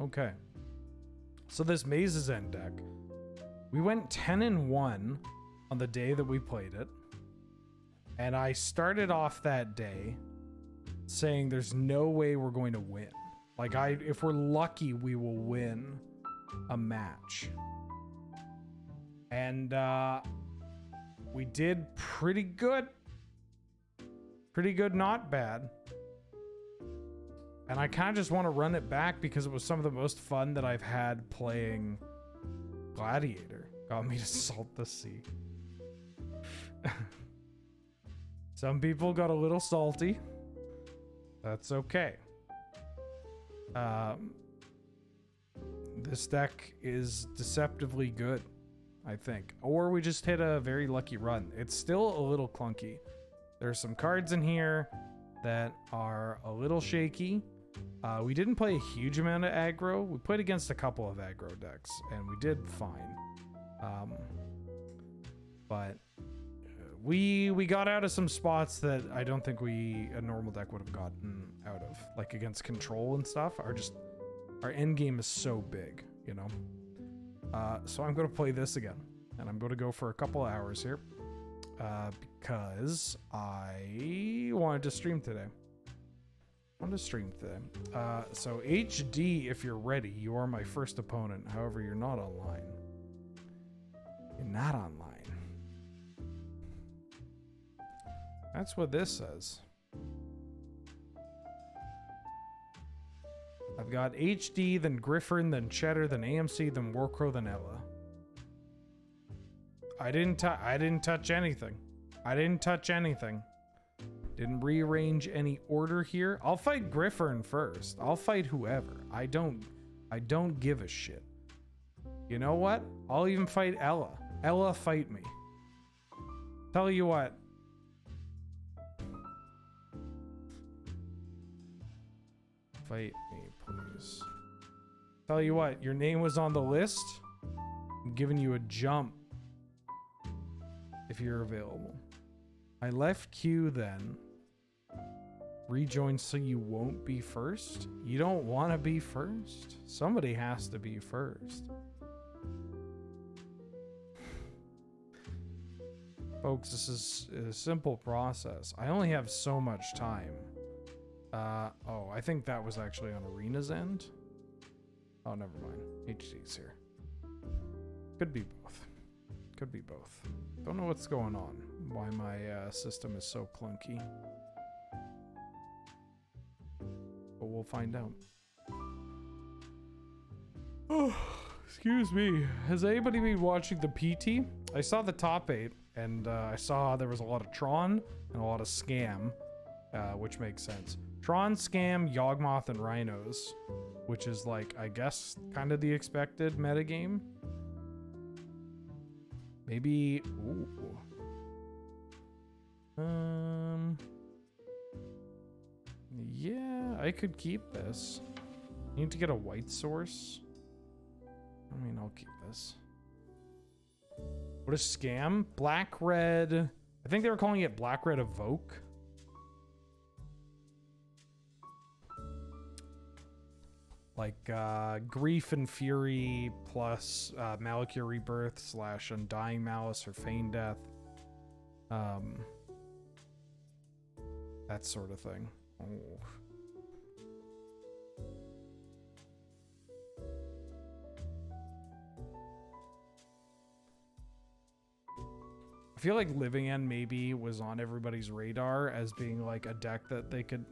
Okay. So this Maze's End deck, we went 10-1 on the day that we played it. And I started off that day saying there's no way we're going to win. Like, if we're lucky, we will win a match. And we did pretty good. Pretty good, not bad. And I kind of just want to run it back because it was some of the most fun that I've had playing Gladiator. Got me to salt the sea. Some people got a little salty. That's okay. This deck is deceptively good, I think. Or we just hit a very lucky run. It's still a little clunky. There's some cards in here that are a little shaky. We didn't play a huge amount of aggro. We played against a couple of aggro decks, and we did fine. But we got out of some spots that I don't think a normal deck would have gotten out of. Like against control and stuff. Our end game is so big, you know? So I'm going to play this again. And I'm going to go for a couple hours here. Because I wanted to stream today. So HD, if you're ready, you are my first opponent. However, you're not online. You're not online. That's what this says. I've got HD, then Griffin, then Cheddar, then AMC, then Warcrow, then Ella. I didn't touch anything. Didn't rearrange any order here. I'll fight Griffin first. I'll fight whoever. I don't give a shit. You know what? I'll even fight Ella. Ella, fight me. Tell you what. Fight me, please. Tell you what, your name was on the list. I'm giving you a jump if you're available. I left queue then. Rejoin so you won't be first? You don't want to be first? Somebody has to be first. Folks, this is a simple process. I only have so much time. Oh, I think that was actually on Arena's end. Oh, never mind. HD's here. Could be both. Could be both. Don't know what's going on. Why my system is so clunky. But we'll find out. Oh, excuse me. Has anybody been watching the PT? I saw the top 8, and I saw there was a lot of Tron and a lot of Scam, which makes sense. Tron, Scam, Yawgmoth, and Rhinos, which is like, I guess, kind of the expected metagame. Maybe, ooh. Yeah, I could keep this. Need to get a white source. I mean, I'll keep this. What is Scam? Black Red. I think they were calling it Black Red Evoke. Like Grief and Fury plus Malakir Rebirth / Undying Malice or Feign Death. That sort of thing. Oh. I feel like Living End maybe was on everybody's radar as being like a deck that they could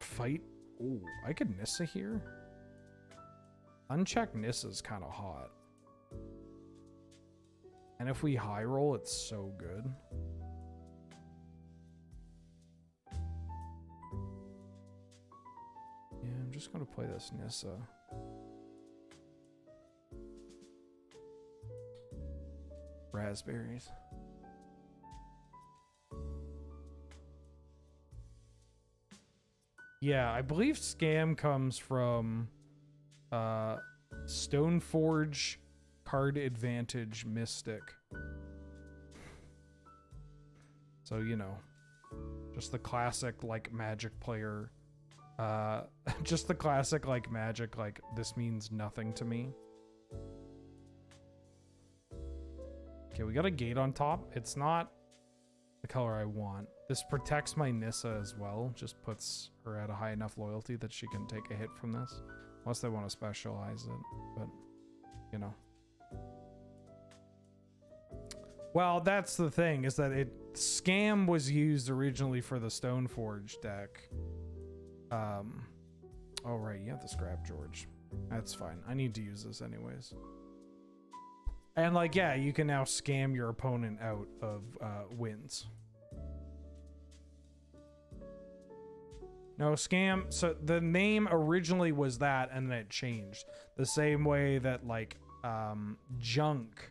fight. Ooh, I could Nissa here. Unchecked Nissa's kind of hot. And if we high roll, it's so good. Yeah, I'm just gonna play this Nissa. Raspberries. Yeah, I believe Scam comes from Stoneforge Card Advantage Mystic. So, you know, just the classic, like, Magic player Just the classic, like, magic, like, this means nothing to me. Okay, we got a gate on top. It's not the color I want. This protects my Nissa as well. Just puts her at a high enough loyalty that she can take a hit from this. Unless they want to specialize it, but, you know. Well, that's the thing, is that Scam was used originally for the Stoneforge deck. Oh right, you have the Scrap George. That's fine. I need to use this anyways. And like, yeah, you can now scam your opponent out of wins. No, scam. So the name originally was that, and then it changed. The same way that like junk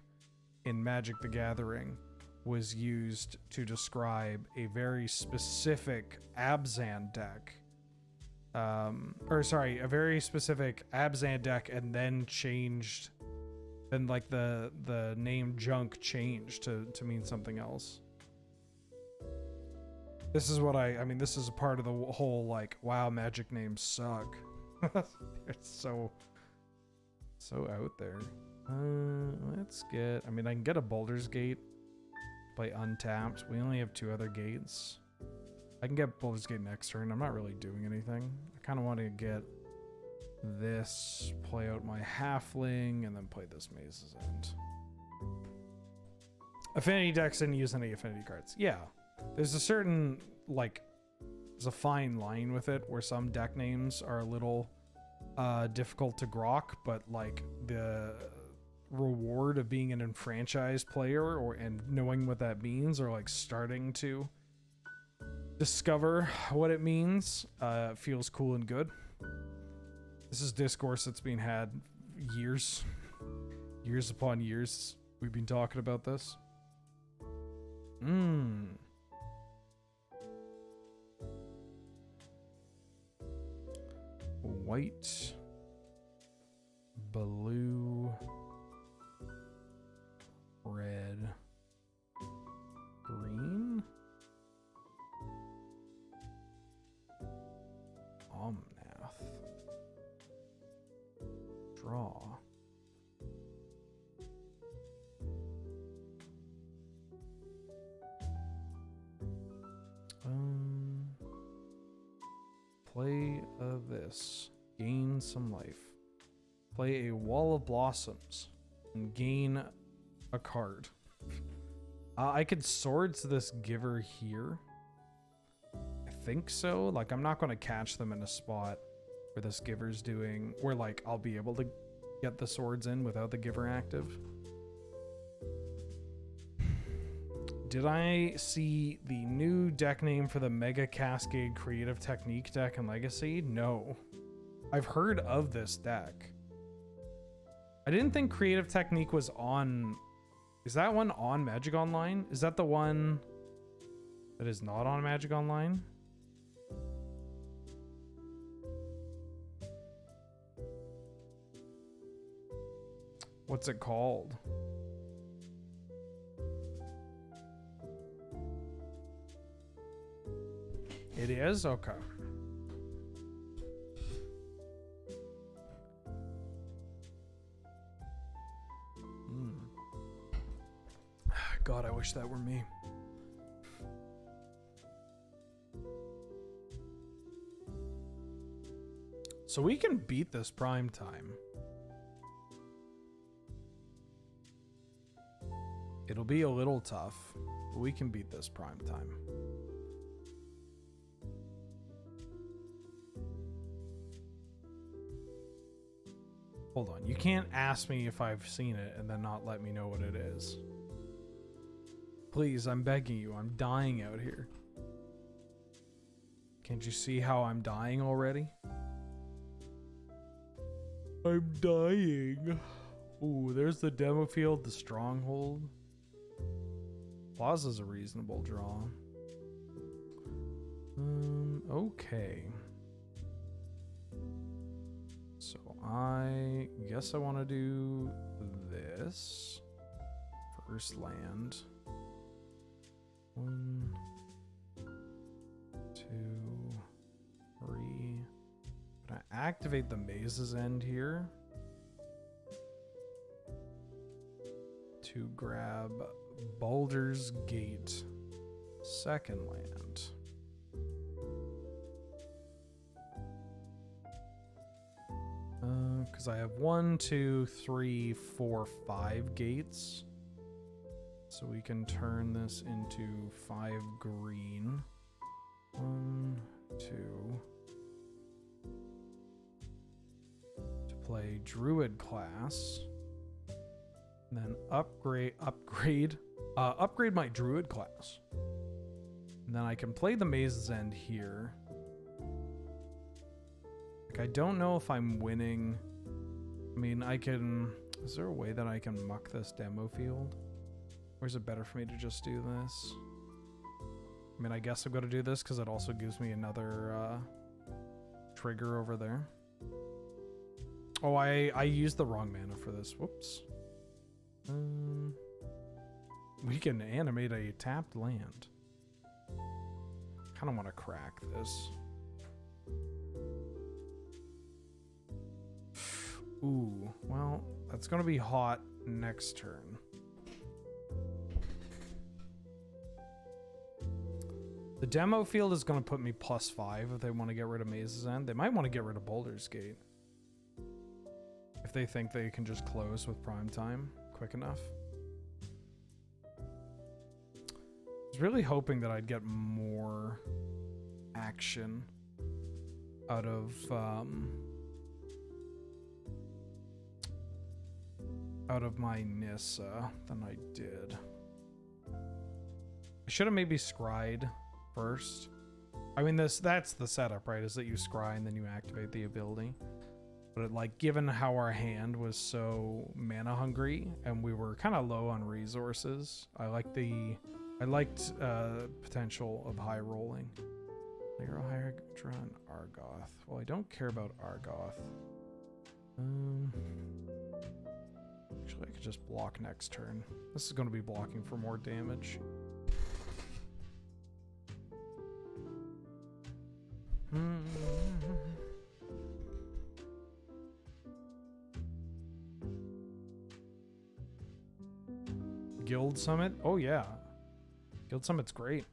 in Magic the Gathering was used to describe a very specific Abzan deck. Or sorry, a very specific Abzan deck, and then changed. Then like the name junk changed to mean something else. This is what I mean, this is a part of the whole like, wow, Magic names suck. It's so out there. Let's get, I mean, I can get a Baldur's Gate, play untapped. We only have 2 other gates. I can get Baldur's Gate next turn. I'm not really doing anything. I kind of want to get this, play out my Halfling, and then play this Maze's End. Affinity decks didn't use any affinity cards. Yeah. There's a certain, like, there's a fine line with it where some deck names are a little difficult to grok, but like the reward of being an enfranchised player and knowing what that means, or like starting to discover what it means, feels cool and good. This is discourse that's been had years upon years. We've been talking about this. White, blue, red, green, Omnath, draw. Play this. Gain some life. Play a Wall of Blossoms and gain a card. I could Swords this Giver here. I think so. Like, I'm not going to catch them in a spot where this Giver's doing, where like I'll be able to get the Swords in without the Giver active. Did I see the new deck name for the Mega Cascade Creative Technique deck in Legacy? No. I've heard of this deck. I didn't think Creative Technique was on... Is that one on Magic Online? Is that the one that is not on Magic Online? What's it called? It is? Okay. God, I wish that were me. So we can beat this prime time. It'll be a little tough, but we can beat this prime time. Hold on, you can't ask me if I've seen it and then not let me know what it is. Please, I'm begging you, I'm dying out here. Can't you see how I'm dying already? I'm dying. Ooh, there's the demo field, the stronghold. Plaza's a reasonable draw. Okay. So I guess I want to do this. First land. 1, 2, 3. activate the Maze's End here to grab Baldur's Gate, second land. Because I have 1, 2, 3, 4, 5 gates. So we can turn this into 5 green. 1, 2. To play Druid class. And then upgrade my Druid class. And then I can play the Maze's End here. Like, I don't know if I'm winning. I mean, I can... Is there a way that I can muck this demo field? Or is it better for me to just do this? I mean, I guess I'm going to do this because it also gives me another trigger over there. Oh, I used the wrong mana for this. Whoops. We can animate a tapped land. Kind of want to crack this. Ooh, well, that's going to be hot next turn. The demo field is going to put me +5 if they want to get rid of Maze's End. They might want to get rid of Baldur's Gate. If they think they can just close with prime time quick enough. I was really hoping that I'd get more action out of my Nissa than I did. I should have maybe scryed first. I mean, that's the setup, right? Is that you scry and then you activate the ability. But like, given how our hand was so mana hungry and we were kind of low on resources, I liked potential of high rolling. Hydra and Argoth. Well, I don't care about Argoth. Actually, I could just block next turn. This is going to be blocking for more damage. Guild Summit? Oh yeah. Guild Summit's great.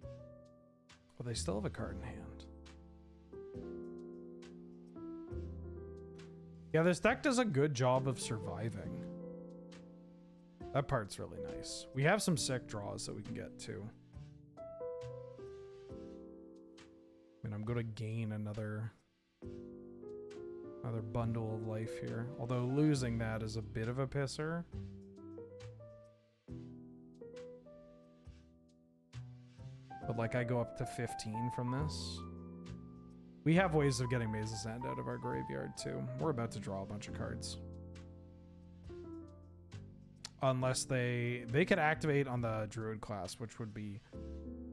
Well, they still have a card in hand. Yeah, this deck does a good job of surviving. That part's really nice. We have some sick draws that we can get to. I mean, I'm going to gain another bundle of life here. Although losing that is a bit of a pisser. But like, I go up to 15 from this. We have ways of getting Maze's End out of our graveyard too. We're about to draw a bunch of cards. Unless they could activate on the Druid class, which would be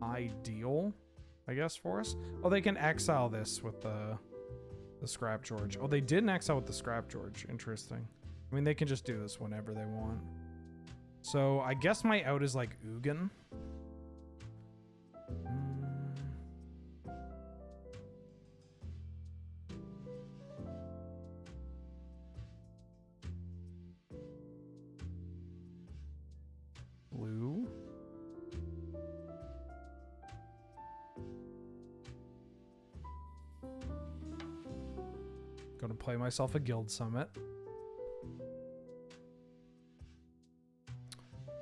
ideal, I guess, for us. Oh, they can exile this with the Scrap George. Oh, they didn't exile with the Scrap George. Interesting. I mean, they can just do this whenever they want. So I guess my out is like Ugin. Blue. Gonna play myself a Guild Summit.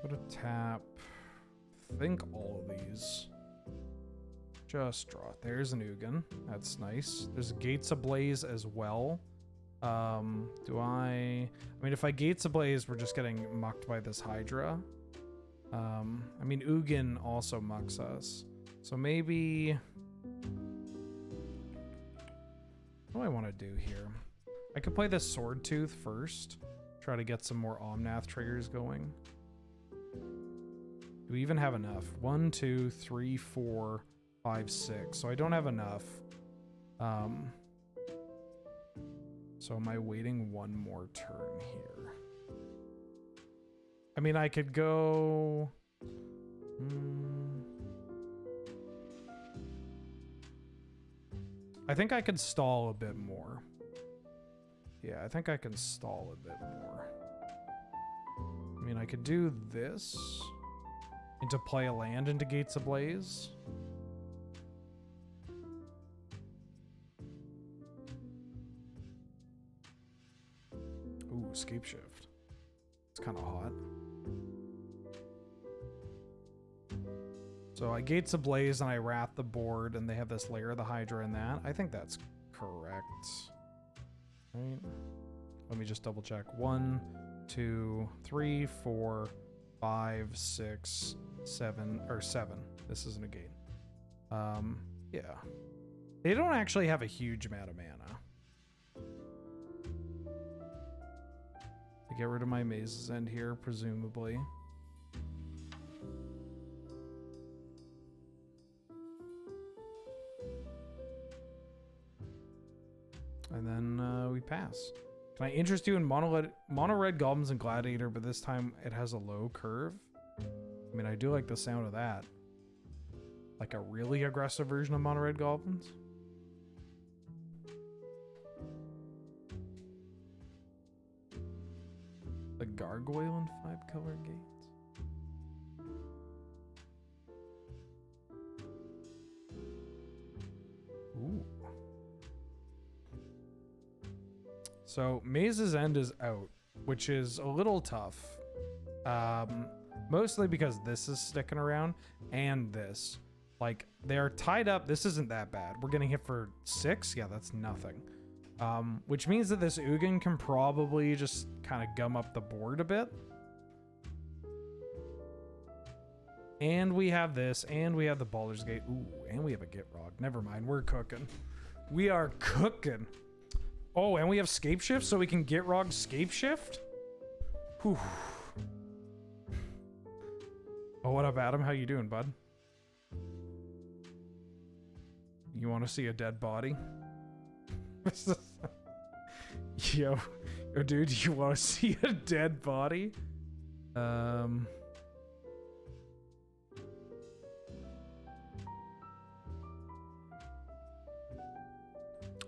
Go to tap. Think all of these. Just draw it. There's an Ugin. That's nice. There's Gates Ablaze as well. I mean, if I Gates Ablaze, we're just getting mucked by this Hydra. I mean, Ugin also mucks us. So maybe... What do I want to do here? I could play this Sword Tooth first. Try to get some more Omnath triggers going. Do we even have enough? 1, 2, 3, 4, 5, 6. So I don't have enough. So am I waiting one more turn here? I mean, I could go... I think I could stall a bit more. Yeah, I think I can stall a bit more. I mean, I could do this into play a land into Gates Ablaze. Ooh, escape shift. It's kind of hot. So I Gates Ablaze and I Wrath the board, and they have this Lair of the Hydra in that. I think that's correct. Right? Let me just double check. 1, 2, 3, 4, 5, 6, 7, or 7. This isn't a gate. Yeah. They don't actually have a huge amount of mana. I get rid of my Maze's End here, presumably. And then we pass. Can I interest you in mono red goblins and Gladiator, but this time it has a low curve? I mean, I do like the sound of that. Like a really aggressive version of mono red goblins. The gargoyle in 5-color gates. Ooh. So Maze's End is out, which is a little tough. Mostly because this is sticking around and this. Like, they're tied up. This isn't that bad. We're getting hit for 6. Yeah, that's nothing. Which means that this Ugin can probably just kind of gum up the board a bit. And we have this, and we have the Baldur's Gate. Ooh, and we have a Gitrog. Never mind, we're cooking. We are cooking. Oh, and we have Scape Shift, so we can Gitrog Scape Shift? Whew. Oh, what up, Adam? How you doing, bud? You want to see a dead body? Yo, dude, you want to see a dead body? I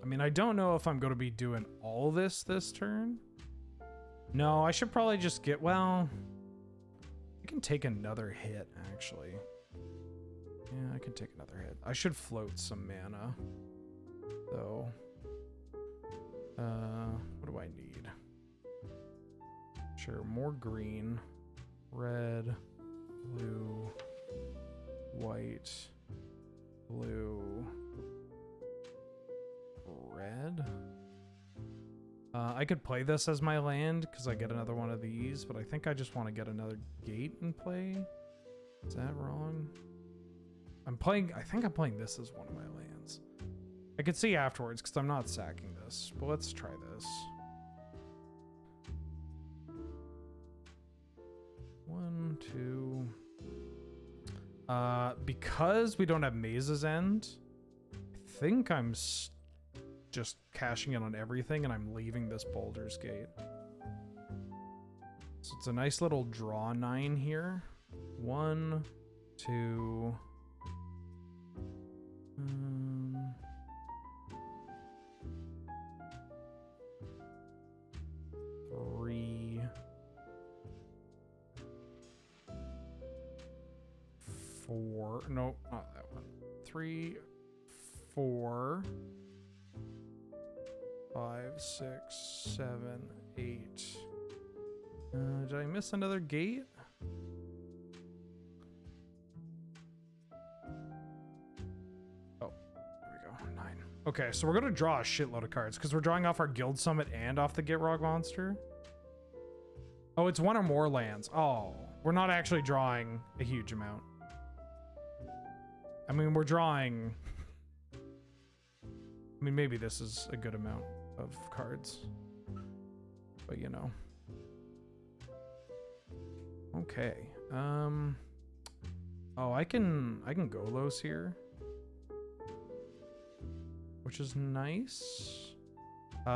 mean, I don't know if I'm going to be doing all this turn. No, I should probably just get, well, I can take another hit, actually. Yeah, I can take another hit. I should float some mana, though. What do I need? Sure, more green, red, blue, white, blue, red. I could play this as my land because I get another one of these, but I think I just want to get another gate in play. Is that wrong? I think I'm playing this as one of my lands. I could see afterwards because I'm not sacking this, but let's try this. 1, 2. Because we don't have Maze's End, I think I'm just cashing in on everything and I'm leaving this Baldur's Gate. So it's a nice little draw 9 here. 1, 2. 3, 4. No, not that one. 3, 4, 5, 6, 7, 8. Did I miss another gate? Oh, there we go. 9. Okay, so we're gonna draw a shitload of cards because we're drawing off our Guild Summit and off the Gitrog monster. Oh, it's one or more lands. Oh, we're not actually drawing a huge amount. I mean, we're drawing... I mean, maybe this is a good amount of cards. But, you know. Okay. Oh, I can Golos here. Which is nice.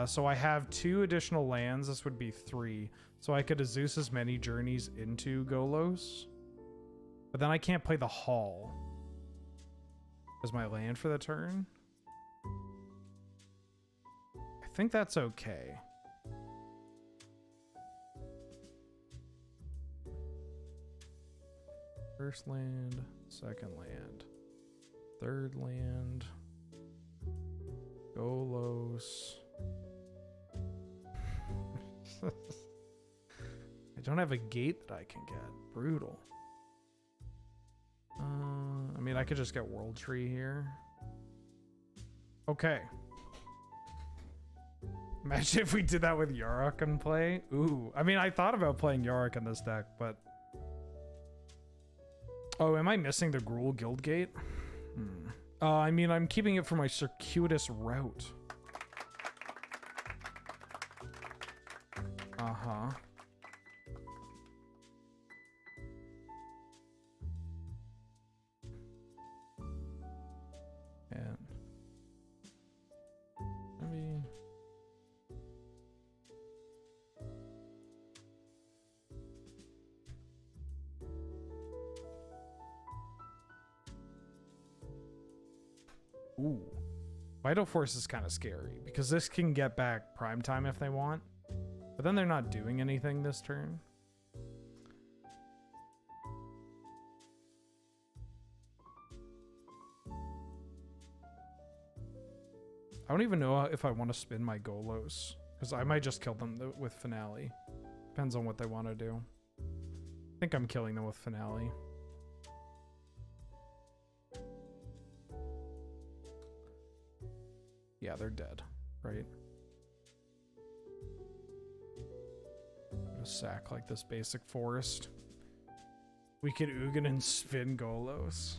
So I have 2 additional lands. This would be 3. So I could Azusa's Many Journeys into Golos. But then I can't play the Hall as my land for the turn. think that's okay. First land, second land, third land, Golos. I don't have a gate that I can get. Brutal. I mean, I could just get World Tree here. Okay. Imagine if we did that with Yarok in play. Ooh. I mean, I thought about playing Yarok in this deck, but... Oh, am I missing the Gruul Guildgate? I mean, I'm keeping it for my circuitous route. Uh-huh. And... maybe... Ooh. Vital Force is kind of scary because this can get back prime time if they want. But then they're not doing anything this turn. I don't even know if I want to spin my Golos because I might just kill them with Finale. Depends on what they want to do. I think I'm killing them with Finale. Yeah, they're dead, right? Just sack like this basic forest. We could Ugin and spin Golos.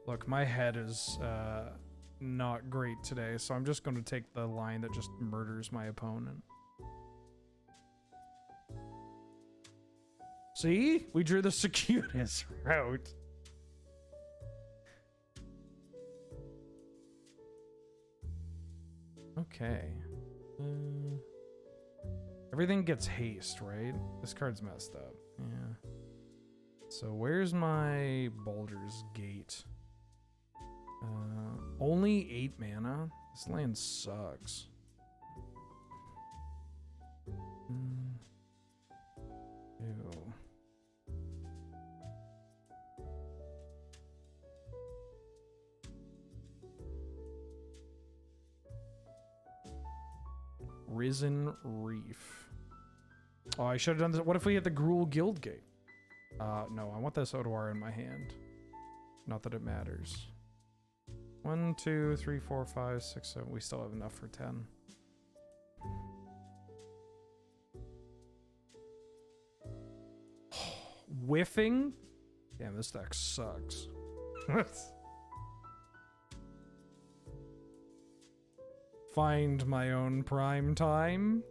Look, my head is not great today, so I'm just going to take the line that just murders my opponent. See? We drew the circuitous route. Okay. Everything gets haste, right? This card's messed up. Yeah. So where's my Baldur's Gate? Only 8 mana? This land sucks. Ew. Risen Reef. Oh, I should have done this. What if we had the Gruul Guildgate? No, I want this Odoar in my hand. Not that it matters. 1, 2, 3, 4, 5, 6, 7. We still have enough for 10. Whiffing? Damn, this deck sucks. Find my own prime time.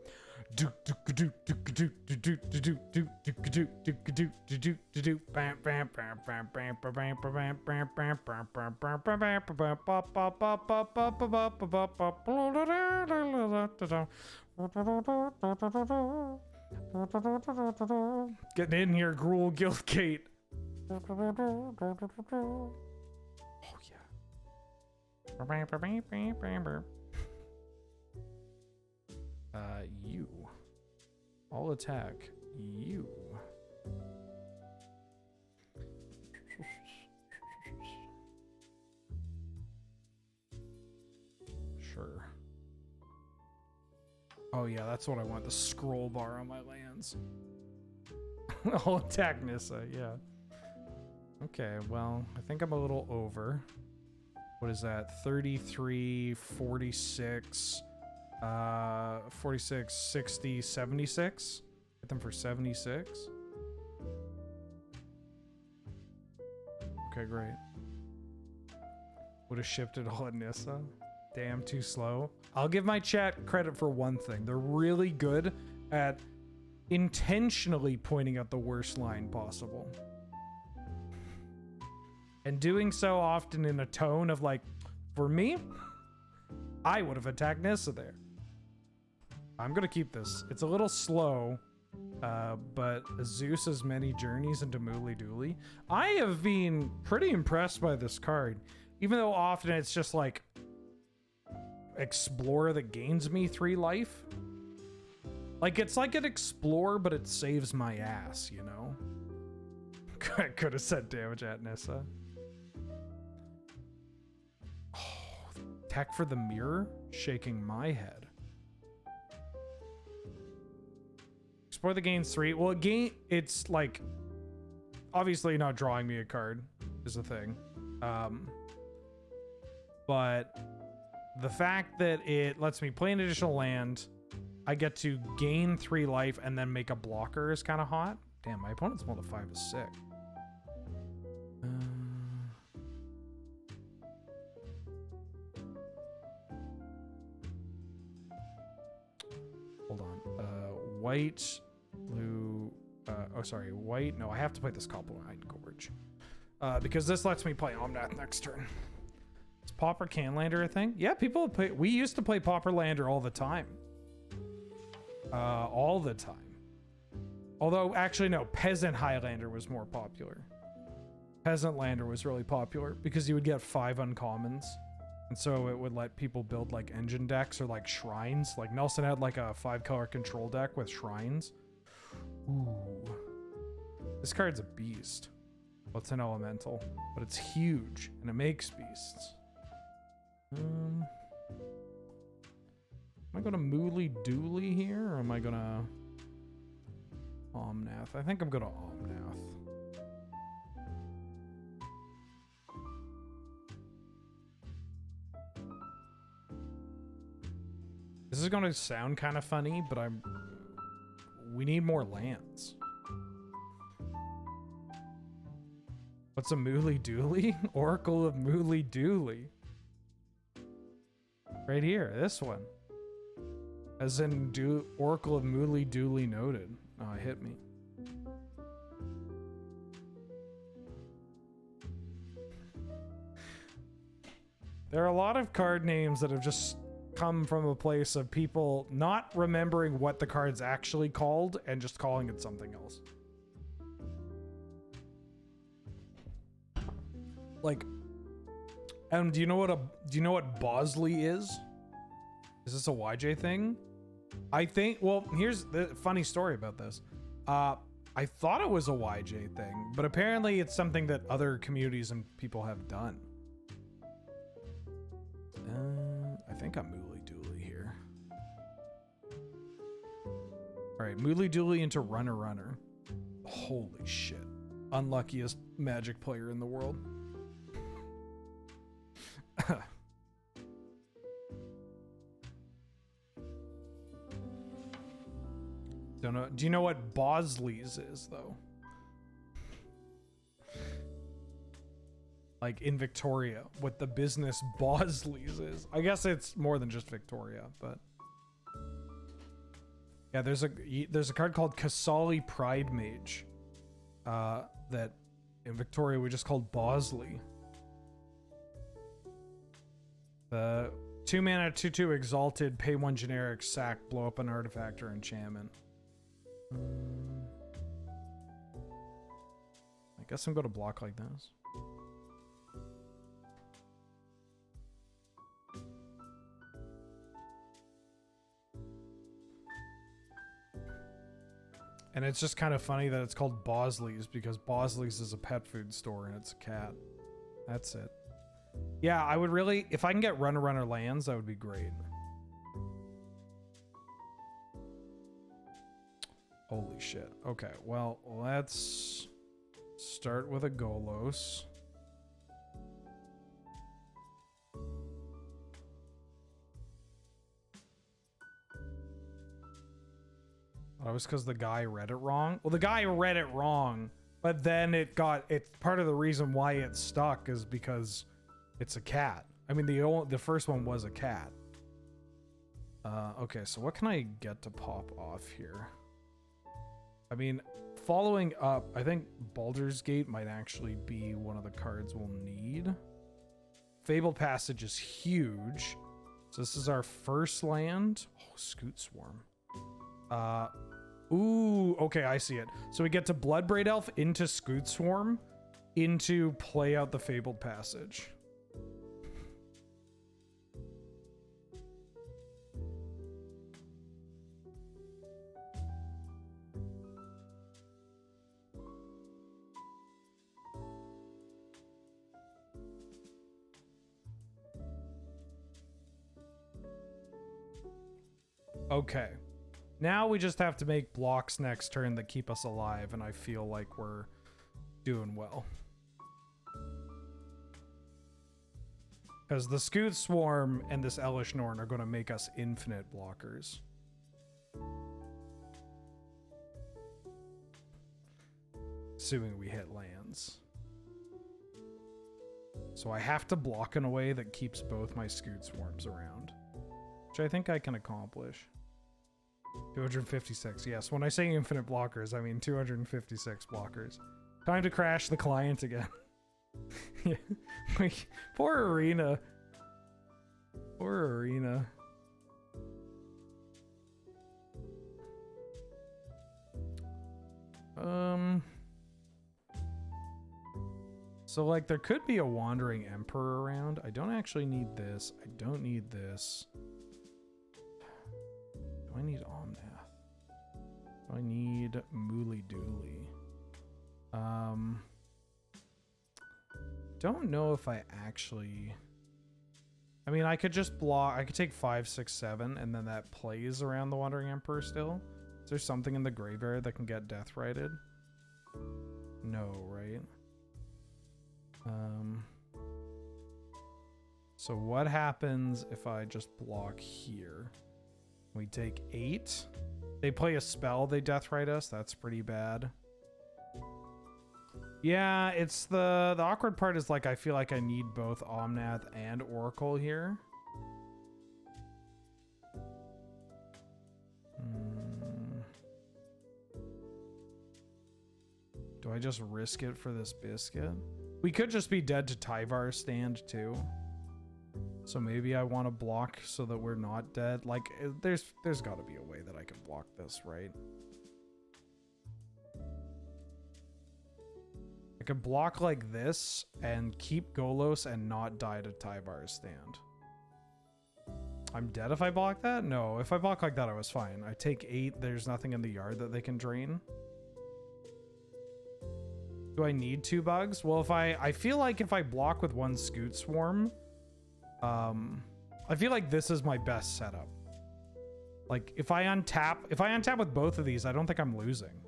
Getting in here, Gruul Guildgate. Oh yeah. You. I'll attack you. Sure. Oh yeah, that's what I want, the scroll bar on my lands. I'll attack Nissa, yeah. Okay, well, I think I'm a little over. What is that? 33, 46, 46, 60, 76? Get them for 76? Okay, great. Would have shipped it all at Nissa. Damn, too slow. I'll give my chat credit for one thing. They're really good at intentionally pointing out the worst line possible. And doing so often in a tone of like, for me, I would have attacked Nissa there. I'm gonna keep this. It's a little slow, but Zeus's many journeys into Mooley Dooley. I have been pretty impressed by this card, even though often it's just like, explore that gains me 3 life. Like, it's like an explore, but it saves my ass, you know? I could have said damage at Nissa. Oh, tech for the mirror? Shaking my head. Explore the gains 3. Well, it's like, obviously not drawing me a card is the thing. But the fact that it lets me play an additional land, I get to gain 3 life and then make a blocker is kind of hot. Damn, my opponent's more than 5 is sick. Hold on. White, blue. Oh, sorry. White. No, I have to play this Coppermine Gorge. Because this lets me play Omnath next turn. Is Pauper Canlander a thing? Yeah, people play. We used to play Pauper Lander all the time. All the time. Although, actually, no. Peasant Highlander was more popular. Peasant Lander was really popular because you would get 5 uncommons. And so it would let people build like engine decks or like shrines. Like Nelson had like a 5-color control deck with shrines. Ooh. This card's a beast. Well, it's an elemental, but it's huge and it makes beasts. Am I gonna Mooly Dooley here, or am I gonna Omnath? I think I'm gonna Omnath. This is gonna sound kind of funny, but we need more lands. What's a Mooly Dooley? Oracle of Mooly Dooley. Right here, this one. As in Oracle of Mooly Dooley noted. Oh, it hit me. There are a lot of card names that have just come from a place of people not remembering what the card's actually called and just calling it something else. Like, do you know what Bosley is? Is this a YJ thing? I think, well, here's the funny story about this. I thought it was a YJ thing, but apparently it's something that other communities and people have done. I think I'm Mooly Dooley here. All right, Mooly Dooley into Runner Runner. Holy shit. Unluckiest Magic player in the world. Don't know. Do you know what Bosley's is, though? Like in Victoria, what the business Bosley's is. I guess it's more than just Victoria, but yeah, there's a card called Kasali Pride Mage that in Victoria we just called Bosley. The 2-mana 2/2 Exalted, pay 1 generic, sack, blow up an artifact or enchantment. I guess I'm going to block like this. And it's just kind of funny that it's called Bosley's because Bosley's is a pet food store and it's a cat. That's it. Yeah, I would really, if I can get Runner Runner lands, that would be great. Holy shit. Okay, well, let's start with a Golos. Oh, it was because the guy read it wrong? Well, the guy read it wrong, but then it's part of the reason why it stuck is because it's a cat. I mean, the first one was a cat. Okay, so what can I get to pop off here? I mean, following up, I think Baldur's Gate might actually be one of the cards we'll need. Fabled Passage is huge. So this is our first land. Oh, Scoot Swarm. Ooh, okay, I see it. So we get to Bloodbraid Elf into Scoot Swarm into play out the Fabled Passage. Okay. Now we just have to make blocks next turn that keep us alive, and I feel like we're doing well. Because the Scooth Swarm and this Elish Norn are going to make us infinite blockers. Assuming we hit lands. So I have to block in a way that keeps both my Scooth Swarms around. Which I think I can accomplish. 256, yes. When I say infinite blockers, I mean 256 blockers. Time to crash the client again. Yeah. Like, poor Arena. Poor Arena. So, like, there could be a Wandering Emperor around. I don't actually need this. I don't need this. Do I need Omnath? Do I need Mooly Dooley? Don't know if I actually... I mean, I could just block... I could take 5, 6, 7, and then that plays around the Wandering Emperor still. Is there something in the graveyard that can get death righted? No, right? So what happens if I just block here? We take 8. They play a spell, they death right us. That's pretty bad. Yeah, it's the awkward part is, like, I feel like I need both Omnath and Oracle here. Do I just risk it for this biscuit? We could just be dead to Tyvar's stand too. So maybe I want to block so that we're not dead. Like, there's got to be a way that I can block this, right? I could block like this and keep Golos and not die to Tyvar's stand. I'm dead if I block that? No, if I block like that, I was fine. I take 8. There's nothing in the yard that they can drain. Do I need 2 bugs? Well, if I feel like if I block with 1 Scooth Swarm, I feel like this is my best setup. Like, if I untap with both of these, I don't think I'm losing.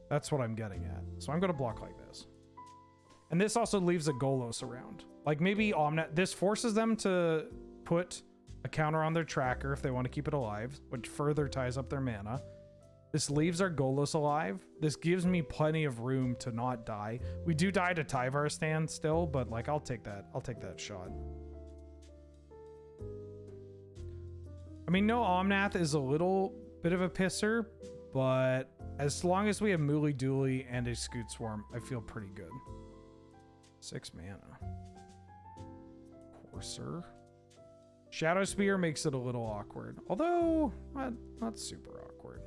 That's what I'm getting at. So I'm going to block like this. And this also leaves a Golos around. Like, maybe Omnath... This forces them to put a counter on their tracker if they want to keep it alive, which further ties up their mana. This leaves our Golos alive. This gives me plenty of room to not die. We do die to Tyvar's stand still, but, like, I'll take that. I'll take that shot. I mean, no Omnath is a little bit of a pisser, but as long as we have Mooly Dooley and a Scooth Swarm, I feel pretty good. 6 mana. Courser. Shadow Spear makes it a little awkward, although not super awkward.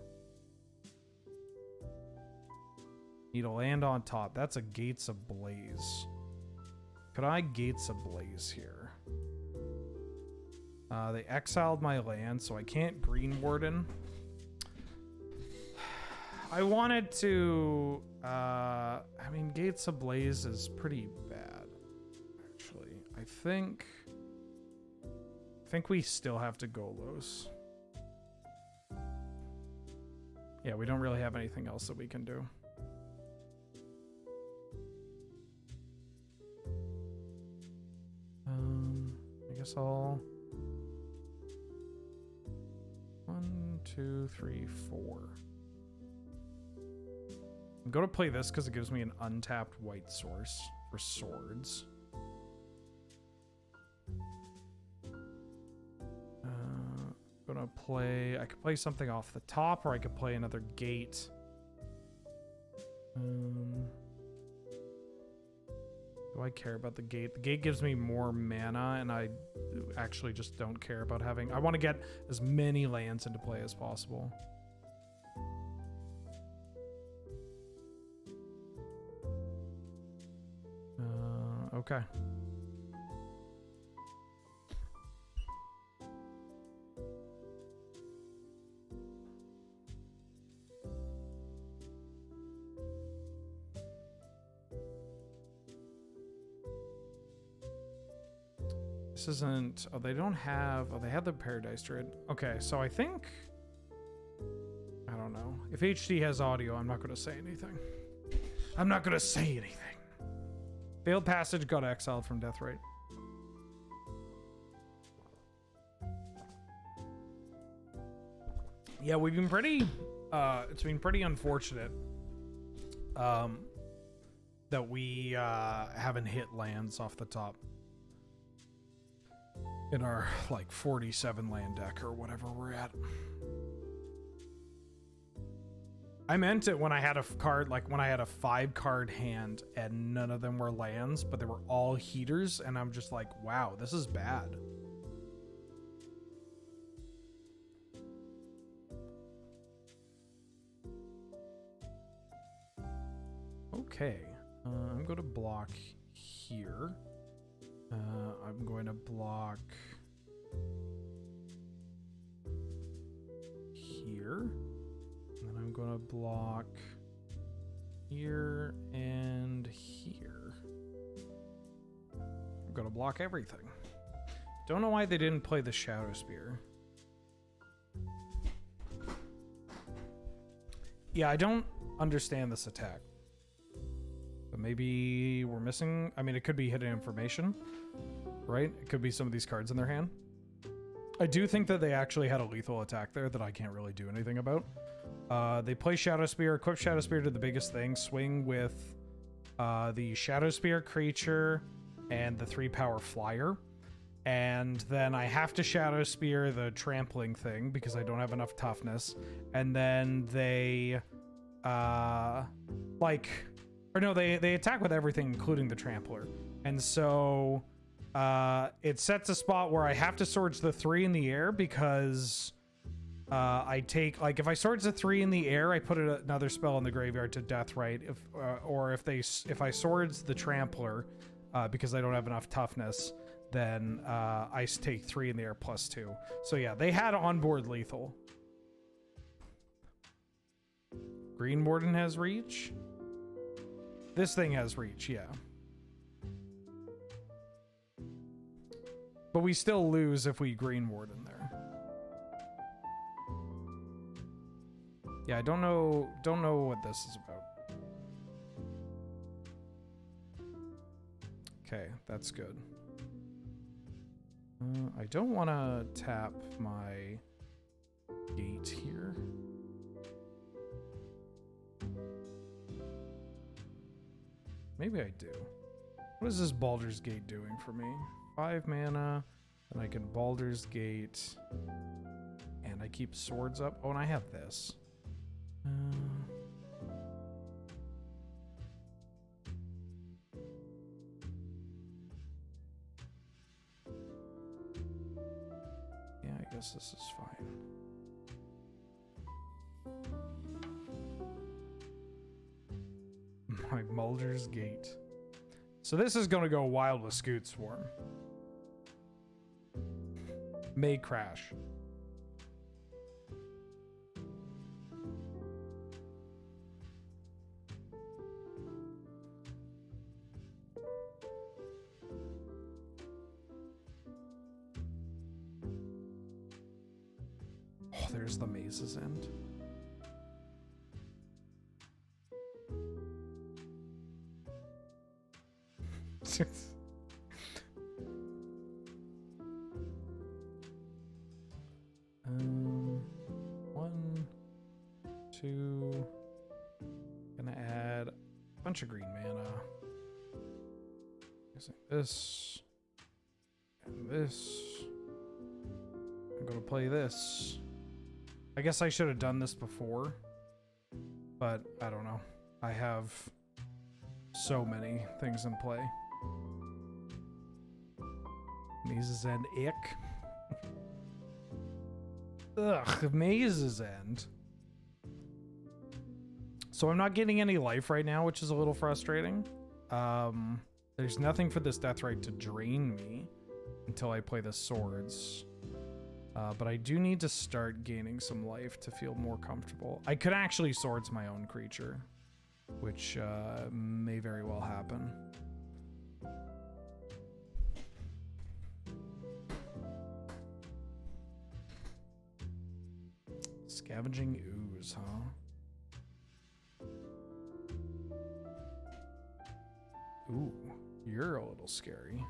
Need a land on top. That's a Gates Ablaze. Could I Gates Ablaze here? They exiled my land, so I can't Green Warden. I wanted to... I mean, Gates Ablaze is pretty bad, actually. I think we still have to Golos. Yeah, we don't really have anything else that we can do. I guess I'll... 1, 2, 3, 4. I'm going to play this because it gives me an untapped white source for swords. Gonna play... I could play something off the top, or I could play another gate. Do I care about the gate? The gate gives me more mana, and I actually just don't care about having... I want to get as many lands into play as possible. Okay. This isn't... Oh, they don't have... Oh, they have the Paradise Druid. Okay, so I think I don't know. If HD has audio, I'm not going to say anything. I'm not going to say anything. Failed passage, got exiled from Deathrite. Yeah, we've been pretty... it's been pretty unfortunate that we haven't hit lands off the top in our like 47 land deck or whatever we're at. I meant it when I had a card, like when I had a 5-card hand and none of them were lands, but they were all heaters, and I'm just like, wow, this is bad. Okay, I'm going to block here. I'm going to block here. And then I'm going to block here and here. I'm going to block everything. Don't know why they didn't play the Shadow Spear. Yeah, I don't understand this attack. But maybe we're missing... I mean, it could be hidden information, right? It could be some of these cards in their hand. I do think that they actually had a lethal attack there that I can't really do anything about. They play Shadow Spear, equip Shadow Spear to the biggest thing, swing with the Shadow Spear creature and the 3-power flyer. And then I have to Shadow Spear the trampling thing because I don't have enough toughness. And then they they attack with everything, including the trampler. And so it sets a spot where I have to Swords the 3 in the air because I take, like, if I Swords the 3 in the air, I put another spell in the graveyard to Deathrite. If I Swords the trampler because I don't have enough toughness, then I take 3 in the air plus 2. So yeah, they had onboard lethal. Green Warden has reach. This thing has reach, yeah. But we still lose if we Green Warden there. Yeah, I don't know what this is about. Okay, that's good. I don't want to tap my gate here. Maybe I do. What is this Baldur's Gate doing for me? 5 mana, and I can Baldur's Gate, and I keep swords up. Oh, and I have this. Yeah, I guess this is fine. My Baldur's Gate. So this is going to go wild with Scoot Swarm. May crash. Oh, there's the Maze's End. One, two. Gonna add a bunch of green mana. Using this and this. I'm gonna play this. I guess I should have done this before, but I don't know. I have so many things in play. Maze's End ick. Ugh, Maze's End. So I'm not getting any life right now, which is a little frustrating. There's nothing for this Deathrite to drain me until I play the swords. But I do need to start gaining some life to feel more comfortable. I could actually swords my own creature, which may very well happen. Scavenging ooze, huh? Ooh, you're a little scary.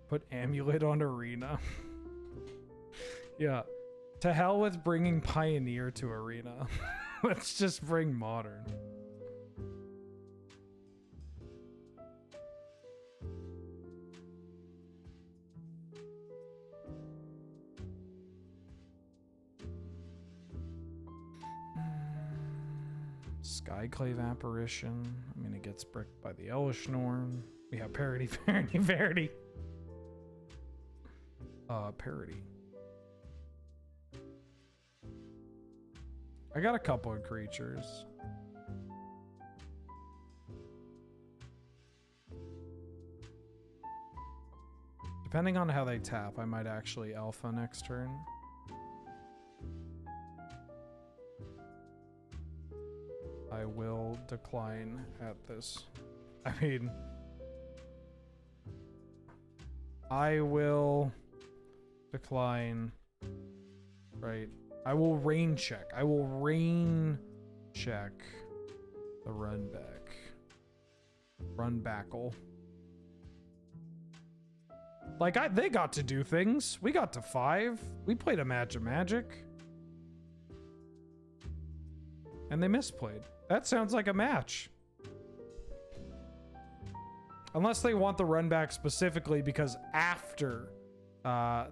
Put amulet on arena. Yeah. To hell with bringing pioneer to arena. Let's just bring modern. Skyclave apparition. I mean, it gets bricked by the Elishnorn. We have parody, parody, parody. Parody. I got a couple of creatures. Depending on how they tap, I might actually alpha next turn. I will decline at this. I mean, I will decline, right? I will rain check. I will rain check the run back. Run backle. Like, they got to do things. We got to 5. We played a match of Magic. And they misplayed. That sounds like a match. Unless they want the run back specifically because after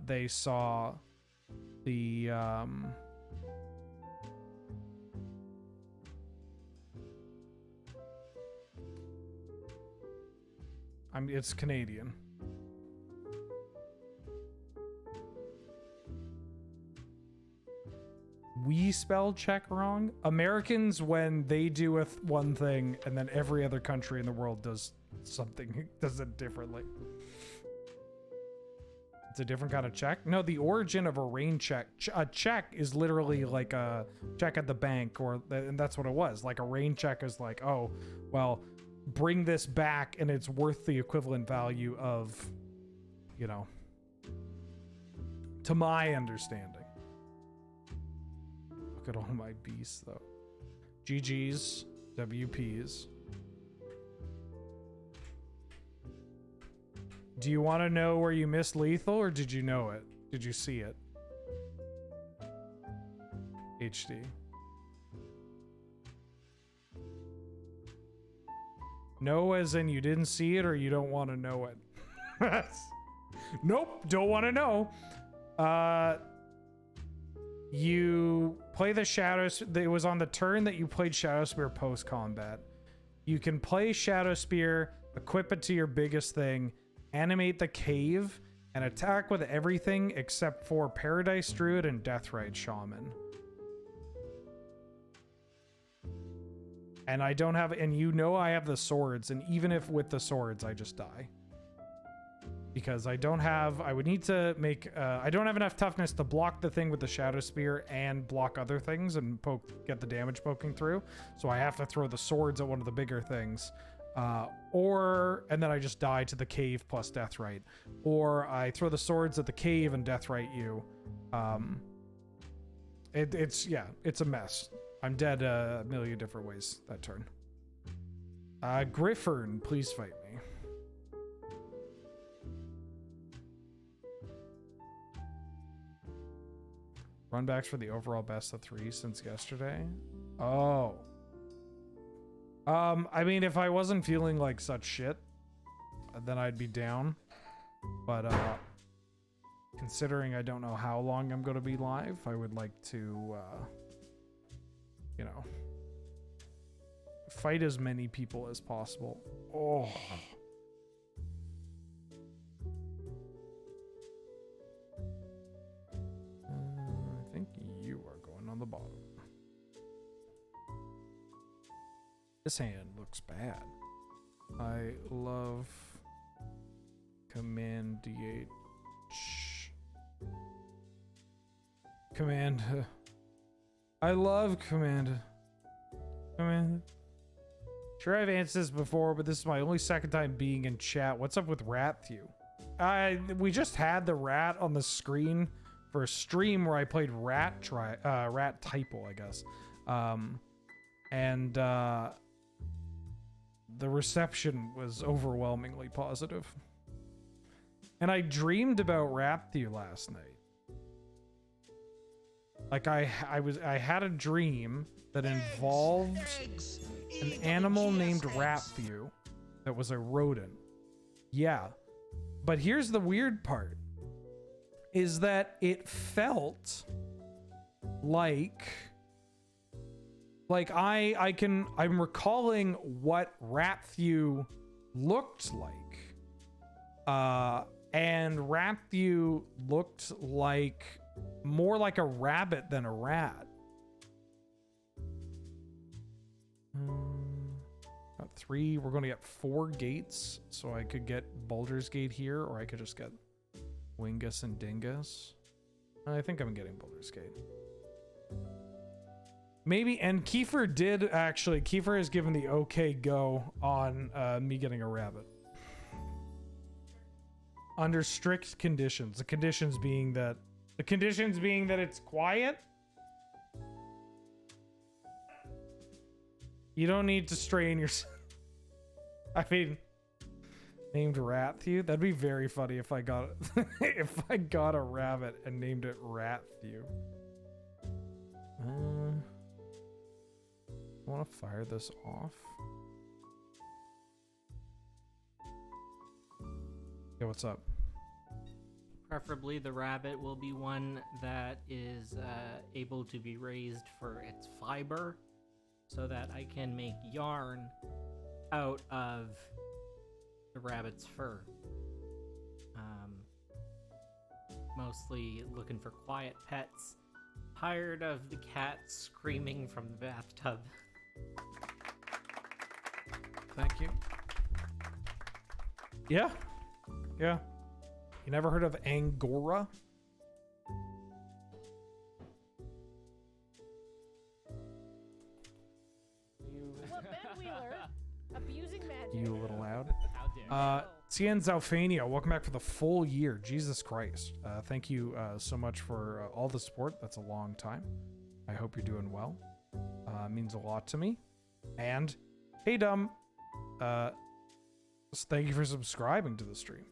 they saw the I mean, it's Canadian. We spell check wrong. Americans, when they do one thing and then every other country in the world does something, does it differently. It's a different kind of check. No, the origin of a rain check, a check is literally like a check at the bank, and that's what it was. Like a rain check is like, oh, well, bring this back and it's worth the equivalent value of, you know, to my understanding. Look at all my beasts though. GG's, WP's. Do you want to know where you missed lethal, or did you know it? Did you see it? HD. No, as in you didn't see it or you don't want to know it. Nope, don't want to know. You play the Shadows. It was on the turn that you played Shadow Spear post combat. You can play Shadow Spear, equip it to your biggest thing, animate the cave, and attack with everything except for Paradise Druid and Deathrite Shaman. And I don't have, and you know I have the swords, and even if with the swords, I just die. Because I don't have, I would need to make, I don't have enough toughness to block the thing with the Shadow Spear and block other things and get the damage poking through. So I have to throw the swords at one of the bigger things. And then I just die to the cave plus Deathrite. Or I throw the swords at the cave and Deathrite you. It's a mess. I'm dead a million different ways that turn. Griffern, please fight me. Runbacks for the overall best of 3 since yesterday. Oh. I mean, if I wasn't feeling like such shit, then I'd be down. But, considering I don't know how long I'm going to be live, I would like to, you know, fight as many people as possible. Oh. I think you are going on the bottom. This hand looks bad. I love Command DH. Command. I love Command. Sure, I've answered this before, but this is my only second time being in chat. What's up with Ratthew? we just had the rat on the screen for a stream where I played rat typo, I guess. And the reception was overwhelmingly positive. And I dreamed about Rapthu last night. Like I had a dream that involved an animal named Rapthu that was a rodent. Yeah. But here's the weird part. Is that it felt like I'm recalling what Rapthu looked like. And Rapthu looked like more like a rabbit than a rat. Got 3. We're going to get 4 gates, so I could get Baldur's Gate here, or I could just get Wingus and Dingus. I think I'm getting Baldur's Gate. Maybe, and Kiefer has given the okay go on me getting a rabbit. Under strict conditions. The conditions being that it's quiet. You don't need to strain yourself. I mean, named Ratthew. That'd be very funny if I got if I got a rabbit and named it Ratthew. I want to fire this off. Yeah, what's up? Preferably the rabbit will be one that is able to be raised for its fiber so that I can make yarn out of the rabbit's fur. Mostly looking for quiet pets. Tired of the cat screaming from the bathtub. Thank you. Yeah. Yeah. You never heard of Angora? What Ben Wheeler? Abusing magic. You a little loud? Cian Zalfania, welcome back for the full year. Jesus Christ. Thank you so much for all the support. That's a long time. I hope you're doing well. It means a lot to me. And, hey, Dumb. Thank you for subscribing to the stream.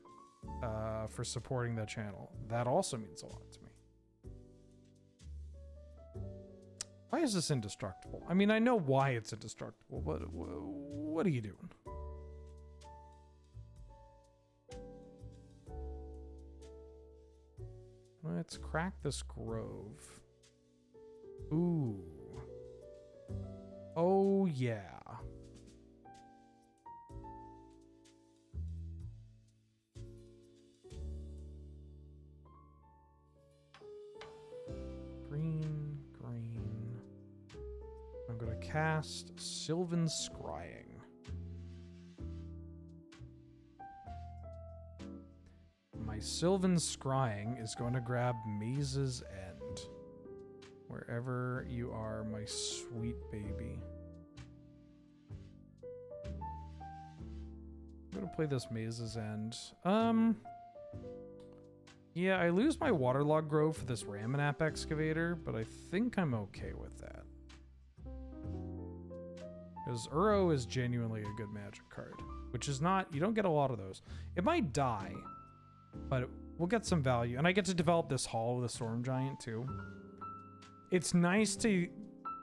For supporting the channel. That also means a lot to me. Why is this indestructible? I mean, I know why it's indestructible, but what are you doing? Let's crack this grove. Ooh. Oh, yeah. Green. I'm going to cast Sylvan Scrying. My Sylvan Scrying is going to grab Maze's End. Wherever you are, my sweet baby. I'm going to play this Maze's End. Yeah, I lose my Waterlog Grove for this Ramanap Excavator, but I think I'm okay with that. Because Uro is genuinely a good magic card, which is not, you don't get a lot of those. It might die, but we'll get some value. And I get to develop this Hall with a Storm Giant too. It's nice to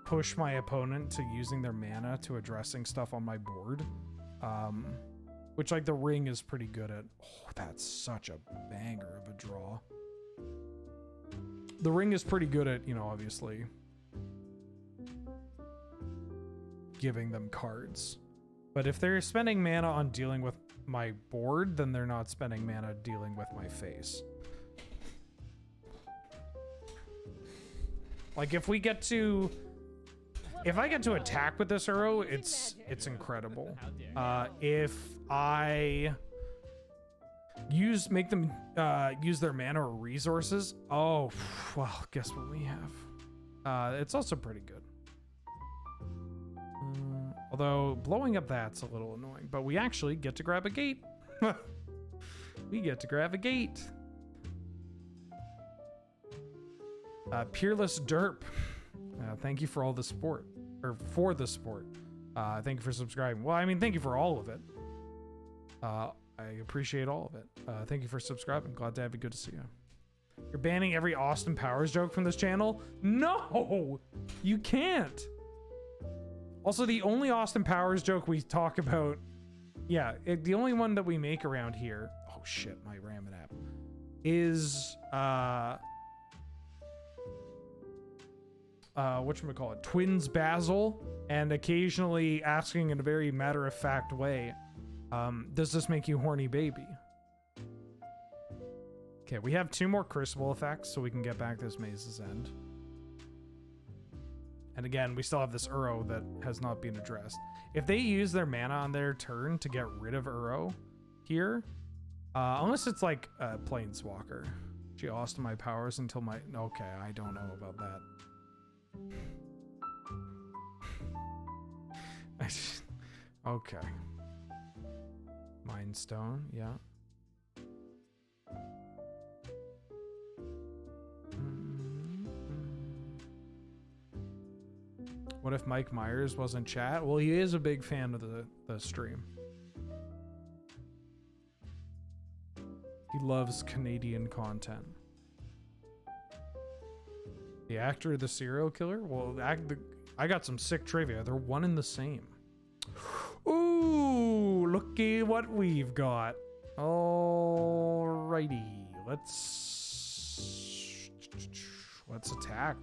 push my opponent to using their mana to addressing stuff on my board. Which, like, the Ring is pretty good at. Oh, that's such a banger of a draw. The Ring is pretty good at, you know, obviously giving them cards. But if they're spending mana on dealing with my board, then they're not spending mana dealing with my face. Like, if I get to attack with this Uro, it's incredible. If I make them use their mana or resources, oh well, guess what we have? It's also pretty good. Although blowing up that's a little annoying, but we actually get to grab a gate. We get to grab a gate. Peerless Derp. Thank you for all the support. Or for the support. Thank you for subscribing. Well, I mean, thank you for all of it. I appreciate all of it. Thank you for subscribing. Glad to have you. Good to see you. You're banning every Austin Powers joke from this channel? No! You can't! Also, the only Austin Powers joke we talk about... Yeah, the only one that we make around here... Oh shit, my ramen app. Is, whatchamacallit? Twins Basil, and occasionally asking in a very matter-of-fact way, does this make you horny, baby? Okay, we have 2 more crucible effects, so we can get back to this Maze's End. And again, we still have this Uro that has not been addressed. If they use their mana on their turn to get rid of Uro here, unless it's like a Planeswalker. She lost my powers until my... Okay, I don't know about that. Okay. Mind Stone, yeah. What if Mike Myers was in chat? Well, he is a big fan of the stream. He loves Canadian content. The actor, the serial killer? Well, I got some sick trivia. They're one and the same. Ooh, looky what we've got. Alrighty, let's attack.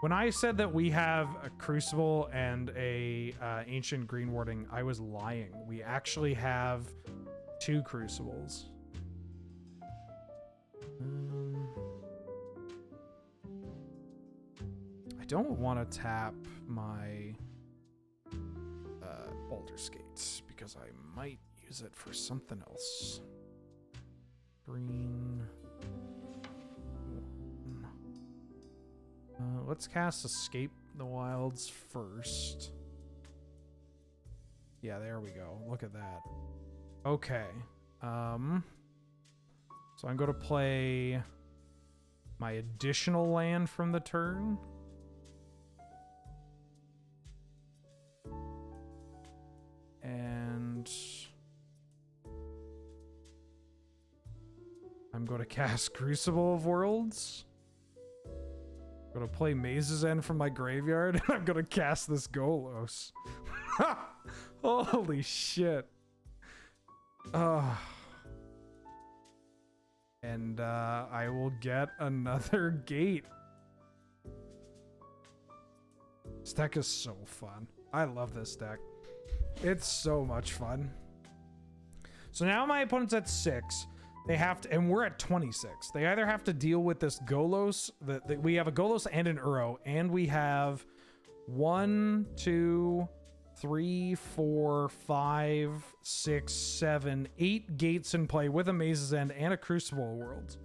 When I said that we have a Crucible and a Ancient Green Warding, I was lying. We actually have 2 Crucibles. I don't want to tap my Baldur's Gate because I might use it for something else. Green. Let's cast Escape the Wilds first. Yeah, there we go. Look at that. Okay. So I'm going to play my additional land from the turn. And I'm going to cast Crucible of Worlds. I'm gonna play Maze's End from my graveyard, and I'm gonna cast this Golos. Holy shit. And I will get another gate. This deck is so fun. I love this deck. It's so much fun. So now my opponent's at 6. They have to, and we're at 26. They either have to deal with this Golos, we have a Golos and an Uro, and we have 1, 2, 3, 4, 5, 6, 7, 8 gates in play with a Maze's End and a Crucible World.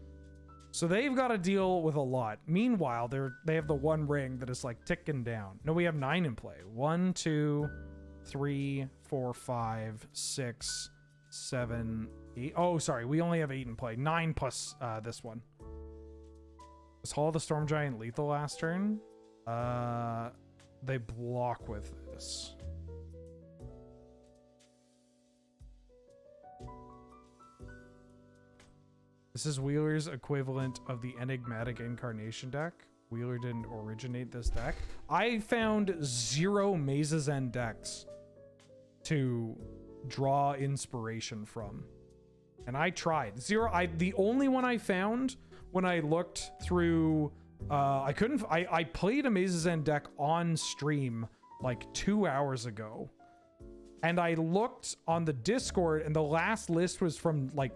So they've got to deal with a lot. Meanwhile, they have the 1 ring that is like ticking down. No, we have 9 in play. 1, 2, 3, 4, 5, 6, 7, 8. Oh, sorry. We only have 8 in play. 9 plus this one. Was Hall of the Storm Giant lethal last turn? They block with this. This is Wheeler's equivalent of the Enigmatic Incarnation deck. Wheeler didn't originate this deck. I found 0 Maze's End decks to draw inspiration from. And I tried. 0. The only one I found when I looked through, I played a Maze's End deck on stream like 2 hours ago. And I looked on the Discord and the last list was from like,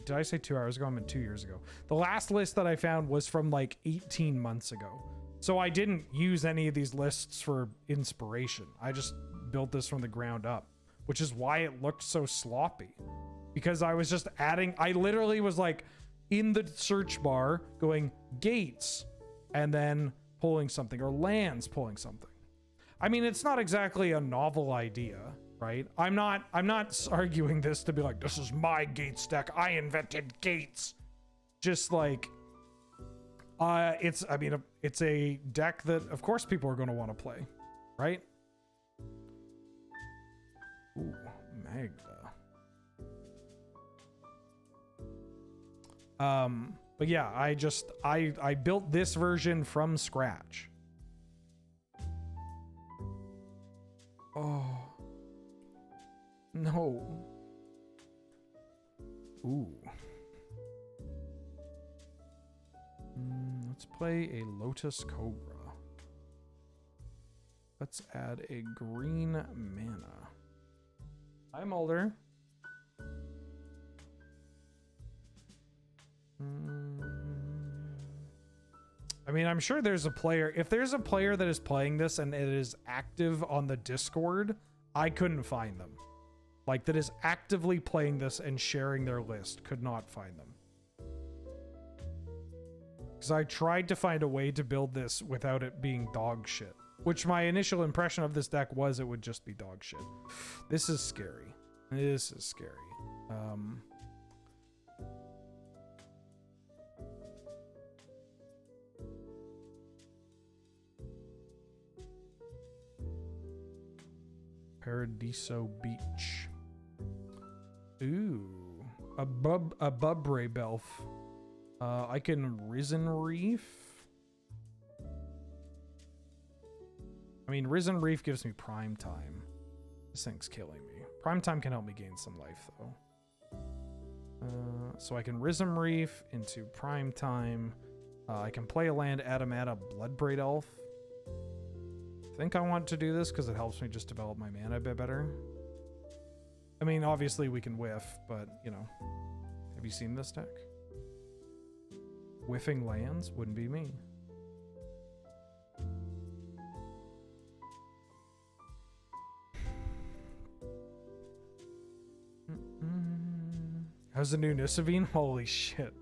did I say 2 hours ago? I meant 2 years ago. The last list that I found was from like 18 months ago. So I didn't use any of these lists for inspiration. I just built this from the ground up, which is why it looked so sloppy. Because I was just adding, I literally was like in the search bar going gates and then pulling something, or lands pulling something. I mean, it's not exactly a novel idea. right? I'm not arguing this to be like, this is my Gates deck. I invented Gates. Just like, it's a deck that of course people are going to want to play, right? Ooh, Magda. But yeah, I built this version from scratch. Oh. No. Ooh. Let's play a Lotus Cobra. Let's add a green mana. Hi, Mulder. I mean, I'm sure there's a player. If there's a player that is playing this and it is active on the Discord, I couldn't find them. Like, that is actively playing this and sharing their list. Could not find them. Because I tried to find a way to build this without it being dog shit. Which my initial impression of this deck was it would just be dog shit. This is scary. This is scary. Paradiso Beach. Ooh. A Bubray Belf. I can Risen Reef. I mean, Risen Reef gives me prime time. This thing's killing me. Prime time can help me gain some life, though. So I can Risen Reef into prime time. I can play a land, add a mana, Bloodbraid Elf. I think I want to do this because it helps me just develop my mana a bit better. I mean, obviously we can whiff, but, you know. Have you seen this deck? Whiffing lands wouldn't be me. How's the new Nisavine? Holy shit.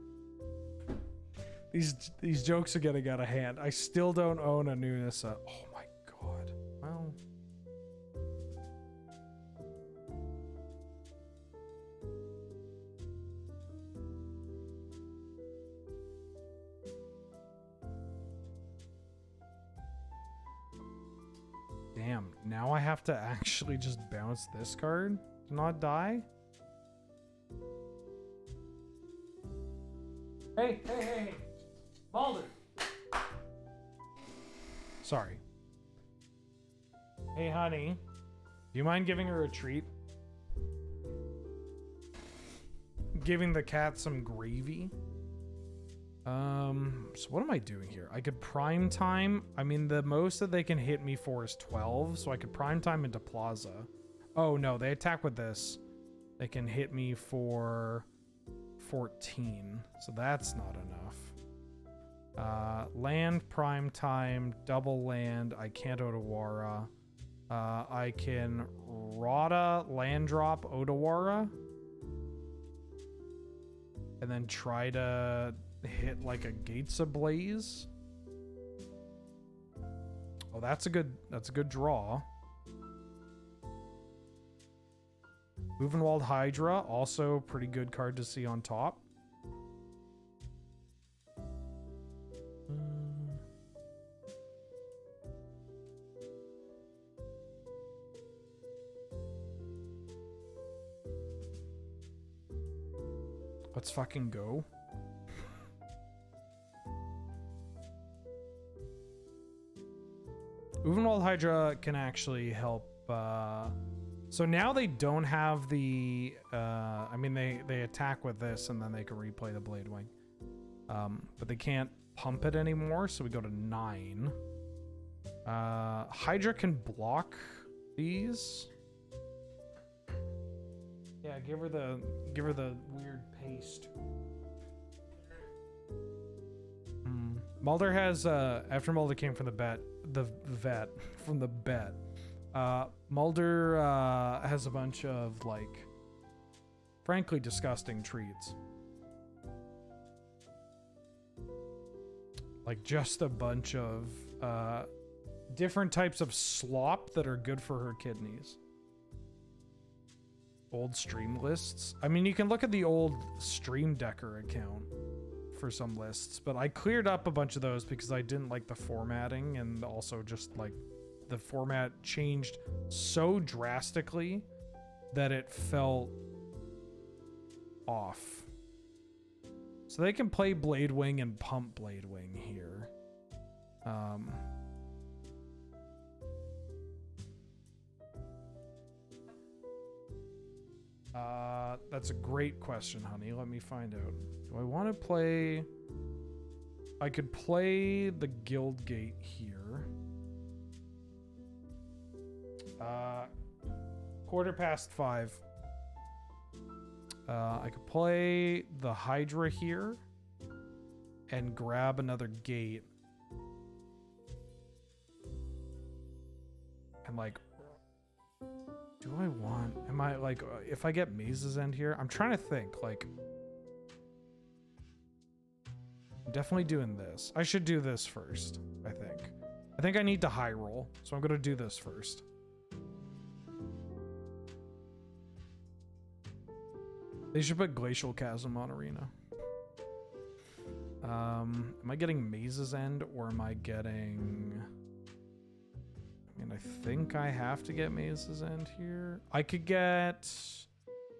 These jokes are getting out of hand. I still don't own a new Nissa. Oh my god. Well. Damn, now I have to actually just bounce this card to not die? Hey. Mulder. Sorry. Hey, honey. Do you mind giving her a treat? Giving the cat some gravy? So what am I doing here? I could prime time. I mean, the most that they can hit me for is 12, so I could prime time into Plaza. Oh, no, they attack with this. They can hit me for 14, so that's not enough. Land, prime time, double land. I can't Otawara. I can Rada, land drop, Otawara. And then try to hit like a Gates Ablaze. Oh, that's a good draw. Movenwald Hydra, also pretty good card to see on top. Let's fucking go. Movenwald Hydra can actually help. So now they don't have the... I mean, they attack with this, and then they can replay the Blade Wing. But they can't pump it anymore, so we go to 9. Hydra can block these. Yeah, give her the weird paste. Mulder has after Mulder came from the vet. Mulder has a bunch of like frankly disgusting treats. Like just a bunch of different types of slop that are good for her kidneys. old stream lists. I mean, you can look at the old Stream Decker account for some lists, but I cleared up a bunch of those because I didn't like the formatting, and also just like the format changed so drastically that it felt off. So they can play Blade Wing and pump Blade Wing here. That's a great question, honey. Let me find out. Do I want to play... I could play the Guild Gate here. 5:15. I could play the Hydra here and grab another gate. And like, do I want, am I like, if I get Maze's End here, I'm trying to think, like, I'm definitely doing this. I should do this first, I think. I think I need to high roll, so I'm going to do this first. They should put Glacial Chasm on Arena. Am I getting Maze's End, or am I getting... I mean, I think I have to get Maze's End here. I could get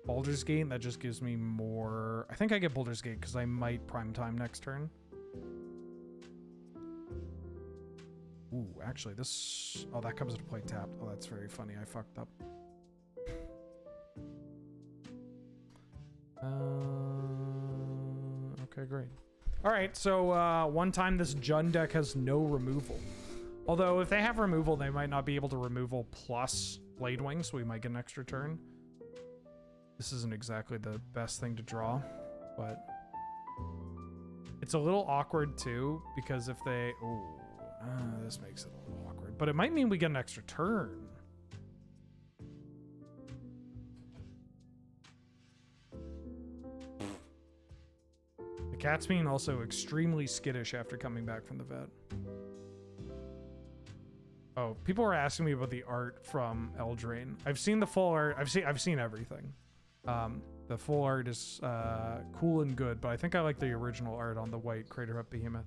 Baldur's Gate. That just gives me more... I think I get Baldur's Gate because I might prime time next turn. Ooh, actually, this... Oh, that comes into play tapped. Oh, that's very funny. I fucked up. Okay, great. All right, so one time this Jund deck has no removal. Although if they have removal, they might not be able to removal plus Blade Wing, so we might get an extra turn. This isn't exactly the best thing to draw, but it's a little awkward too, because if they... Oh, this makes it a little awkward. But it might mean we get an extra turn. The cat's being also extremely skittish after coming back from the vet. Oh, people were asking me about the art from Eldraine. I've seen the full art. I've seen everything. The full art is cool and good, but I think I like the original art on the white Craterhoof Behemoth.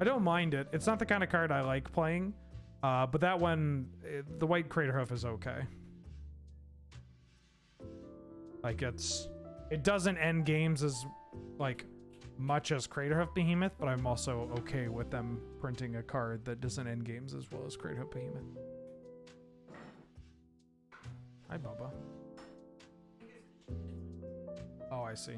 I don't mind it. It's not the kind of card I like playing, but that one, the white Craterhoof is okay. Like it doesn't end games as like much as Craterhoof Behemoth, but I'm also okay with them printing a card that doesn't end games as well as Craterhoof Behemoth. Hi, Bubba. Oh, I see.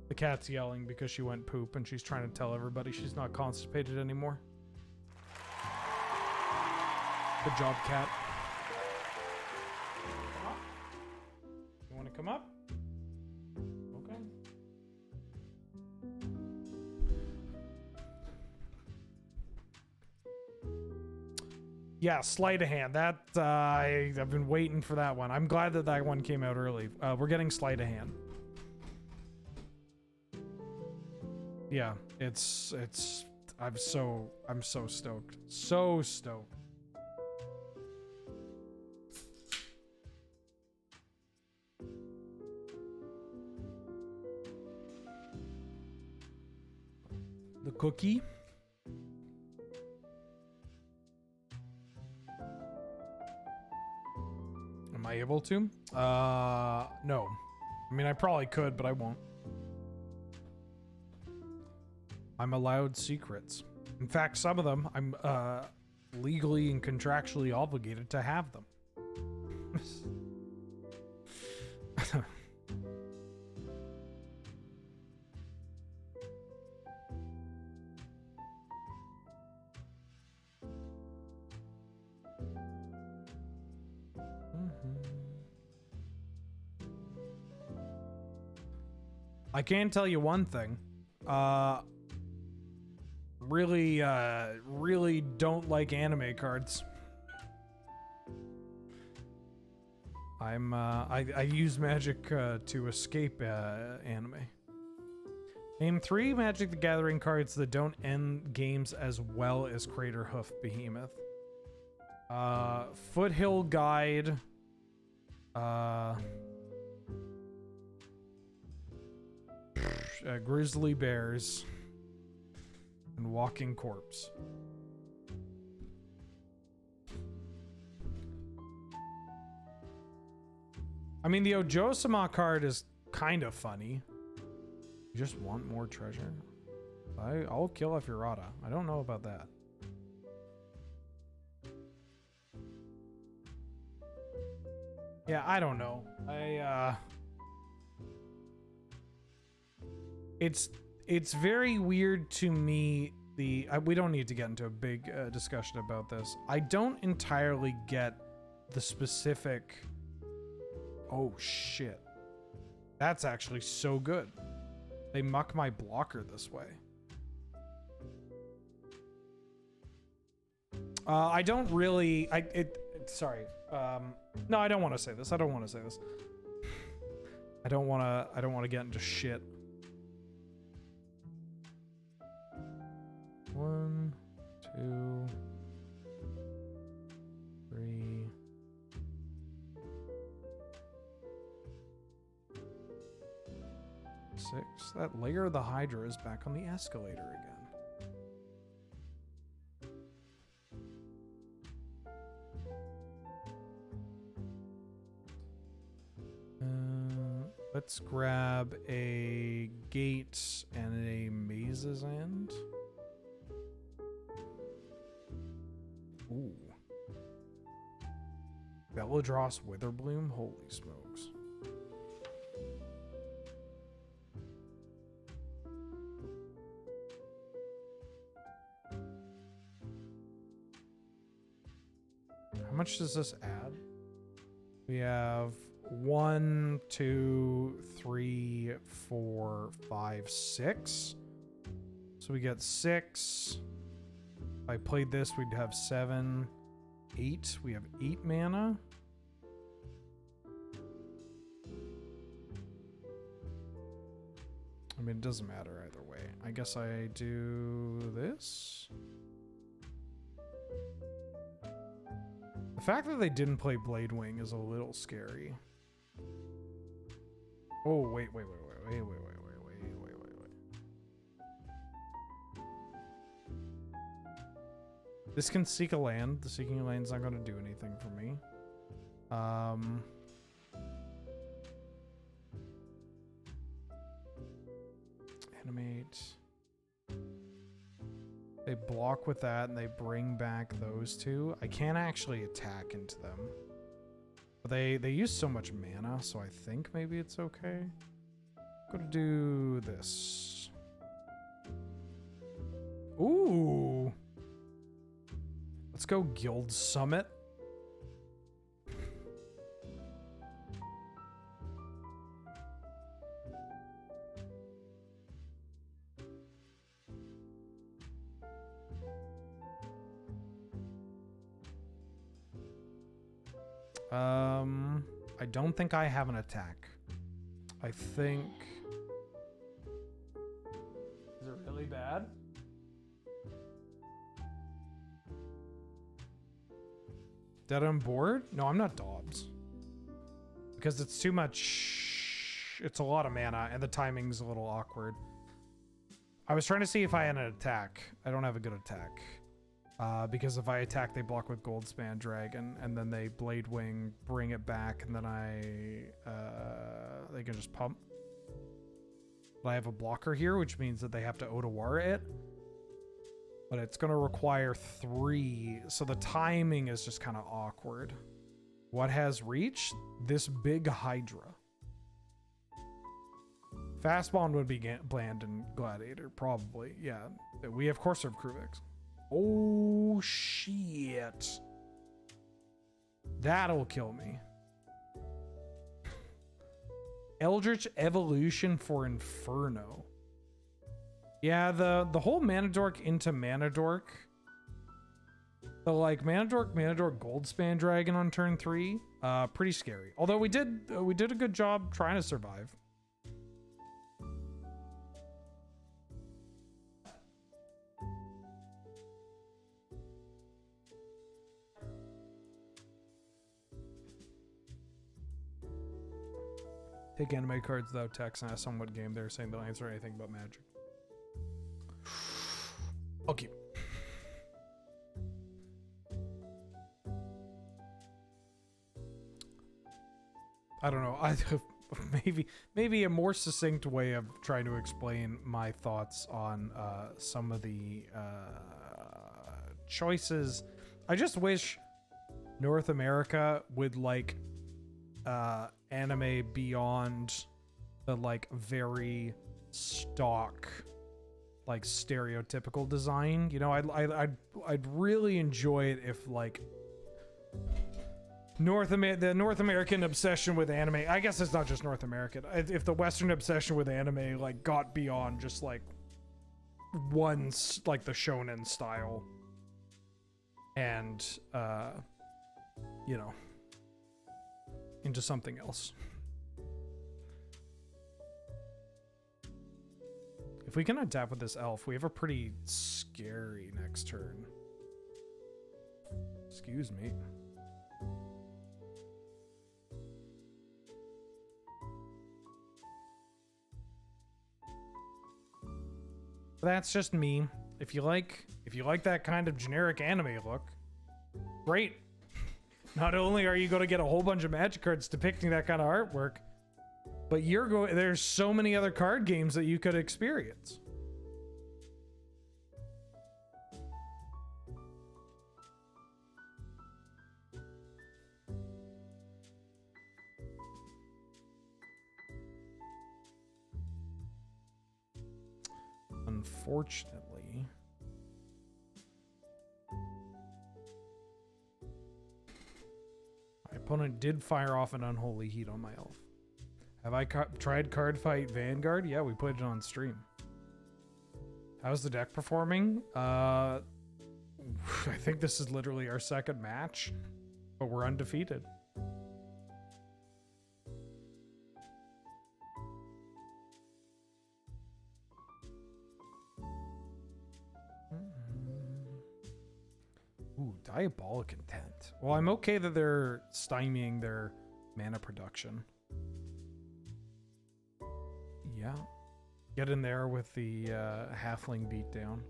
The cat's yelling because she went poop and she's trying to tell everybody she's not constipated anymore. Good job, cat. You want to come up? Okay. Yeah, Sleight of Hand. That I've been waiting for that one. I'm glad that that one came out early. We're getting Sleight of Hand. Yeah, it's I'm so stoked. So stoked. The cookie. Am I able to? No. I mean, I probably could, but I won't. I'm allowed secrets. In fact, some of them I'm legally and contractually obligated to have them. I can tell you one thing. Really don't like anime cards. I use Magic to escape anime. Name 3 Magic the Gathering cards that don't end games as well as Craterhoof Behemoth. Foothill Guide. Grizzly bears and walking corpse. I mean, the Ojosama card is kind of funny. You just want more treasure? I'll kill a Furata. I don't know about that. Yeah, I don't know. It's very weird to me. We don't need to get into a big discussion about this. I don't entirely get the specific. Oh shit, that's actually so good. They muck my blocker this way. I don't really. Sorry. No, I don't want to say this. I don't want to say this. I don't want to get into shit. 1, 2, 3. Six. That layer of the Hydra is back on the escalator again. Let's grab a gate and a maze's end. Ooh. Belladross Witherbloom? Holy smokes. How much does this add? We have 1, 2, 3, 4, 5, 6. So we get 6. If I played this, we'd have 7, 8. We have 8 mana. I mean, it doesn't matter either way. I guess I do this. The fact that they didn't play Bladewing is a little scary. Oh, wait. This can seek a land. The seeking a land's not going to do anything for me. Animate. They block with that and they bring back those two. I can't actually attack into them. But they use so much mana, so I think maybe it's okay. I'm gonna do this. Ooh. Let's go Guild Summit. I don't think I have an attack. I think... Is it really bad? Dead on board? No, I'm not Dobbs. Because it's too much... It's a lot of mana, and the timing's a little awkward. I was trying to see if I had an attack. I don't have a good attack. Because if I attack, they block with Goldspan Dragon, and then they Blade Wing, bring it back, and then they can just pump. But I have a blocker here, which means that they have to Otawara it. But it's going to require 3, so the timing is just kind of awkward. What has reach? This big Hydra. Fastbond would be bland in Gladiator, probably. Yeah, we have Corsair Kruvix. Oh, shit. That'll kill me. Eldritch Evolution for Inferno. Yeah, the whole Mana Dork into Mana Dork. The like Mana Dork Goldspan Dragon on turn 3. Pretty scary. Although we did a good job trying to survive. Take anime cards without text and ask someone what game they're saying. They'll answer anything but Magic. Okay. I don't know. Maybe a more succinct way of trying to explain my thoughts on some of the choices. I just wish North America would like anime beyond the like very stock, like stereotypical design. You know, I'd really enjoy it if like the North American obsession with anime. I guess it's not just North American. If the Western obsession with anime like got beyond just like like the shonen style, and you know, into something else. If we can adapt with this elf, we have a pretty scary next turn. Excuse me. That's just me. If you like that kind of generic anime look, great. Not only are you going to get a whole bunch of Magic cards depicting that kind of artwork, but there's so many other card games that you could experience. Unfortunately, my opponent did fire off an unholy heat on my elf. Have I tried Card Fight Vanguard? Yeah, we played it on stream. How's the deck performing? I think this is literally our second match, but we're undefeated. Ooh, Diabolic Intent. Well, I'm okay that they're stymieing their mana production. Yeah. Get in there with the halfling beatdown.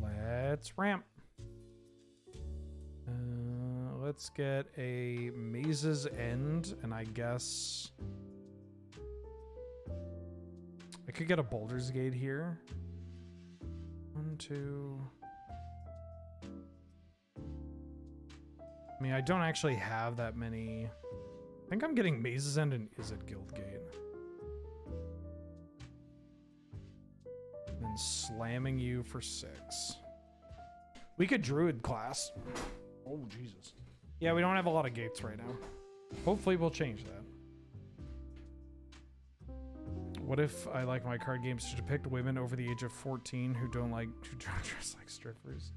Let's ramp. Let's get a Maze's End, and I guess I could get a Boulder's Gate here. 1, 2. I mean, I don't actually have that many. I think I'm getting Maze's End and Izzet Guildgate. And then slamming you for 6. We could Druid class. Oh, Jesus. Yeah, we don't have a lot of gates right now. Hopefully we'll change that. What if I like my card games to depict women over the age of 14 who don't dress like strippers?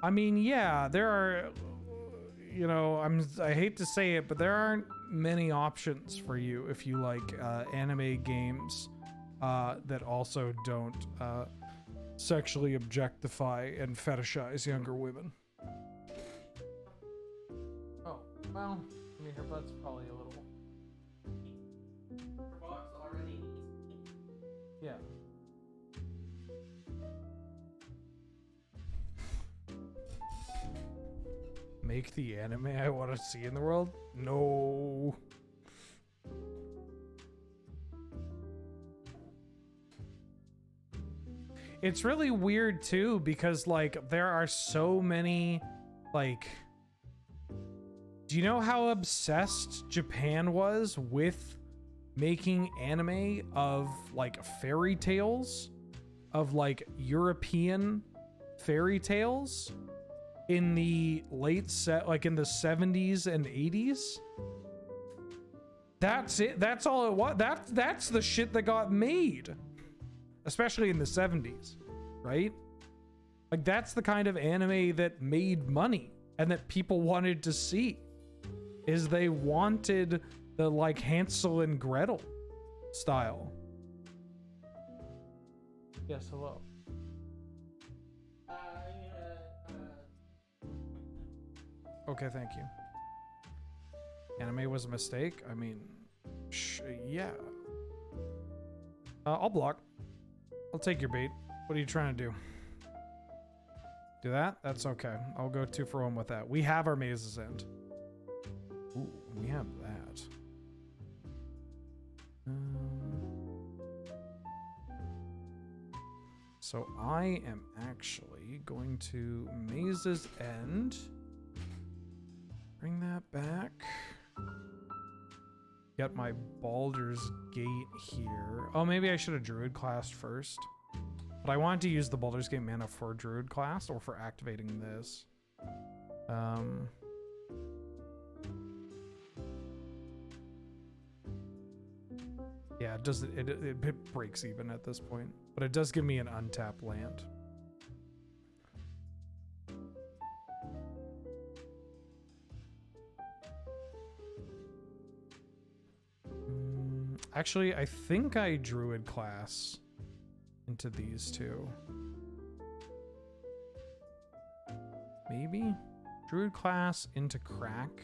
I mean, yeah, there are, you know, I hate to say it, but there aren't many options for you if you like anime games that also don't sexually objectify and fetishize younger women. Oh, well, I mean, her butt's probably a little... Her box already needs. Yeah. Make the anime I want to see in the world? No. It's really weird too, because like there are so many, like, do you know how obsessed Japan was with making anime of like fairy tales, of like European fairy tales in the in the 70s and 80s? That's it. That's all it was. That's the shit that got made, especially in the 70s, right? Like that's the kind of anime that made money and that people wanted to see. Is they wanted the like Hansel and Gretel style. Yes, hello. Okay, thank you. Anime was a mistake? I mean, yeah. I'll block. I'll take your bait. What are you trying to do? Do that? That's okay. I'll go 2 for 1 with that. We have our Maze's End. Ooh, we have that. So I am actually going to Maze's End. Bring that back. Get my Baldur's Gate here. Oh, maybe I should have Druid classed first. But I wanted to use the Baldur's Gate mana for Druid class or for activating this. Yeah, it does. It breaks even at this point, but it does give me an untapped land. Actually, I think I Druid class into these two. Maybe? Druid class into crack.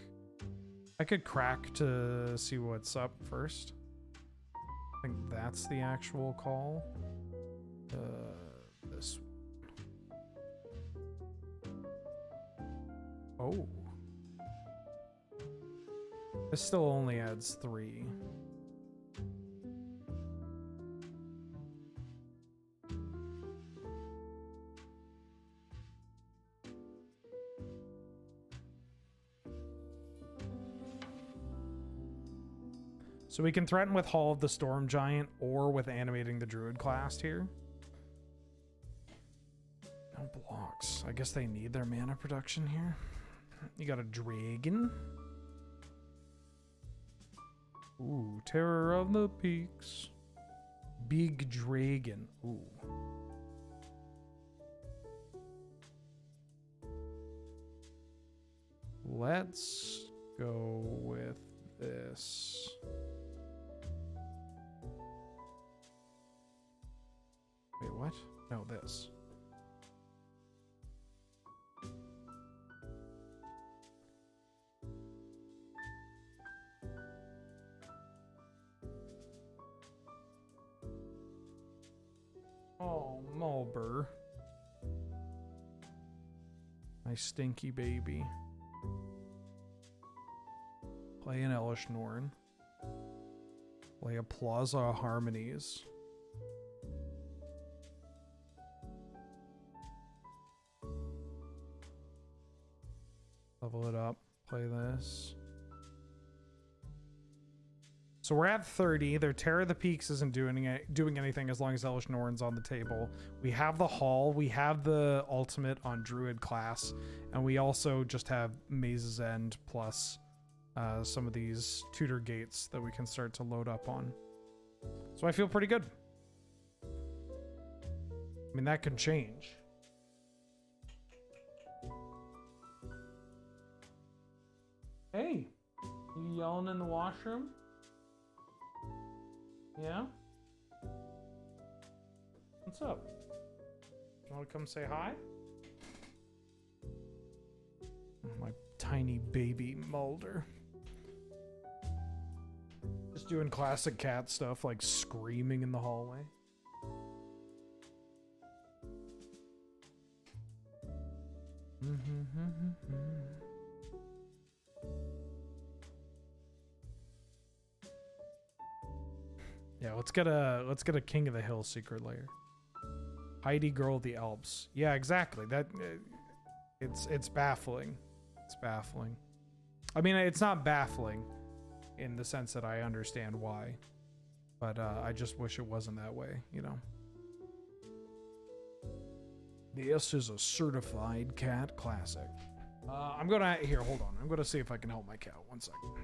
I could crack to see what's up first. I think that's the actual call. This. Oh. This still only adds 3. So we can threaten with Hall of the Storm Giant or with animating the Druid class here. No blocks. I guess they need their mana production here. You got a dragon. Ooh, Terror of the Peaks. Big dragon. Ooh. Let's go with this. Wait, what? No, this. Oh, Mulber. My stinky baby. Play an Elish Norn. Play a Plaza Harmonies. Level it up. Play this. So we're at 30. Their Terror of the Peaks isn't doing anything as long as Elish Norn's on the table. We have the Hall. We have the ultimate on Druid class. And we also just have Maze's End plus some of these tutor gates that we can start to load up on. So I feel pretty good. I mean, that can change. Hey, you yelling in the washroom? Yeah? What's up? You want to come say hi? My tiny baby Mulder. Just doing classic cat stuff, like screaming in the hallway. Yeah, let's get a King of the Hill secret lair. Heidi Girl of the Alps. Yeah, exactly. That it's baffling. It's baffling. I mean, it's not baffling in the sense that I understand why, but I just wish it wasn't that way, you know. This is a certified cat classic. I'm gonna here. Hold on. I'm gonna see if I can help my cat. 1 second.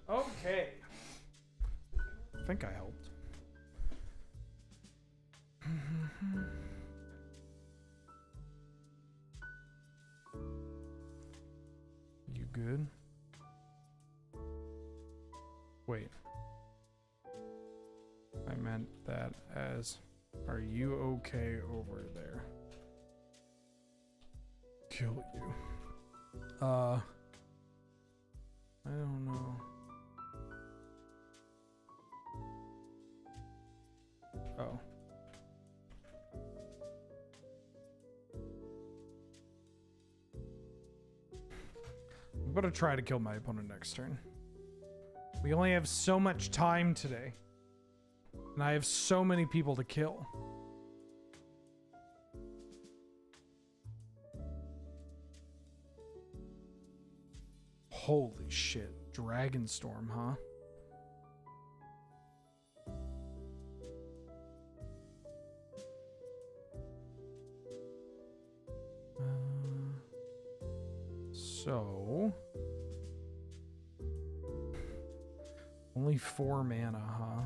Okay. I think I helped. You good? Wait. I meant that as, are you okay over there? Kill you. I don't know. Oh. I'm gonna try to kill my opponent next turn. We only have so much time today. And I have so many people to kill. Holy shit. Dragonstorm, huh? So... Only 4 mana, huh?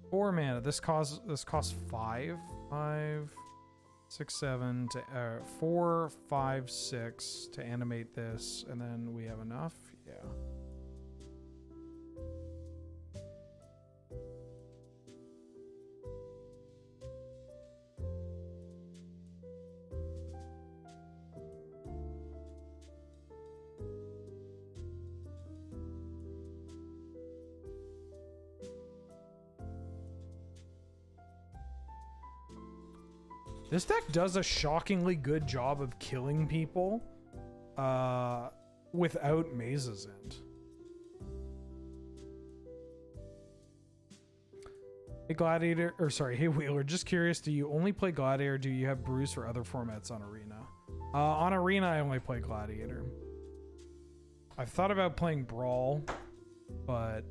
Four mana. This costs 5, 6, 7 to 4, 5, 6 to animate this, and then we have enough. Yeah. This deck does a shockingly good job of killing people without Maze's End. Hey Gladiator, or sorry, hey Wheeler, just curious, do you only play Gladiator or do you have Bruce or other formats on Arena? On Arena, I only play Gladiator. I've thought about playing Brawl, but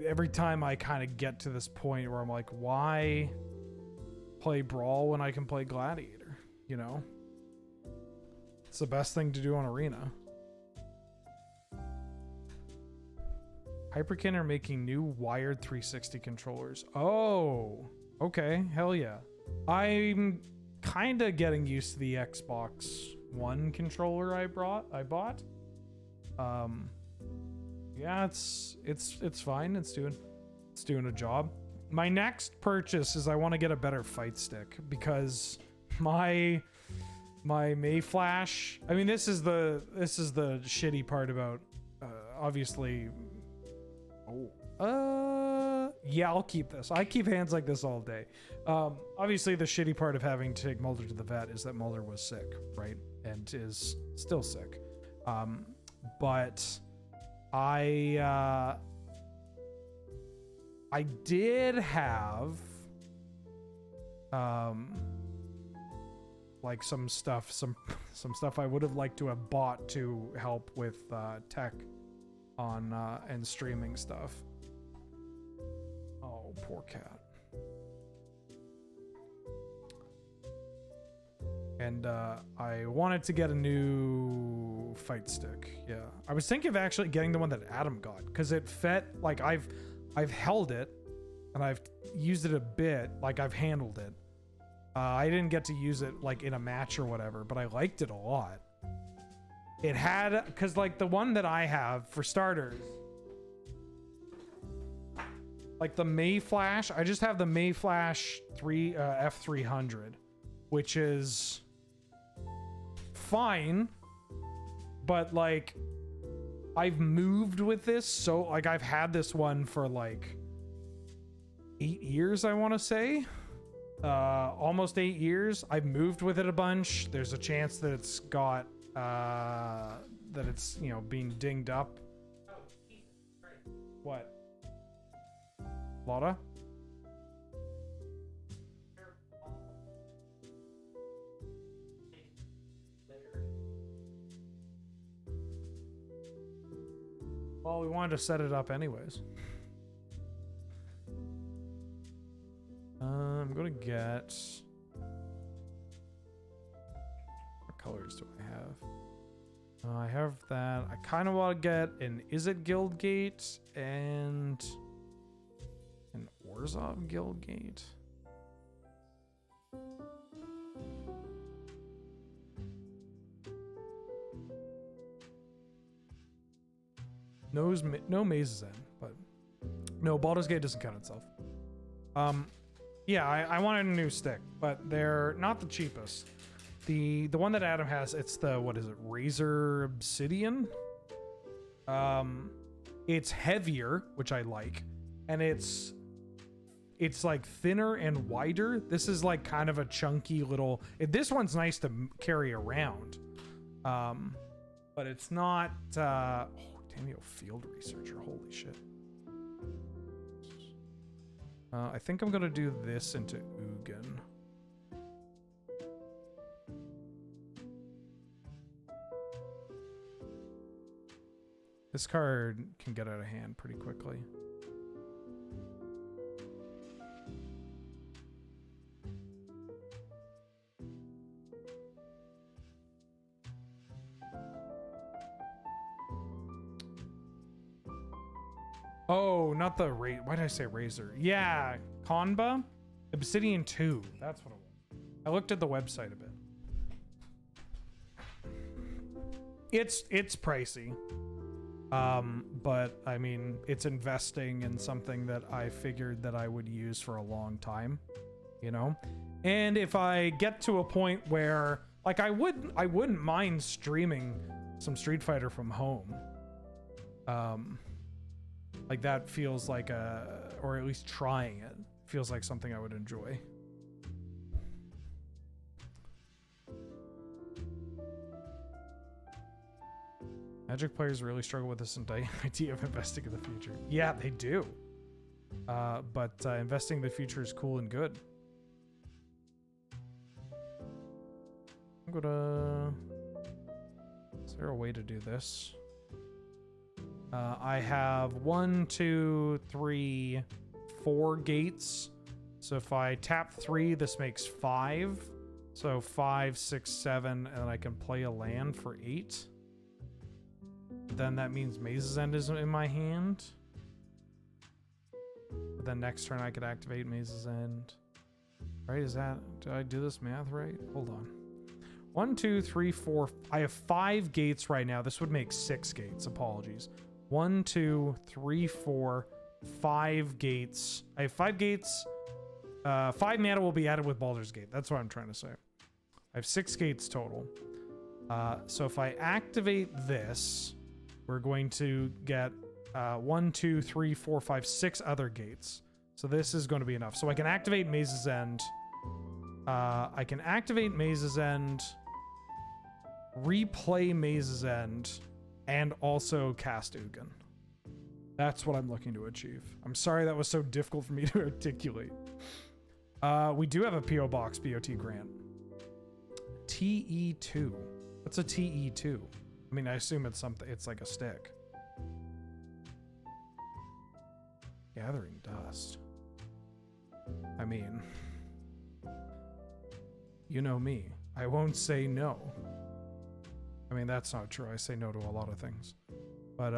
every time I kind of get to this point where I'm like, why play Brawl when I can play Gladiator? You know? It's the best thing to do on Arena. Hyperkin are making new wired 360 controllers. Oh, okay. Hell yeah. I'm kind of getting used to the Xbox One controller I bought. Yeah, it's fine. It's doing a job. My next purchase is I want to get a better fight stick because my Mayflash. I mean, this is the shitty part about obviously. Yeah, I'll keep this. I keep hands like this all day. Obviously, the shitty part of having to take Mulder to the vet is that Mulder was sick, right, and is still sick. But I did have like some stuff I would have liked to have bought to help with tech on and streaming stuff. Oh, poor cat. And I wanted to get a new fight stick. Yeah, I was thinking of actually getting the one that Adam got because it fit. Like I've held it and I've used it a bit. Like I've handled it. I didn't get to use it like in a match or whatever, but I liked it a lot. It had, because like the one that I have for starters, like the Mayflash, I just have the Mayflash F300, which is fine, but like I've moved with this, so like I've had this one for like 8 years, I want to say. Almost 8 years. I've moved with it a bunch. There's a chance that it's got that it's, you know, being dinged up. Oh, Jesus Christ. What? Lotta? Well, we wanted to set it up anyways. I'm gonna get colors do I have? I have that. I kind of want to get an Is It Guildgate and an Orzhov Guildgate. No Mazes End, but no, Baldur's Gate doesn't count itself. Yeah, I wanted a new stick, but they're not the cheapest. The one that Adam has, it's the, what is it, Razor Obsidian? It's heavier, which I like, and it's like thinner and wider. This is like kind of a chunky little, this one's nice to carry around. But it's not, oh, Daniel Field Researcher, holy shit. I think I'm gonna do this into Ugin. This card can get out of hand pretty quickly. Oh, not the why did I say Razor? Yeah, Konba? Obsidian 2. That's what it was. I looked at the website a bit. It's pricey. But I mean, it's investing in something that I figured that I would use for a long time, you know? And if I get to a point where, like, I wouldn't mind streaming some Street Fighter from home. Like that feels like or at least trying it feels like something I would enjoy. Magic players really struggle with this idea of investing in the future. Yeah, they do. But investing in the future is cool and good. I'm gonna... Is there a way to do this? I have 1, 2, 3, 4 gates. So if I tap 3, this makes 5. So 5, 6, 7, and I can play a land for 8. Then that means Maze's End is in my hand. But then next turn I could activate Maze's End. Right, is that... Did I do this math right? Hold on. 1, 2, 3, 4... I have 5 gates right now. This would make 6 gates. Apologies. 1, 2, 3, 4, 5 gates. I have 5 gates. 5 mana will be added with Baldur's Gate. That's what I'm trying to say. I have 6 gates total. So if I activate this, we're going to get 1, 2, 3, 4, 5, 6 other gates. So this is going to be enough. So I can activate Maze's End. I can activate Maze's End, replay Maze's End, and also cast Ugin. That's what I'm looking to achieve. I'm sorry that was so difficult for me to articulate. We do have a P.O. Box BOT grant. TE2. What's a TE2? I mean, I assume it's something. It's like a stick. Gathering Dust. I mean, you know me. I won't say no. I mean, that's not true. I say no to a lot of things. But,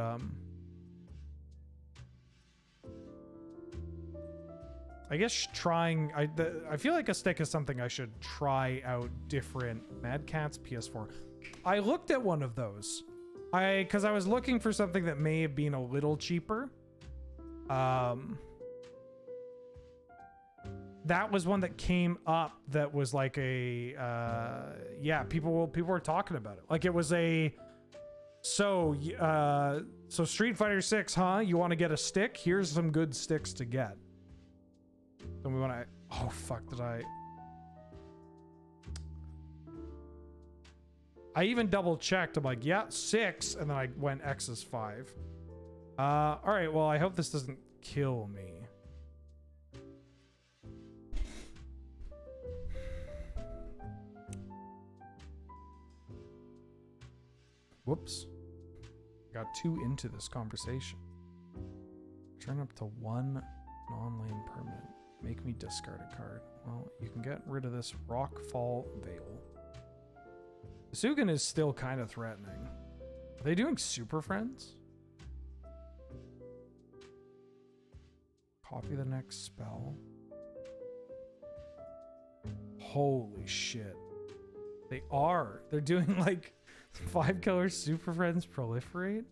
I guess trying... I feel like a stick is something I should try out different... Mad Catz PS4. I looked at one of those. Because I was looking for something that may have been a little cheaper. That was one that came up that was like a... yeah, people were talking about it. Like it was a... So Street Fighter 6, huh? You want to get a stick? Here's some good sticks to get. Then we want to... Oh, fuck, did I even double checked. I'm like, yeah, 6. And then I went X is 5. All right, well, I hope this doesn't kill me. Whoops. Got 2 into this conversation. Turn up to 1 non-lane permanent. Make me discard a card. Well, you can get rid of this Rockfall Veil. Sugan is still kind of threatening. Are they doing super friends? Copy the next spell. Holy shit. They are. They're doing like 5 color super friends proliferate.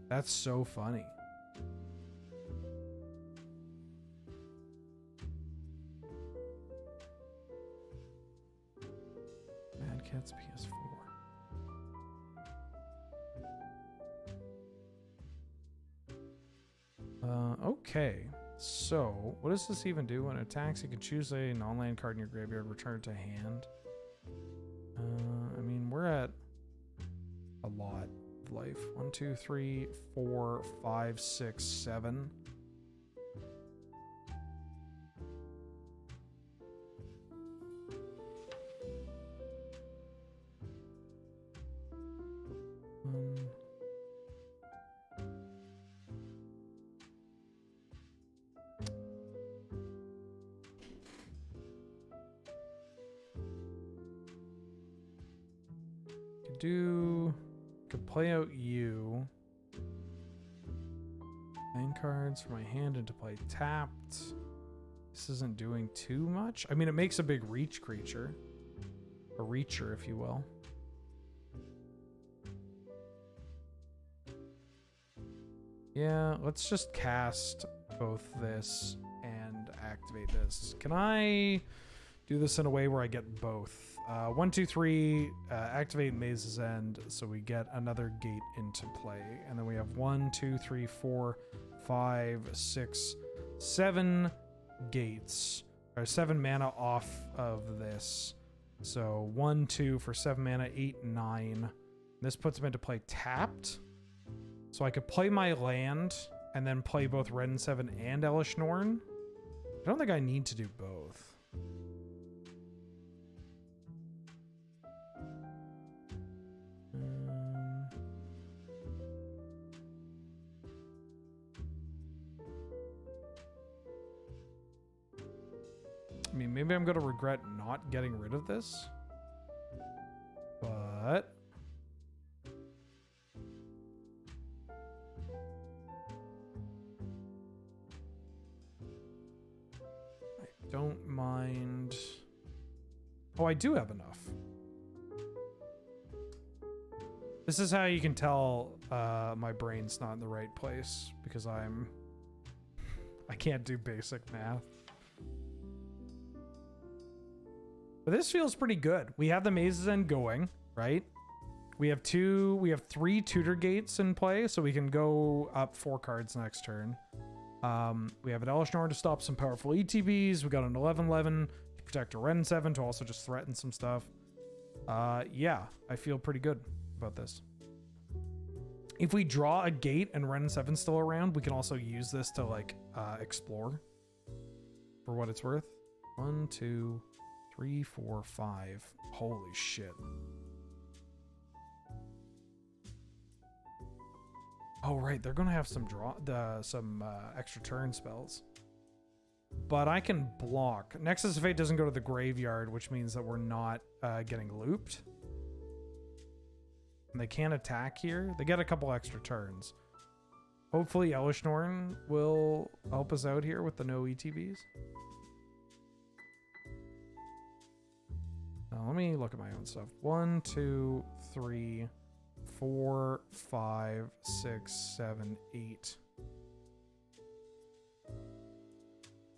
That's so funny. Mad Cat's PS4. Okay. So, what does this even do? When it attacks, you can choose a non-land card in your graveyard, return it to hand. I mean, we're at a lot of life. 1, 2, 3, 4, 5, 6, 7. Could play out you. 9 cards for my hand into play tapped. This isn't doing too much. I mean, it makes a big reach creature. A reacher, if you will. Yeah, let's just cast both this and activate this. Can I do this in a way where I get both? 1, 2, 3, activate Maze's End, so we get another gate into play. And then we have 1, 2, 3, 4, 5, 6, 7 gates, or 7 mana off of this. So 1, 2 for 7 mana, 8, 9. This puts them into play tapped. So I could play my land and then play both Red and 7 and Elish Norn. I don't think I need to do both. I mean, maybe I'm going to regret not getting rid of this. But I don't mind. Oh, I do have enough. This is how you can tell my brain's not in the right place, because I can't do basic math. But this feels pretty good. We have the Maze's End going, right? We have 3 tutor gates in play, so we can go up 4 cards next turn. We have an Elish Norn to stop some powerful ETBs. We got an 11/11 to protect a Ren 7 to also just threaten some stuff. Yeah, I feel pretty good about this. If we draw a gate and Ren 7's still around, we can also use this to like explore for what it's worth. 1, 2, 3, 4, 5. Holy shit. Oh, right. They're going to have some extra turn spells. But I can block. Nexus of Fate doesn't go to the graveyard, which means that we're not getting looped. And they can't attack here. They get a couple extra turns. Hopefully Elish Norn will help us out here with the no ETBs. Now, let me look at my own stuff. 1, 2, 3, 4, 5, 6, 7, 8.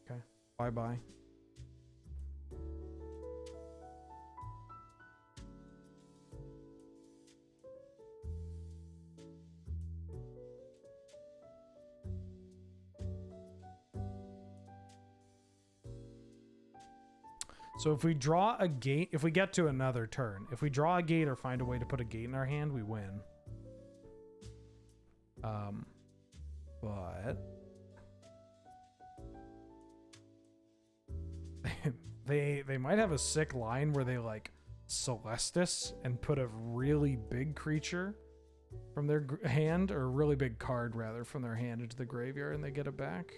Okay. Bye-bye. So if we draw a gate, if we get to another turn, if we draw a gate or find a way to put a gate in our hand, we win. But they might have a sick line where they like Celestis and put a really big creature from their hand, or a really big card rather from their hand into the graveyard, and they get it back.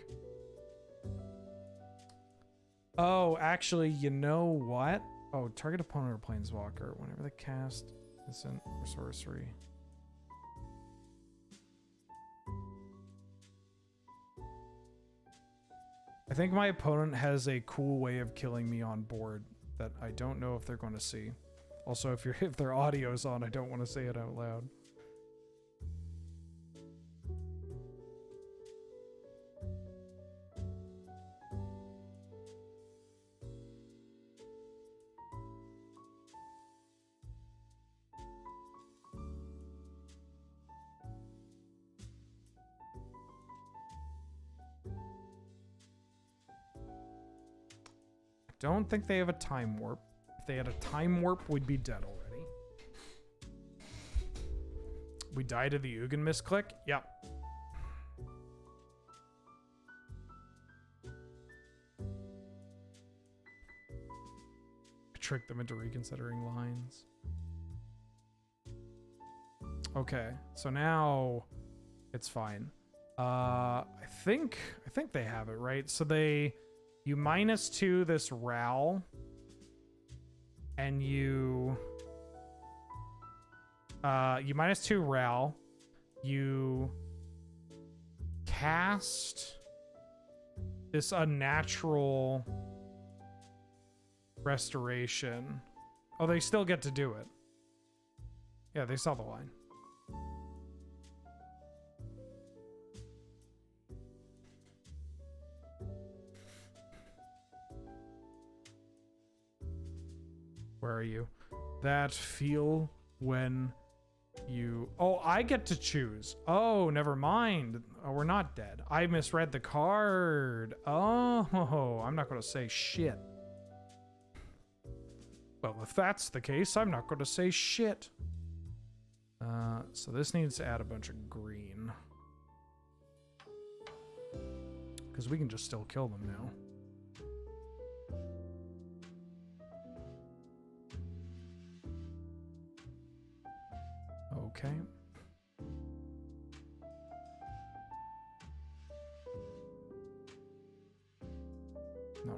Oh, actually, you know what? Oh, target opponent or planeswalker whenever they cast instant or sorcery. I think my opponent has a cool way of killing me on board that I don't know if they're going to see. Also, if their audio's on, I don't want to say it out loud. Don't think they have a time warp. If they had a time warp, we'd be dead already. We die to the Ugin misclick? Yep. I tricked them into reconsidering lines. Okay, so now it's fine. I think they have it, right? So you -2 this Ral, and you -2 Ral, you cast this unnatural restoration. Oh, they still get to do it. Yeah, they saw the line. Where are you? That feel when you... Oh, I get to choose. Oh, never mind. Oh, we're not dead. I misread the card. Oh, I'm not going to say shit. Well, if that's the case, I'm not going to say shit. So this needs to add a bunch of green. Because we can just still kill them now. Okay. No.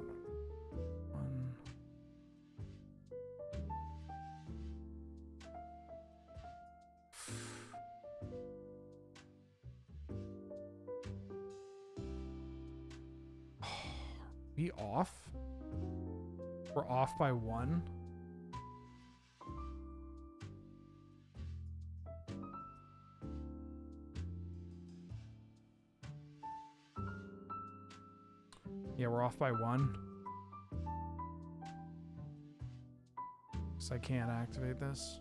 One. We off? We're off by 1? Yeah, we're off by 1. So I can't activate this.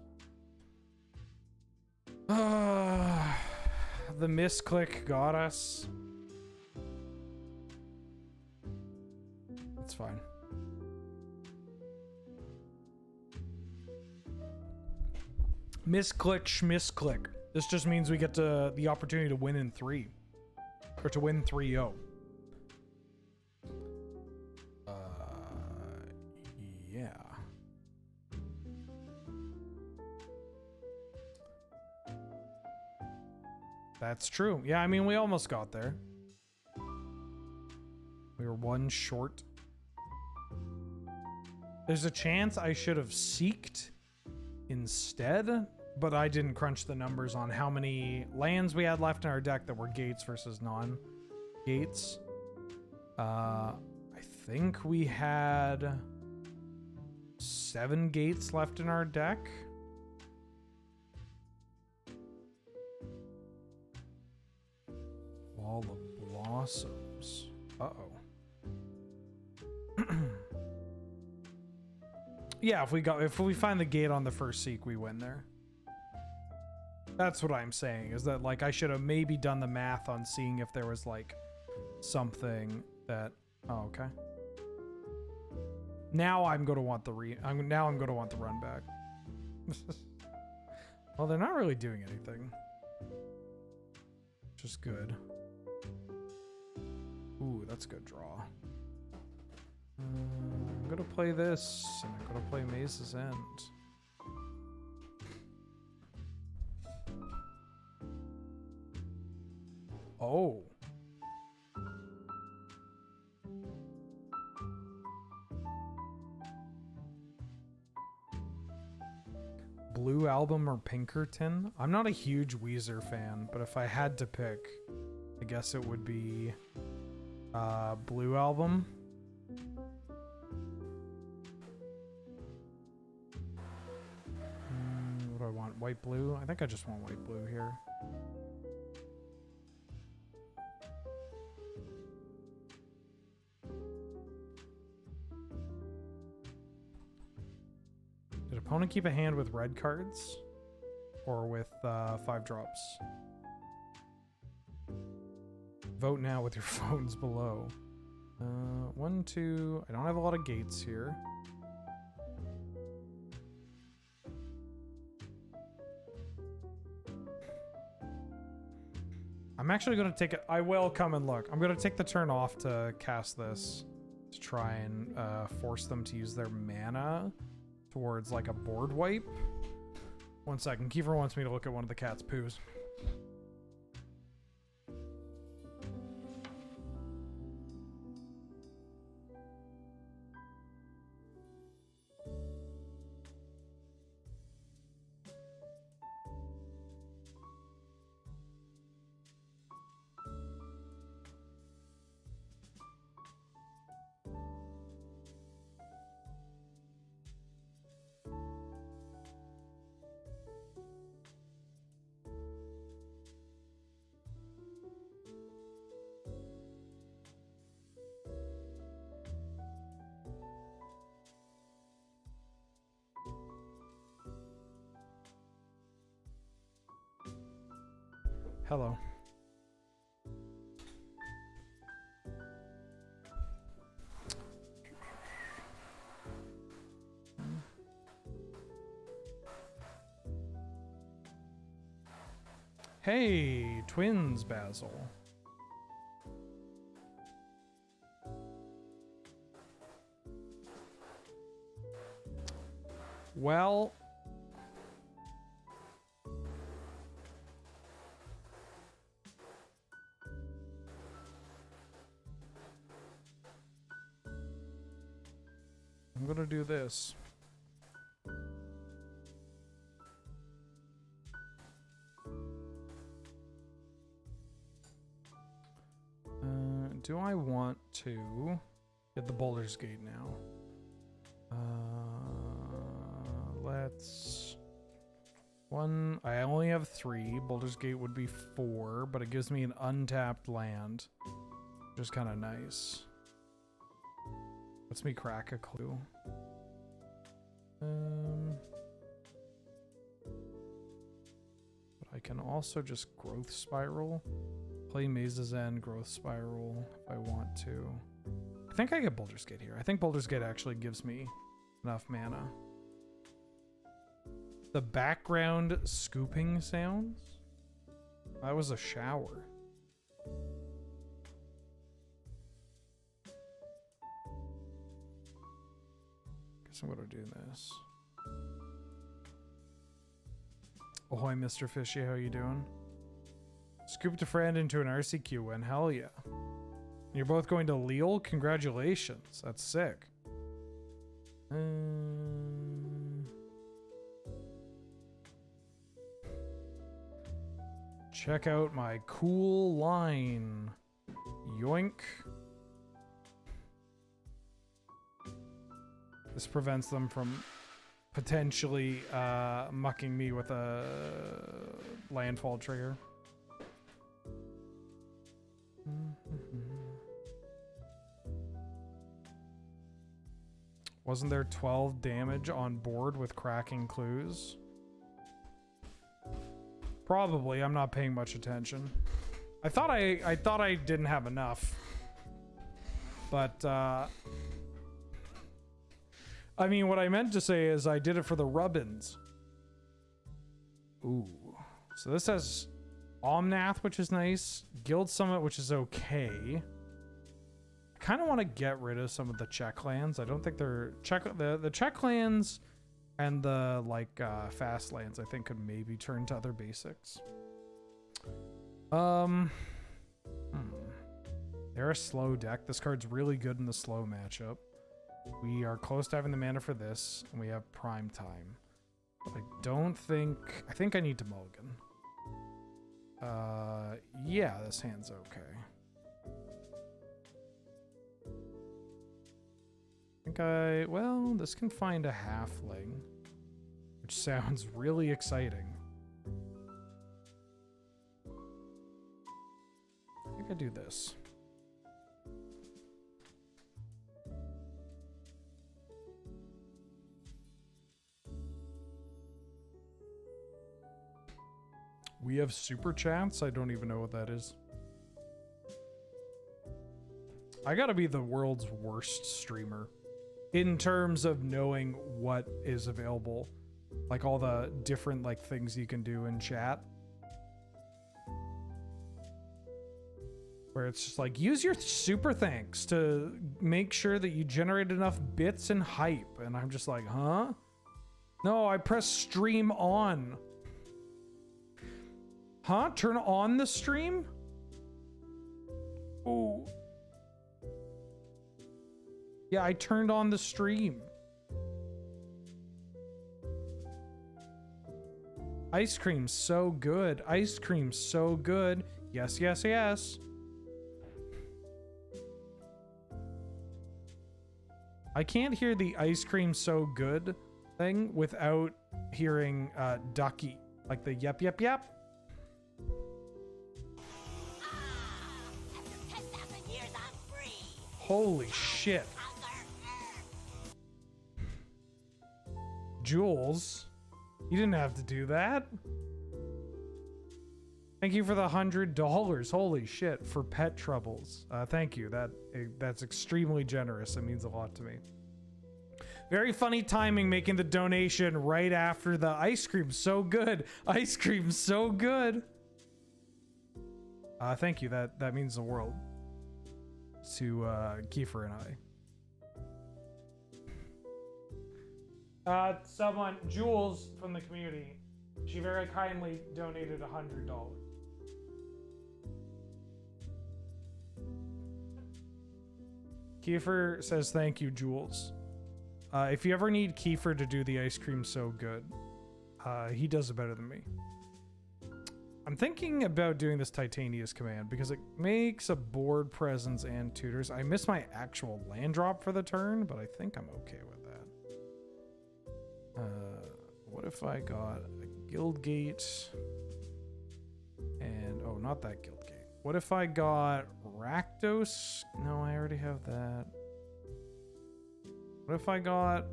The misclick got us. That's fine. Misclick, schmisclick. This just means we get the opportunity to win in 3. Or to win 3-0. Yeah. That's true. Yeah, I mean, we almost got there. We were 1 short. There's a chance I should have seeked instead, but I didn't crunch the numbers on how many lands we had left in our deck that were gates versus non-gates. I think we had 7 gates left in our deck. Wall of Blossoms. Uh-oh. Yeah, if we find the gate on the first seek, we win there. That's what I'm saying, is that like I should have maybe done the math on seeing if there was like something that... Oh, okay. Now I'm going to want the I'm going to want the run back. Well, they're not really doing anything. Which is good. Ooh, that's a good draw. I'm going to play this, and I'm going to play Maze's End. Oh. Blue Album or Pinkerton? I'm not a huge Weezer fan, but if I had to pick, I guess it would be Blue Album. What do I want? White blue? I think I just want white blue here. Did opponent keep a hand with red cards? Or with 5 drops? Vote now with your phones below. 1, 2... I don't have a lot of gates here. I'm actually going to take it. I will come and look. I'm going to take the turn off to cast this to try and force them to use their mana towards like a board wipe. 1 second. Kiefer wants me to look at one of the cat's poos. Hello. Hey, twins, Basil. Well, I'm gonna do this. Do I want to get the Boulder's Gate now? Let's... I only have 3. Boulder's Gate would be 4, but it gives me an untapped land, which is kind of nice. Lets me crack a clue. But I can also just Growth Spiral. Play Maze's End, Growth Spiral if I want to. I think I get Boulder's Gate here. I think Boulder's Gate actually gives me enough mana. The background scooping sounds? That was a shower. Guess I'm gonna do this. Ahoy, Mr. Fishy, how you doing? Scooped a friend into an RCQ win. Hell yeah. You're both going to Lille? Congratulations. That's sick. Check out my cool line. Yoink. This prevents them from potentially mucking me with a landfall trigger. Wasn't there 12 damage on board with cracking clues? Probably. I'm not paying much attention. I thought I didn't have enough. But I mean, what I meant to say is I did it for the rubbins. Ooh. So this has Omnath, which is nice. Guild Summit, which is okay. I kind of want to get rid of some of the Czech lands. I don't think they're... The Czech lands and the, like, fast lands, I think, could maybe turn to other basics. They're a slow deck. This card's really good in the slow matchup. We are close to having the mana for this, and we have prime time. I don't think... I think I need to mulligan. Yeah, this hand's okay. Well, this can find a halfling, which sounds really exciting. I think I do this. We have super chats? I don't even know what that is. I gotta be the world's worst streamer in terms of knowing what is available. Like all the different like things you can do in chat. Where it's just like, use your super thanks to make sure that you generate enough bits and hype. And I'm just like, huh? No, I press stream on. Huh? Turn on the stream? Oh. Yeah, I turned on the stream. Ice cream's so good. Ice cream's so good. Yes, yes, yes. I can't hear the ice cream so good thing without hearing Ducky. Like the yep, yep, yep. Holy shit. Jules, you didn't have to do that. Thank you for the $100. Holy shit, for pet troubles. Thank you. That's extremely generous. It means a lot to me. Very funny timing making the donation right after the ice cream. So good. Ice cream so good. Thank you. That means the world to Kiefer and I. Someone, Jules from the community, she very kindly donated $100. Kiefer says thank you, Jules. If you ever need Kiefer to do the ice cream so good, he does it better than me. I'm thinking about doing this Titanius command because it makes a board presence and tutors. I miss my actual land drop for the turn, but I think I'm okay with that. What if I got a guild gate and oh, not that guild gate. What if I got Rakdos? No, I already have that. What if I got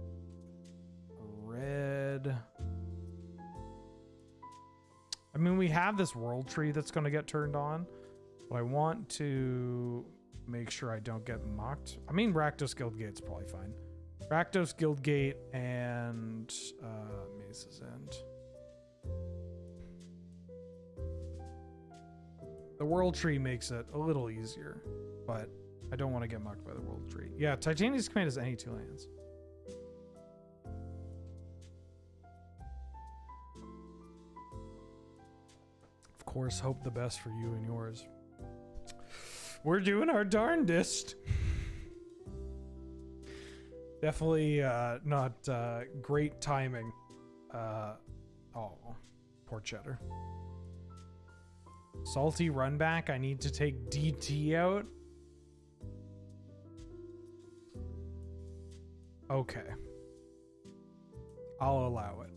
red? I mean, we have this world tree that's going to get turned on, but I want to make sure I don't get mocked. I mean, Rakdos Guildgate's probably fine. Rakdos Guildgate and Mesa's End. The world tree makes it a little easier, but I don't want to get mocked by the world tree. Yeah, Titania's command is any 2 lands. Of course, hope the best for you and yours. We're doing our darndest. Definitely not great timing. Oh, poor cheddar. Salty run back. I need to take DT out. Okay. I'll allow it.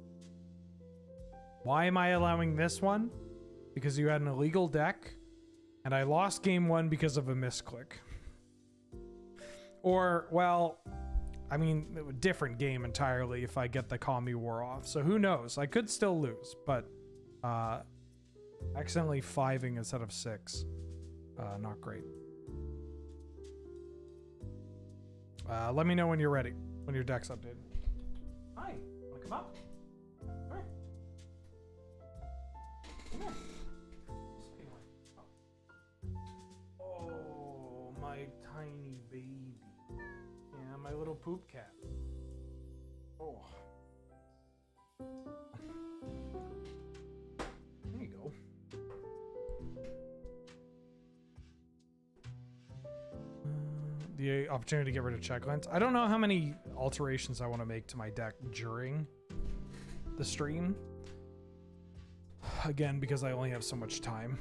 Why am I allowing this one? Because you had an illegal deck, and I lost game 1 because of a misclick. Or, well, I mean, different game entirely if I get the Kami War off. So who knows? I could still lose, but accidentally 5ing instead of 6. Not great. Let me know when you're ready, when your deck's updated. Hi, wanna come up? Come here. Come here. Oh, my tiny baby. Yeah, my little poop cat. Oh. There you go. The opportunity to get rid of checklands. I don't know how many alterations I want to make to my deck during the stream. Again, because I only have so much time.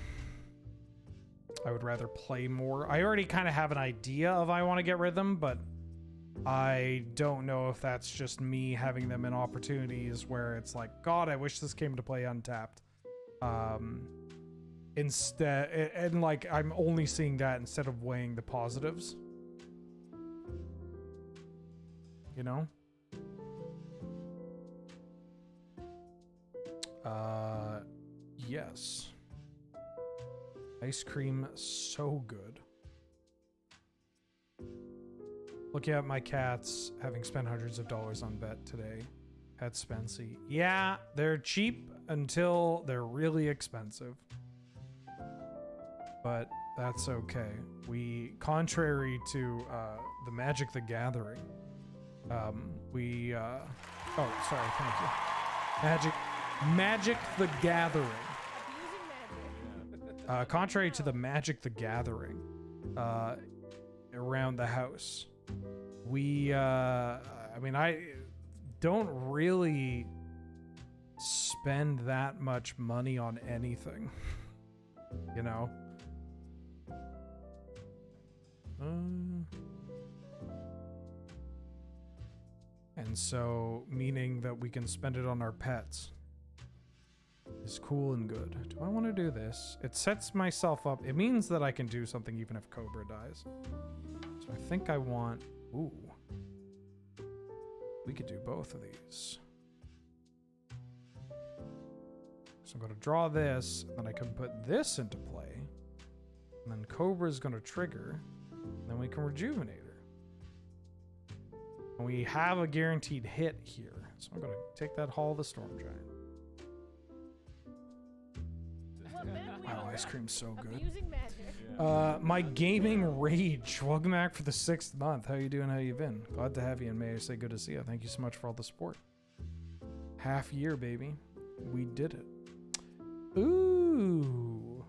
I would rather play more. I already kind of have an idea of I want to get rhythm, but I don't know if that's just me having them in opportunities where it's like, God, I wish this came to play untapped. Instead, and like I'm only seeing that instead of weighing the positives. You know? Yes. Ice cream, so good. Looking at my cats, having spent hundreds of dollars on vet today. Pet Spency. Yeah, they're cheap until they're really expensive. But that's okay. We, contrary to the Magic the Gathering, oh, sorry, thank you. Magic the Gathering. Abusing magic. Contrary to the Magic the Gathering, around the house, we, I mean, I don't really spend that much money on anything, you know? And so, meaning that we can spend it on our pets is cool and good. Do I want to do this? It sets myself up. It means that I can do something even if Cobra dies. So I think I want... Ooh. We could do both of these. So I'm going to draw this, and then I can put this into play. And then Cobra's going to trigger. And then we can rejuvenate her. And we have a guaranteed hit here. So I'm going to take that Hall of the Storm Giant. Wow, ice cream's so good. Abusing magic. My gaming rage. Welcome back for the 6th month. How you doing? How you been? Glad to have you, and may I say good to see you. Thank you so much for all the support. Half year, baby. We did it. Ooh.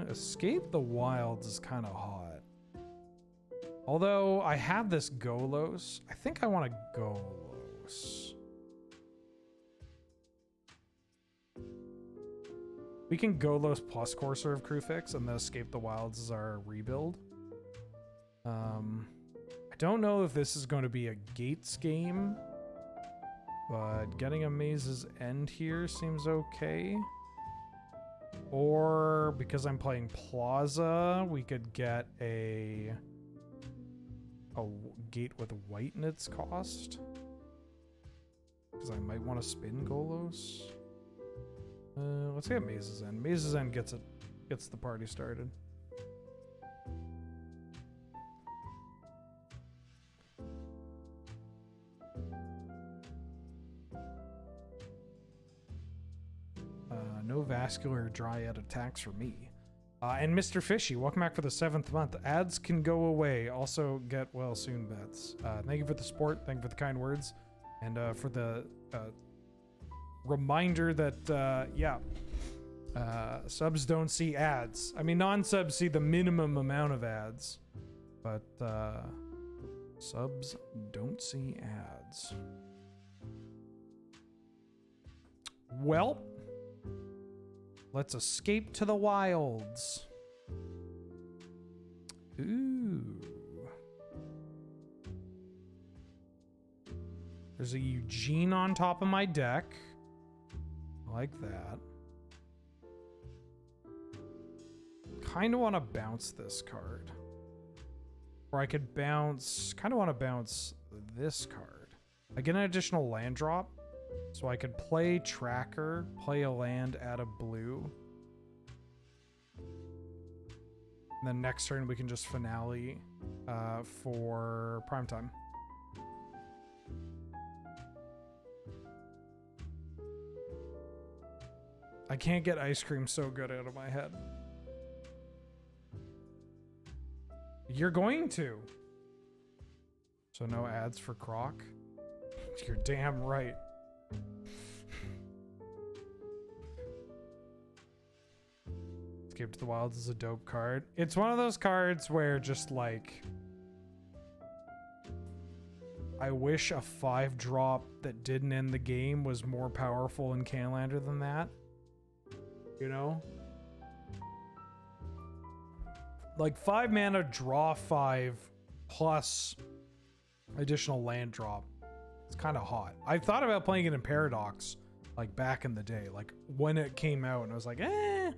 Escape the Wilds is kind of hot. Although I have this Golos. I think I want a Golos. We can Golos plus Courser of Crewfix, and the Escape the Wilds is our rebuild. I don't know if this is going to be a Gates game, but getting a Maze's End here seems okay. Or, because I'm playing Plaza, we could get a gate with white in its cost. Because I might want to spin Golos. Let's get Maze's End. Maze's End gets the party started. No vascular dryad attacks for me. And Mr. Fishy, welcome back for the 7th month. Ads can go away. Also, get well soon, bets. Thank you for the support. Thank you for the kind words. And for the reminder that, subs don't see ads. I mean, non-subs see the minimum amount of ads. But subs don't see ads. Well... let's escape to the wilds. Ooh. There's a Eugene on top of my deck. I like that. Kind of want to bounce this card. Or I could bounce... kind of want to bounce this card. I get an additional land drop. So I could play Tracker, play a land, add a blue. And then next turn we can just finale for primetime. I can't get ice cream so good out of my head. You're going to. So no ads for Croc? You're damn right. Escape to the Wilds is a dope card. It's one of those cards where just like I wish a 5-drop that didn't end the game was more powerful in Canlander than that. You know? Like 5 mana, draw 5 plus additional land drop. It's kind of hot. I thought about playing it in Paradox like back in the day, like when it came out, and I was like, I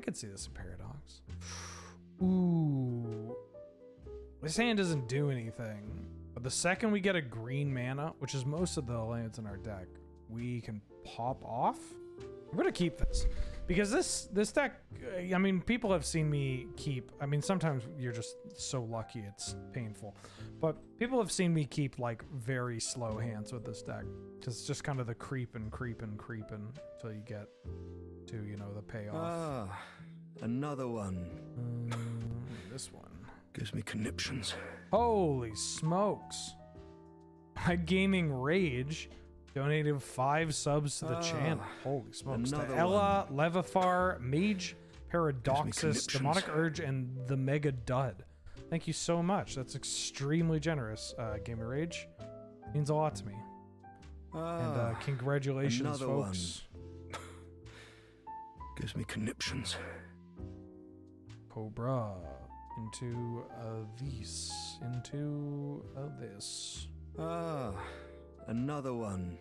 could see this in Paradox. Ooh. This hand doesn't do anything. But the second we get a green mana, which is most of the lands in our deck, we can pop off. I'm gonna keep this because this deck, I mean, people have seen me keep, I mean, sometimes you're just so lucky it's painful, but people have seen me keep like very slow hands with this deck because it's just kind of the creeping until you get to, you know, the payoff. Ah, another one. This one Gives me conniptions. Holy smokes. My Gaming Rage donated 5 subs to the channel. Holy smokes. To Ella, Levifar, Mage, Paradoxus, Demonic Urge, and the Mega Dud. Thank you so much. That's extremely generous, Gaming Rage. Means a lot to me. And congratulations, folks. Gives me conniptions. Cobra. Into this. Into this. Ah, another one.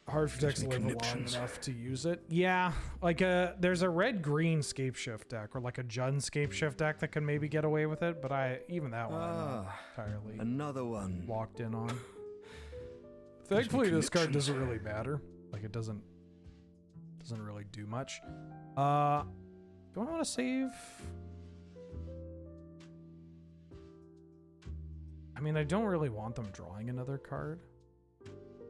Hard for decks to live long enough to use it. Yeah, like there's a red-green Scape Shift deck, or like a Jund Scape Shift deck that can maybe get away with it, but even that one I'm not entirely another one locked in on. Thankfully, this card doesn't really matter. Like it doesn't really do much. Do I want to save? I mean, I don't really want them drawing another card.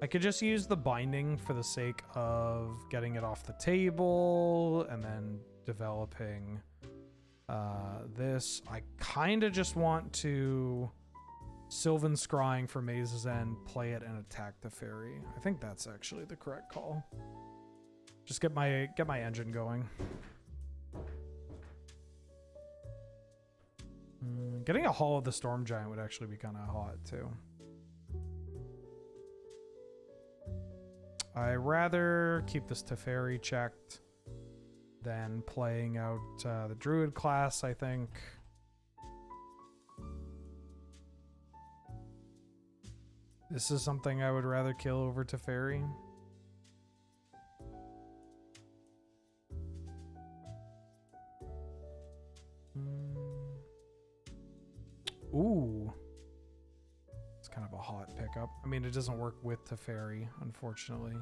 I could just use the binding for the sake of getting it off the table and then developing this. I kind of just want to Sylvan Scrying for Maze's End, play it, and attack the fairy. I think that's actually the correct call. Just get my engine going. Getting a Hall of the Storm Giant would actually be kind of hot too. I rather keep this Teferi checked than playing out the Druid class, I think. This is something I would rather kill over Teferi. Ooh. It's kind of a hot pickup. I mean, it doesn't work with Teferi, unfortunately.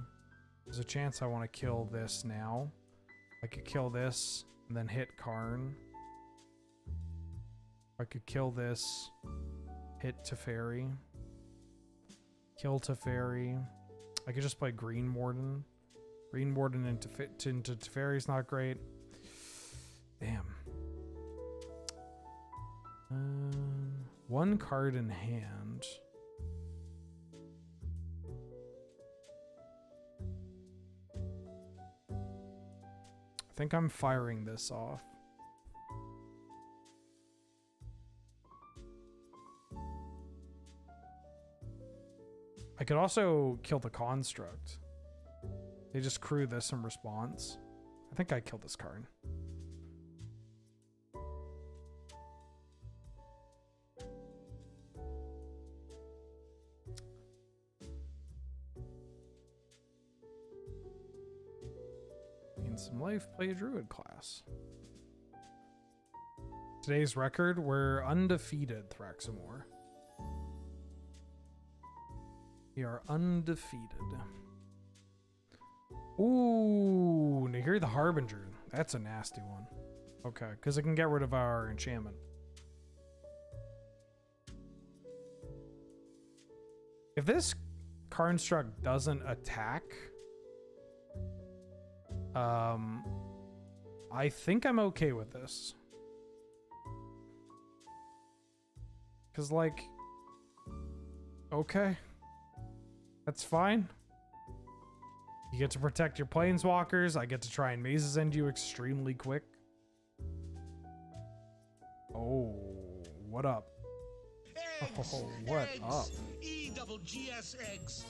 There's a chance I want to kill this now. I could kill this and then hit Karn. I could kill this, hit Teferi, kill Teferi. I could just play Green Warden. Green Warden into Teferi is not great. Damn. One card in hand. I think I'm firing this off. I could also kill the construct. They just crew this in response. I think I killed this card. Some life, play a druid class. Today's record, we're undefeated, Thraxamore. We are undefeated. Ooh, Nahir the Harbinger. That's a nasty one. Okay, because it can get rid of our enchantment. If this Construct doesn't attack, I think I'm okay with this. Cause like, okay, that's fine. You get to protect your planeswalkers. I get to try and Maze's End you extremely quick. Oh, what up? Oh, what up? E-double-G-S eggs.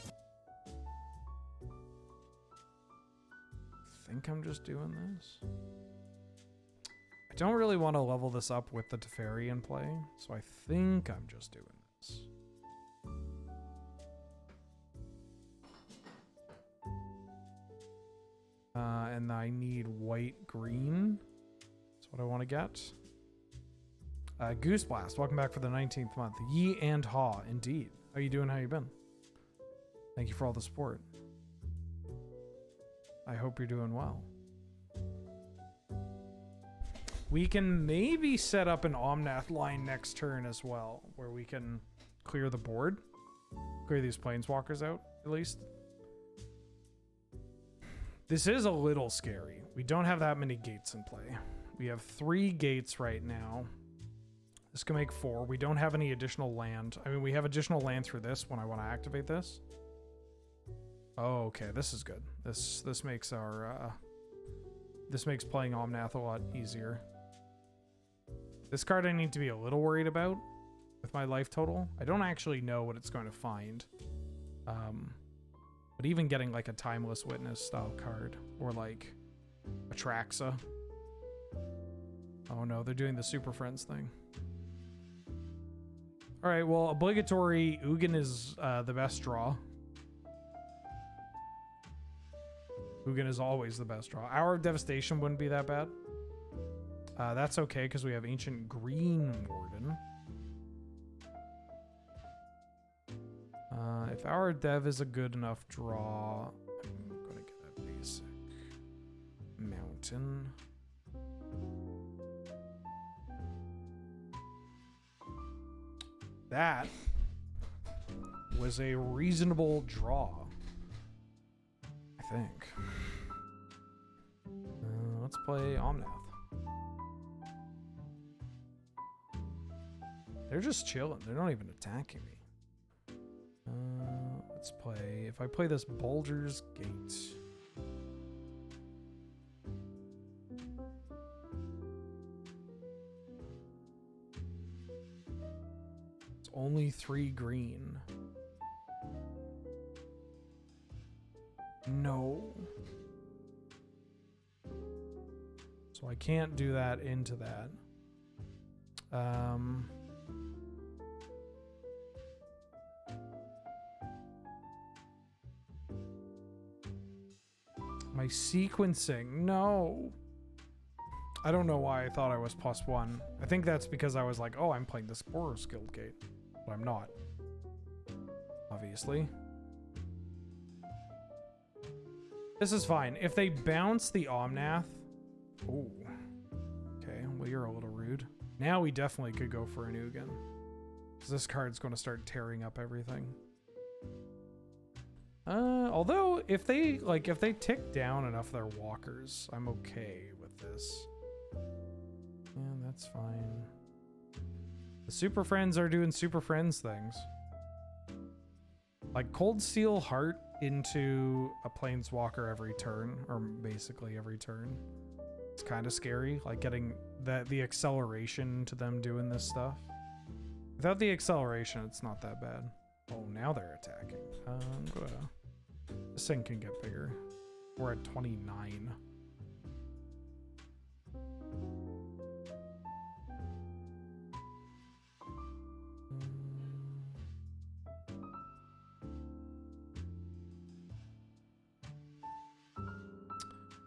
I think I'm just doing this. I don't really want to level this up with the Teferi in play, so I think I'm just doing this. And I need white green. That's what I want to get. Goose Blast, welcome back for the 19th month. Ye and Haw, indeed. How you doing? How you been? Thank you for all the support. I hope you're doing well. We can maybe set up an Omnath line next turn as well, where we can clear the board. Clear these planeswalkers out, at least. This is a little scary. We don't have that many gates in play. We have 3 gates right now. This can make 4. We don't have any additional land. I mean, we have additional land through this when I want to activate this. Oh, okay. This is good. This makes our this makes playing Omnath a lot easier. This card I need to be a little worried about with my life total. I don't actually know what it's going to find. But even getting like a Timeless Witness style card or like a Traxa. Oh no, they're doing the Super Friends thing. All right, well, obligatory Ugin is the best draw. Ugin is always the best draw. Hour of Devastation wouldn't be that bad. That's okay because we have Ancient Green Warden. If Hour of Dev is a good enough draw, I'm going to get a basic mountain. That was a reasonable draw, I think. Let's play Omnath. They're just chilling. They're not even attacking me. Let's play... If I play this Baldur's Gate... It's only 3 green. No. So I can't do that into that. My sequencing, no. I don't know why I thought I was +1. I think that's because I was like, oh, I'm playing the Boros Guild Gate. But I'm not. Obviously. This is fine. If they bounce the Omnath... Ooh. Okay, well, you're a little rude. Now we definitely could go for an Ugin. Because this card's going to start tearing up everything. Although, if they tick down enough of their walkers, I'm okay with this. Yeah, that's fine. The Super Friends are doing Super Friends things. Like Cold Steel Heart into a Planeswalker every turn, or basically every turn. It's kind of scary, like getting the acceleration to them doing this stuff. Without the acceleration, it's not that bad. Oh, now they're attacking. I'm gonna... This thing can get bigger. We're at 29.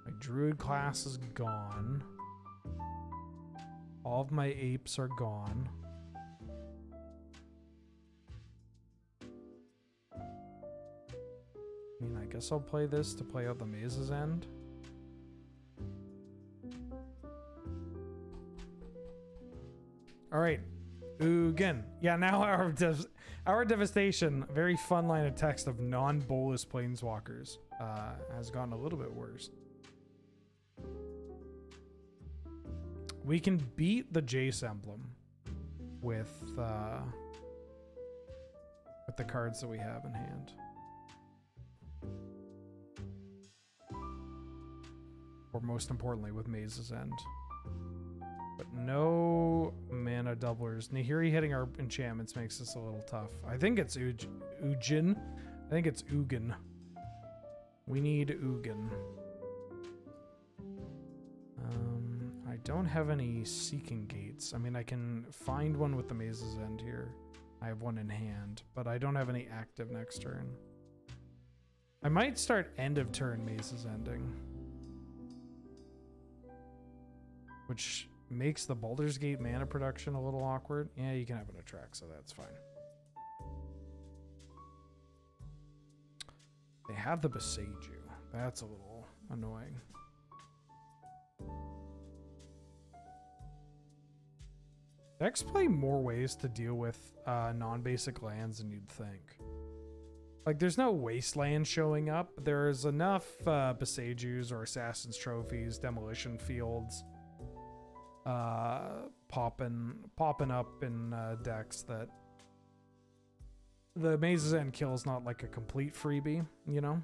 My Druid class is gone. All of my apes are gone. I mean, I guess I'll play this to play out the Maze's End. All right, Ugin. Yeah, now our Devastation, very fun line of text of non-bolus planeswalkers, has gotten a little bit worse. We can beat the Jace emblem with the cards that we have in hand. Or most importantly, with Maze's End. But no mana doublers. Nahiri hitting our enchantments makes this a little tough. I think it's Ugin. I think it's Ugin. We need Ugin. I don't have any Seeking Gates. I mean, I can find one with the Maze's End here. I have one in hand, but I don't have any active next turn. I might start end of turn Maze's Ending, which makes the Baldur's Gate mana production a little awkward. Yeah, you can have an attract, so that's fine. They have the Beseiju. That's a little annoying. Decks play more ways to deal with non-basic lands than you'd think. Like, there's no Wasteland showing up. There's enough Beseijus or Assassin's Trophies, Demolition Fields popping up in decks that the Maze's End kill is not like a complete freebie, you know?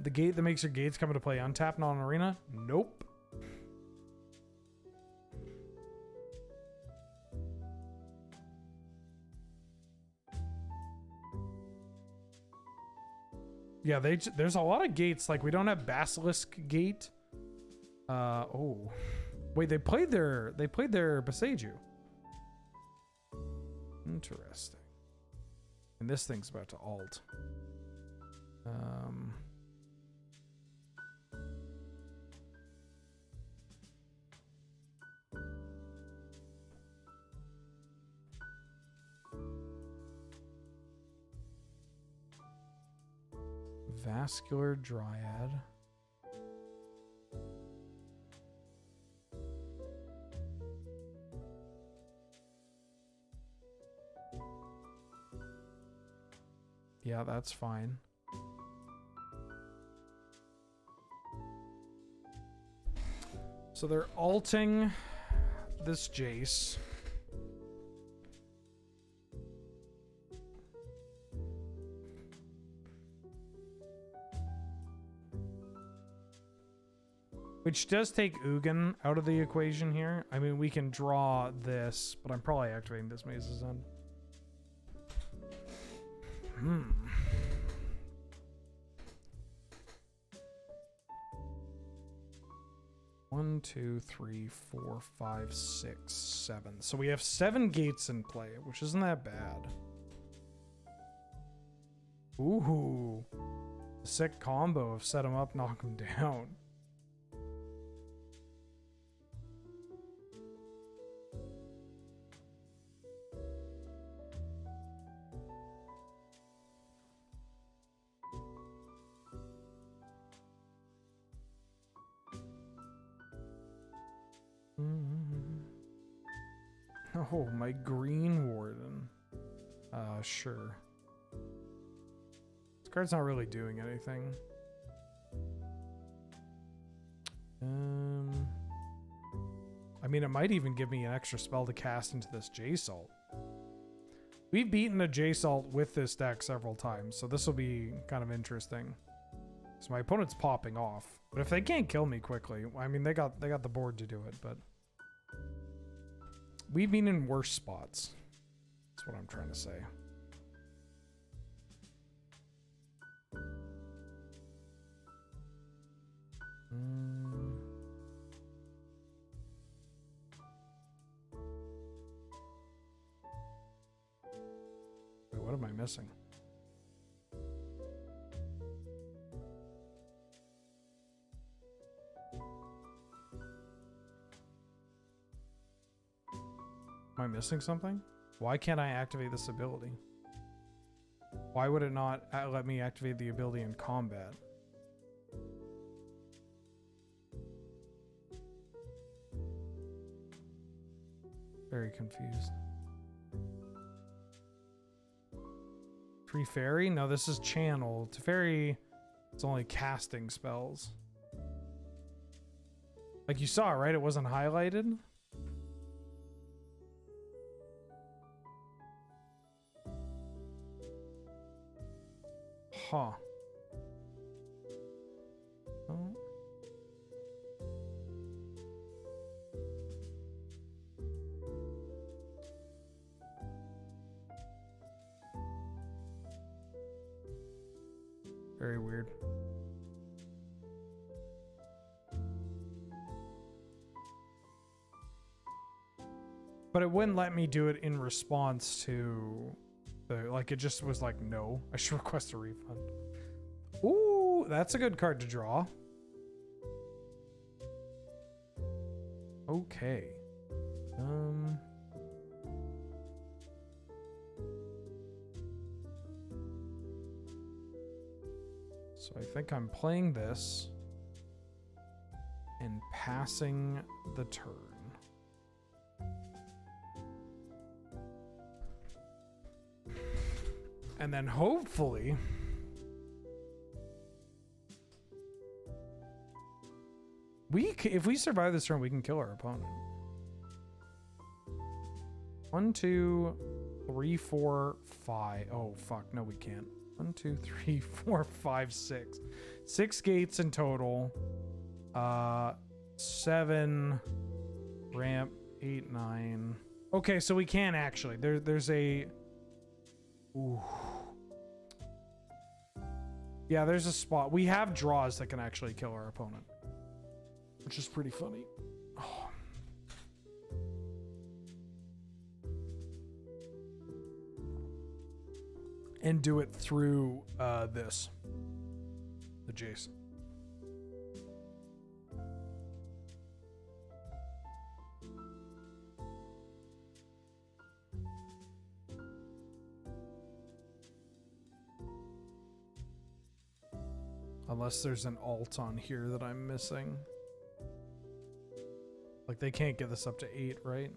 The gate that makes your gates come into play untapped, not an arena? Nope. Yeah, there's a lot of gates. Like, we don't have Basilisk Gate. Oh. Wait, they played their Beseiju. Interesting. And this thing's about to alt. Vascular Dryad. Yeah, that's fine. So they're alting this Jace. Which does take Ugin out of the equation here. I mean, we can draw this, but I'm probably activating this Maze's End. One, two, three, four, five, six, seven. So we have 7 gates in play, which isn't that bad. Ooh. Sick combo of set him up, knock him down. Oh, my Green Warden. Sure. This card's not really doing anything. I mean, it might even give me an extra spell to cast into this J-Salt. We've beaten a J-Salt with this deck several times, so this will be kind of interesting. So my opponent's popping off. But if they can't kill me quickly, I mean, they got the board to do it, but we've been in worse spots. That's what I'm trying to say. Wait, what am I missing? Am I missing something? Why can't I activate this ability? Why would it not let me activate the ability in combat? Very confused. Free Fairy? No, this is Channel. Teferi, it's only casting spells. Like you saw, right? It wasn't highlighted. Huh. Oh. Very weird. But it wouldn't let me do it in response to the, like, it just was like, no, I should request a refund. Ooh, that's a good card to draw. Okay. So I think I'm playing this and passing the turn. And then hopefully if we survive this turn, we can kill our opponent. 1, 2, 3, 4, 5. Oh, fuck. No, we can't. 1, 2, 3, 4, 5, 6. 6 gates in total. 7 ramp, 8, 9. Okay, so we can actually. There's a... Ooh. Yeah, there's a spot. We have draws that can actually kill our opponent, which is pretty funny. Oh. And do it through the Jace. Unless there's an alt on here that I'm missing. Like, they can't get this up to 8, right?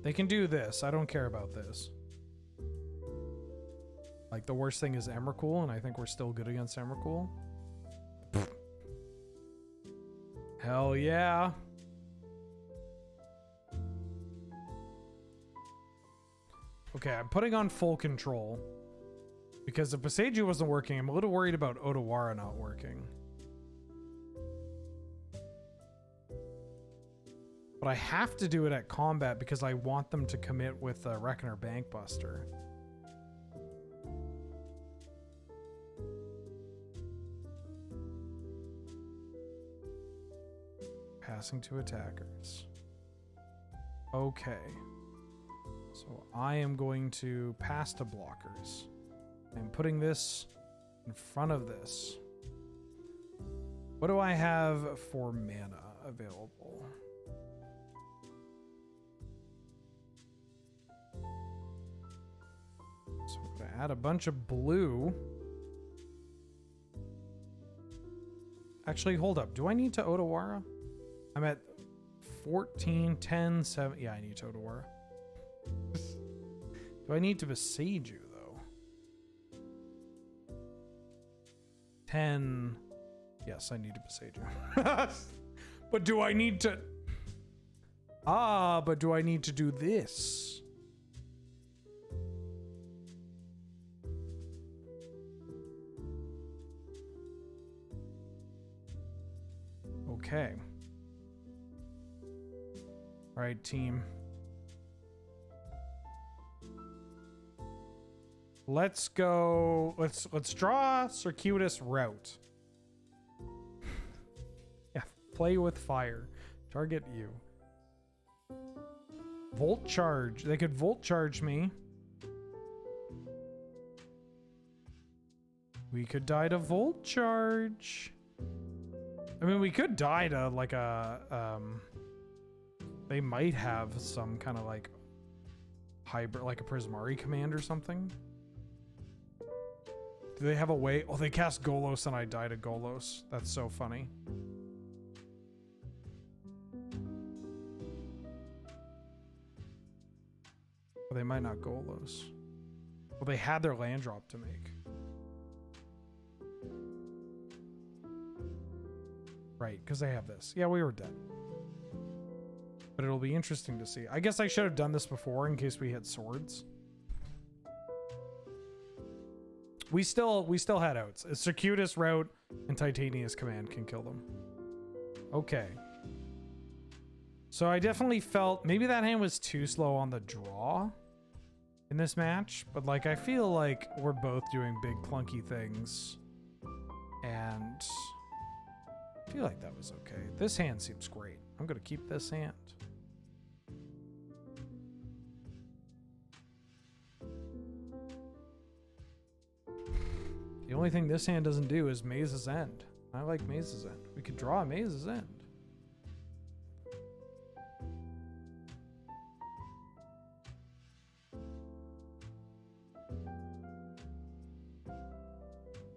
They can do this. I don't care about this. Like, the worst thing is Emrakul, and I think we're still good against Emrakul. Hell yeah. Okay, I'm putting on full control. Because if Boseiju wasn't working, I'm a little worried about Odawara not working. But I have to do it at combat because I want them to commit with Reckoner Bankbuster. Passing to attackers. Okay. So I am going to pass to blockers. I'm putting this in front of this. What do I have for mana available? So I'm going to add a bunch of blue. Actually, hold up. Do I need to Odawara? I'm at 14, 10, 7. Yeah, I need to Odawara. Do I need to Boseiju? 10. Yes, I need to Boseiju. But do I need to... but do I need to do this? Okay. All right, team. Let's go. Let's draw a circuitous route. Yeah, play with fire. Target you. Volt charge. They could volt charge me. We could die to volt charge. I mean, we could die to like a they might have some kind of like hybrid, like a Prismari command or something. Do they have a way? Oh, they cast Golos and I die to Golos. That's so funny. Well, they might not Golos. Well, they had their land drop to make. Right, because they have this. Yeah, we were dead. But it'll be interesting to see. I guess I should have done this before in case we had swords. We still had outs. A Circuitous route and Titania's command can kill them. Okay. So I definitely felt maybe that hand was too slow on the draw in this match, but like I feel like we're both doing big clunky things And I feel like that was okay. This hand seems great. I'm going to keep this hand. The only thing this hand doesn't do is Maze's End. I like Maze's End. We could draw Maze's End.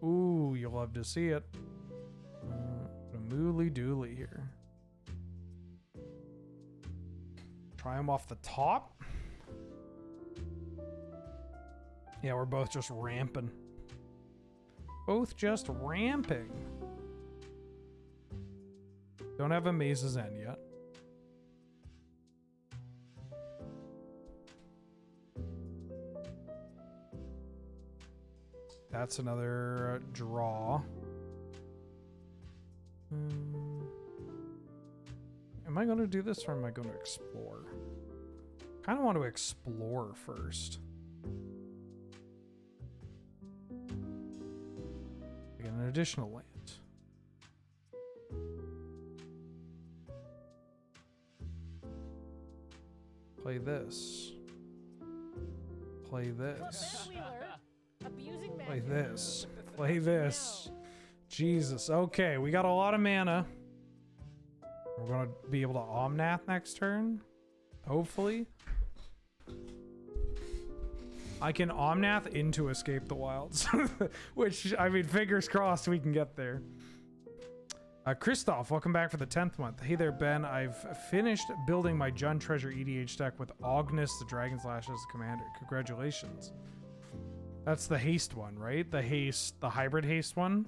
Ooh, you'll love to see it. A mooly dooly here. Try him off the top. Yeah, we're both just ramping. Both just ramping. Don't have a Maze's End yet. That's another draw. Am I going to do this or am I going to explore? Kind of want to explore first. Get an additional land. Play this. Play this. Play this. Play this. Jesus. Okay, we got a lot of mana. We're going to be able to Omnath next turn. Hopefully. I can Omnath into Escape the Wilds. Which, I mean, fingers crossed we can get there. Christoph, welcome back for the 10th month. Hey there, Ben. I've finished building my Jund Treasure EDH deck with Agnus the Dragon Slash as commander. Congratulations. That's the haste one, right? The hybrid haste one.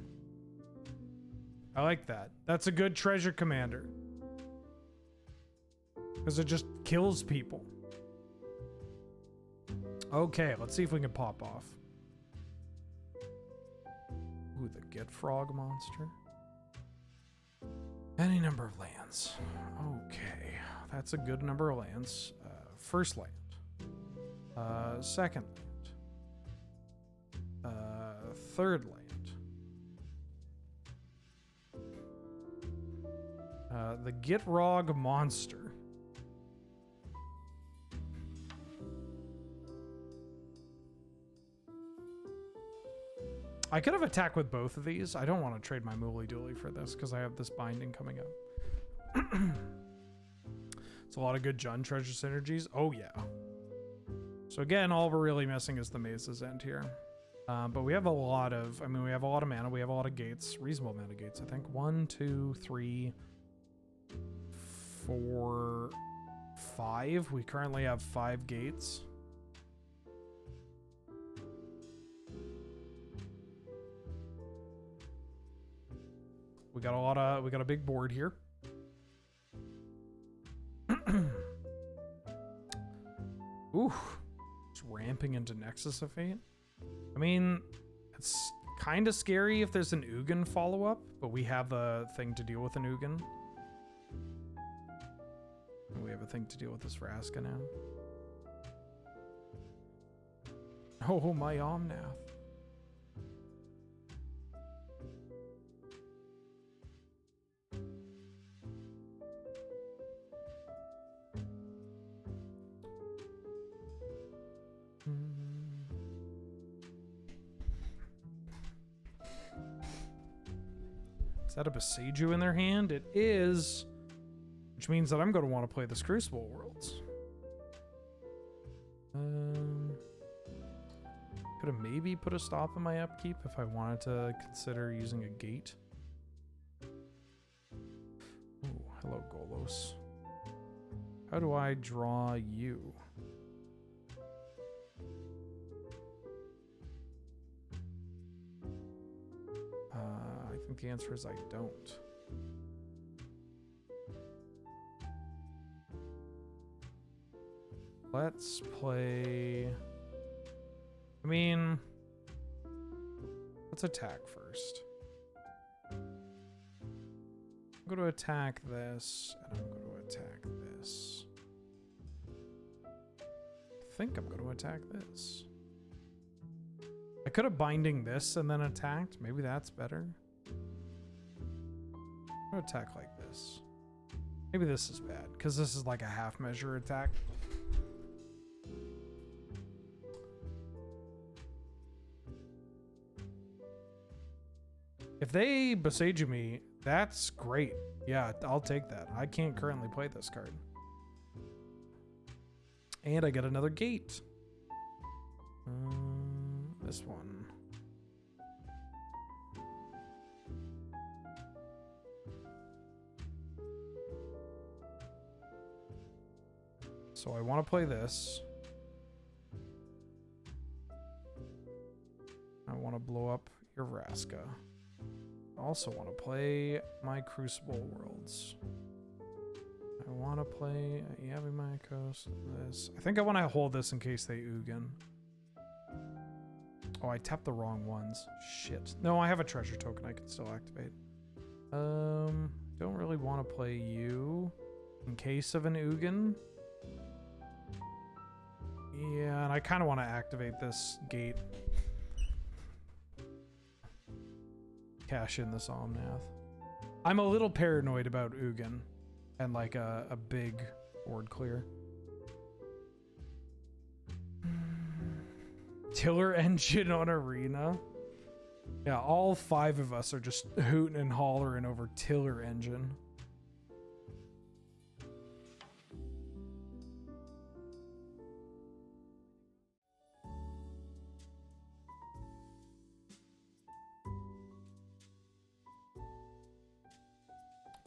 I like that. That's a good treasure commander. Because it just kills people. Okay, let's see if we can pop off. Ooh, the Get Frog monster. Any number of lands. Okay, that's a good number of lands. First land. Second land. Third land. The Gitrog monster. I could have attacked with both of these. I don't want to trade my Mooly Dooly for this because I have this binding coming up. It's a lot of good Jund Treasure synergies. Oh, yeah. So again, all we're really missing is the Maze's End here. But we have a lot of, we have a lot of mana. We have a lot of gates. Reasonable amount of gates, I think. 1, 2, 3, 4, 5. We currently have 5 gates. We got a big board here. Ooh, it's ramping into Nexus of Fate. I mean, it's kind of scary if there's an Ugin follow-up, but we have a thing to deal with an Ugin. And we have a thing to deal with this Vraska now. Oh, my Omnath. Is that a Beseiju in their hand? It is. Which means that I'm going to want to play this Crucible Worlds. Could have maybe put a stop in my upkeep if I wanted to consider using a gate. Oh, hello, Golos. How do I draw you? I think the answer is I don't. Let's play... let's attack first. I'm going to attack this, and I'm going to attack this. I think I'm going to attack this. I could have binding this and then attacked. Maybe that's better. I'm gonna attack like this. Maybe this is bad, because this is like a half measure attack. If they besiege me, that's great. Yeah, I'll take that. I can't currently play this card. And I get another gate. This one. So I want to play this. I want to blow up your Vraska. I also want to play my Crucible Worlds. I want to play Yavimaios. This. I think I want to hold this in case they Ugin. Oh, I tapped the wrong ones. Shit. No, I have a treasure token I can still activate. Don't really want to play you in case of an Ugin. Yeah, and I kind of want to activate this gate. Cash in this Omnath. I'm a little paranoid about Ugin and like a big board clear. Tiller engine on Arena. Yeah, all 5 of us are just hooting and hollering over Tiller engine.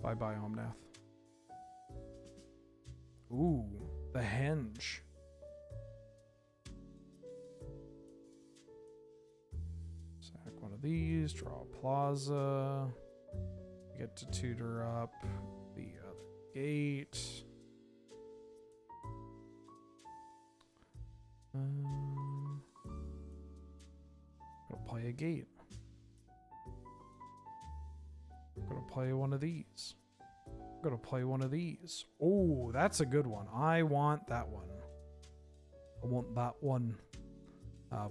Bye-bye, Omnath. Ooh, the Henge. Sack one of these, draw a Plaza. Get to tutor up the other gate. Gonna play a gate. Gonna play one of these. Gonna play one of these. Oh, that's a good one. I want that one. I want that one.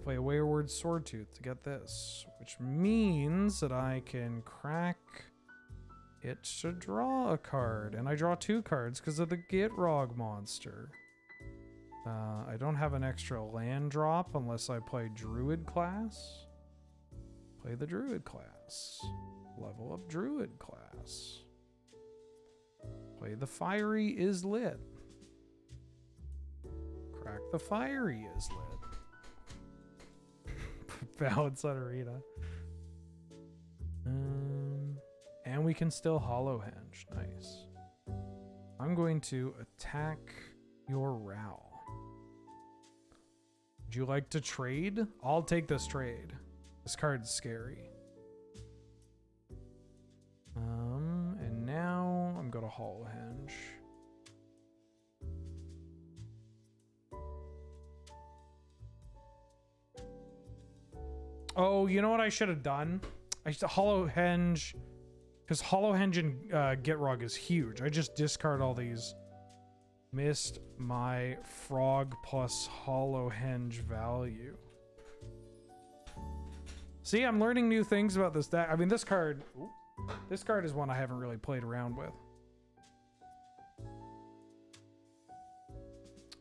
Play a Wayward Swordtooth to get this, which means that I can crack it to draw a card, and I draw 2 cards because of the Gitrog monster. I don't have an extra land drop unless I play Druid class. Play the Druid class. Level up Druid class. Play the Fiery is lit. Crack the Fiery is lit. Balance on Arena. And we can still Hollow Henge. Nice. I'm going to attack your Ral. Would you like to trade? I'll take this trade. This card's scary. And now I'm going to Hollow Henge. Oh, you know what I should have done? I should Hollow Henge, because Hollow Henge and Gitrog is huge. I just discard all these. Missed my frog plus Hollow Henge value. See, I'm learning new things about this deck. I mean, this card. Ooh, this card is one I haven't really played around with.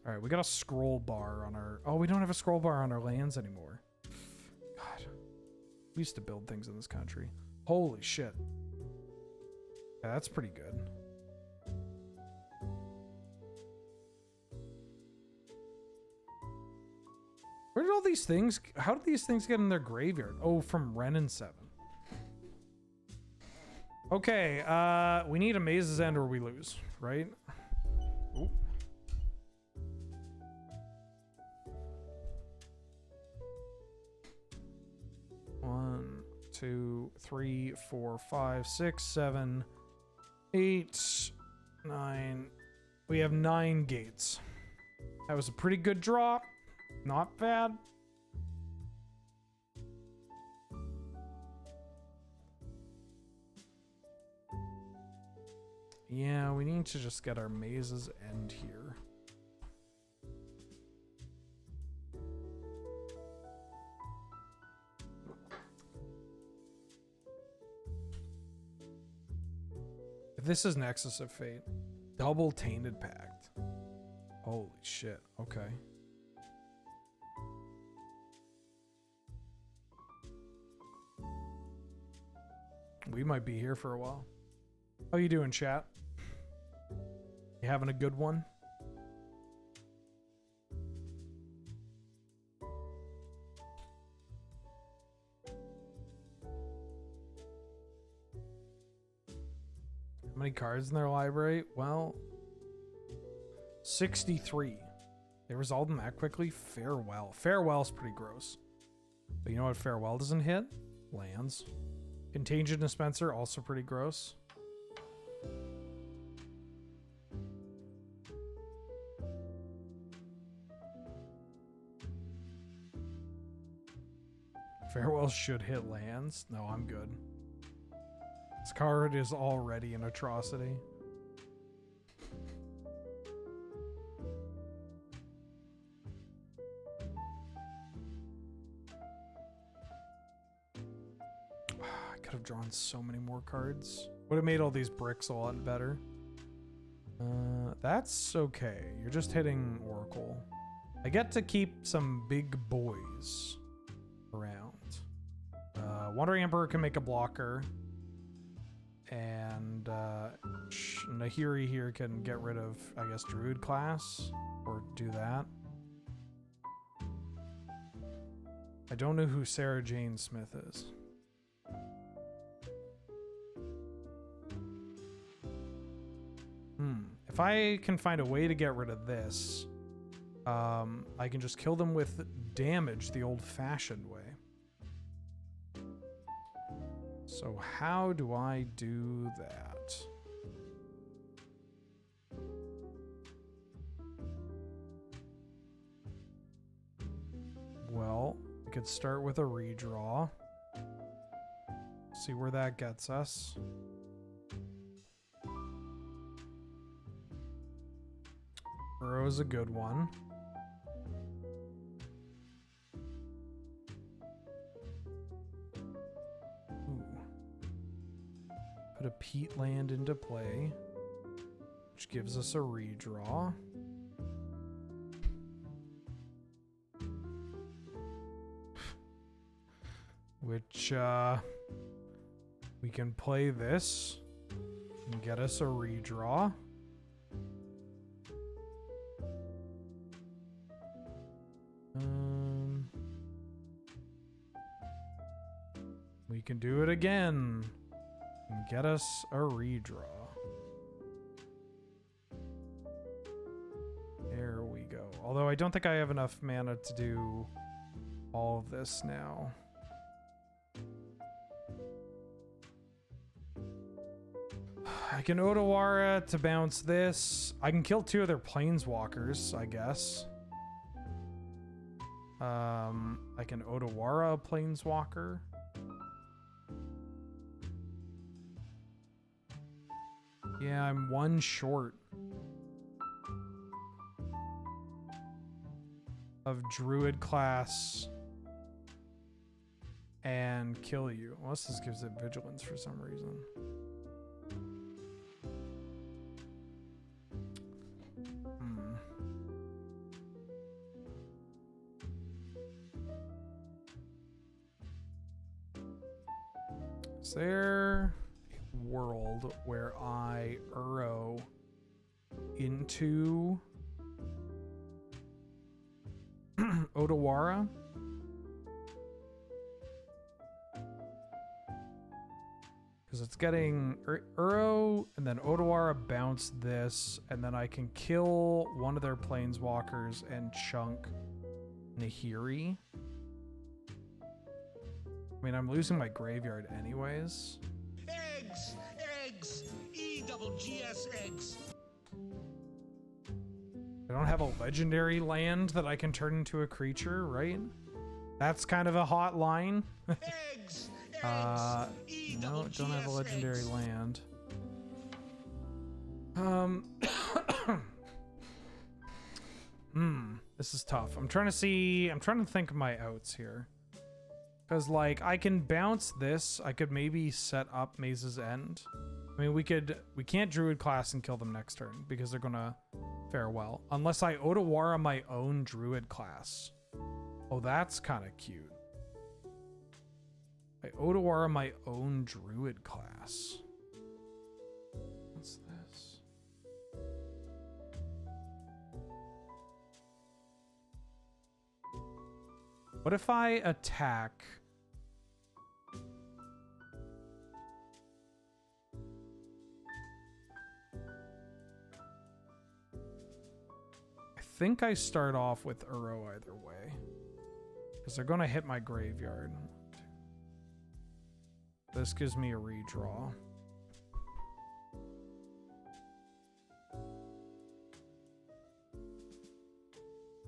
All right, we got a scroll bar on our... Oh, we don't have a scroll bar on our lands anymore. God. We used to build things in this country. Holy shit. Yeah, that's pretty good. Where did all these things... How did these things get in their graveyard? Oh, from Ren and 7. Okay, we need a Maze's End or we lose, right? Ooh. One, 2, 3, 4, 5, 6, 7, 8, 9. We have 9 gates. That was a pretty good draw. Not bad. Yeah, we need to just get our Maze's End here. this is Nexus of Fate. Double Tainted Pact. Holy shit. Okay. We might be here for a while. How you doing, chat? You having a good one? How many cards in their library? Well, 63. They resolved them that quickly? Farewell. Farewell's pretty gross. But you know what Farewell doesn't hit? Lands. Contagion Dispenser, also pretty gross. Farewell should hit lands. No, I'm good. This card is already an atrocity. I could have drawn so many more cards. Would have made all these bricks a lot better. That's okay. You're just hitting Oracle. I get to keep some big boys around. Wandering Emperor can make a blocker. And Nahiri here can get rid of, I guess, Druid class. Or do that. I don't know who Sarah Jane Smith is. If I can find a way to get rid of this, I can just kill them with damage the old-fashioned way. So how do I do that? Well, we could start with a redraw. See where that gets us. Burrow's a good one. Ooh. Put a Peat land into play, which gives us a redraw. Which, we can play this and get us a redraw. We can do it again and get us a redraw. There we go. Although I don't think I have enough mana to do all of this now. I can Otawara to bounce this. I can kill two of their planeswalkers, I guess. I can Otawara a planeswalker. Yeah, I'm one short of Druid class and kill you. Unless this gives it vigilance for some reason. Is there a world where I Uro into Otawara? Because it's getting Uro and then Otawara bounce this, and then I can kill one of their planeswalkers and chunk Nahiri. I mean, I'm losing my graveyard anyways. Eggs! Eggs! EGGS eggs! I don't have a legendary land that I can turn into a creature, right? That's kind of a hot line. Eggs! No, don't have a legendary land. This is tough. I'm trying to think of my outs here. Because, like, I can bounce this. I could maybe set up Maze's End I mean, we can't druid class and kill them next turn because they're gonna fare well. Unless I Otawara my own druid class. Oh, that's kind of cute. I Otawara my own druid class. What's this? What if I attack? I think I start off with Uro either way. Because they're going to hit my graveyard. This gives me a redraw.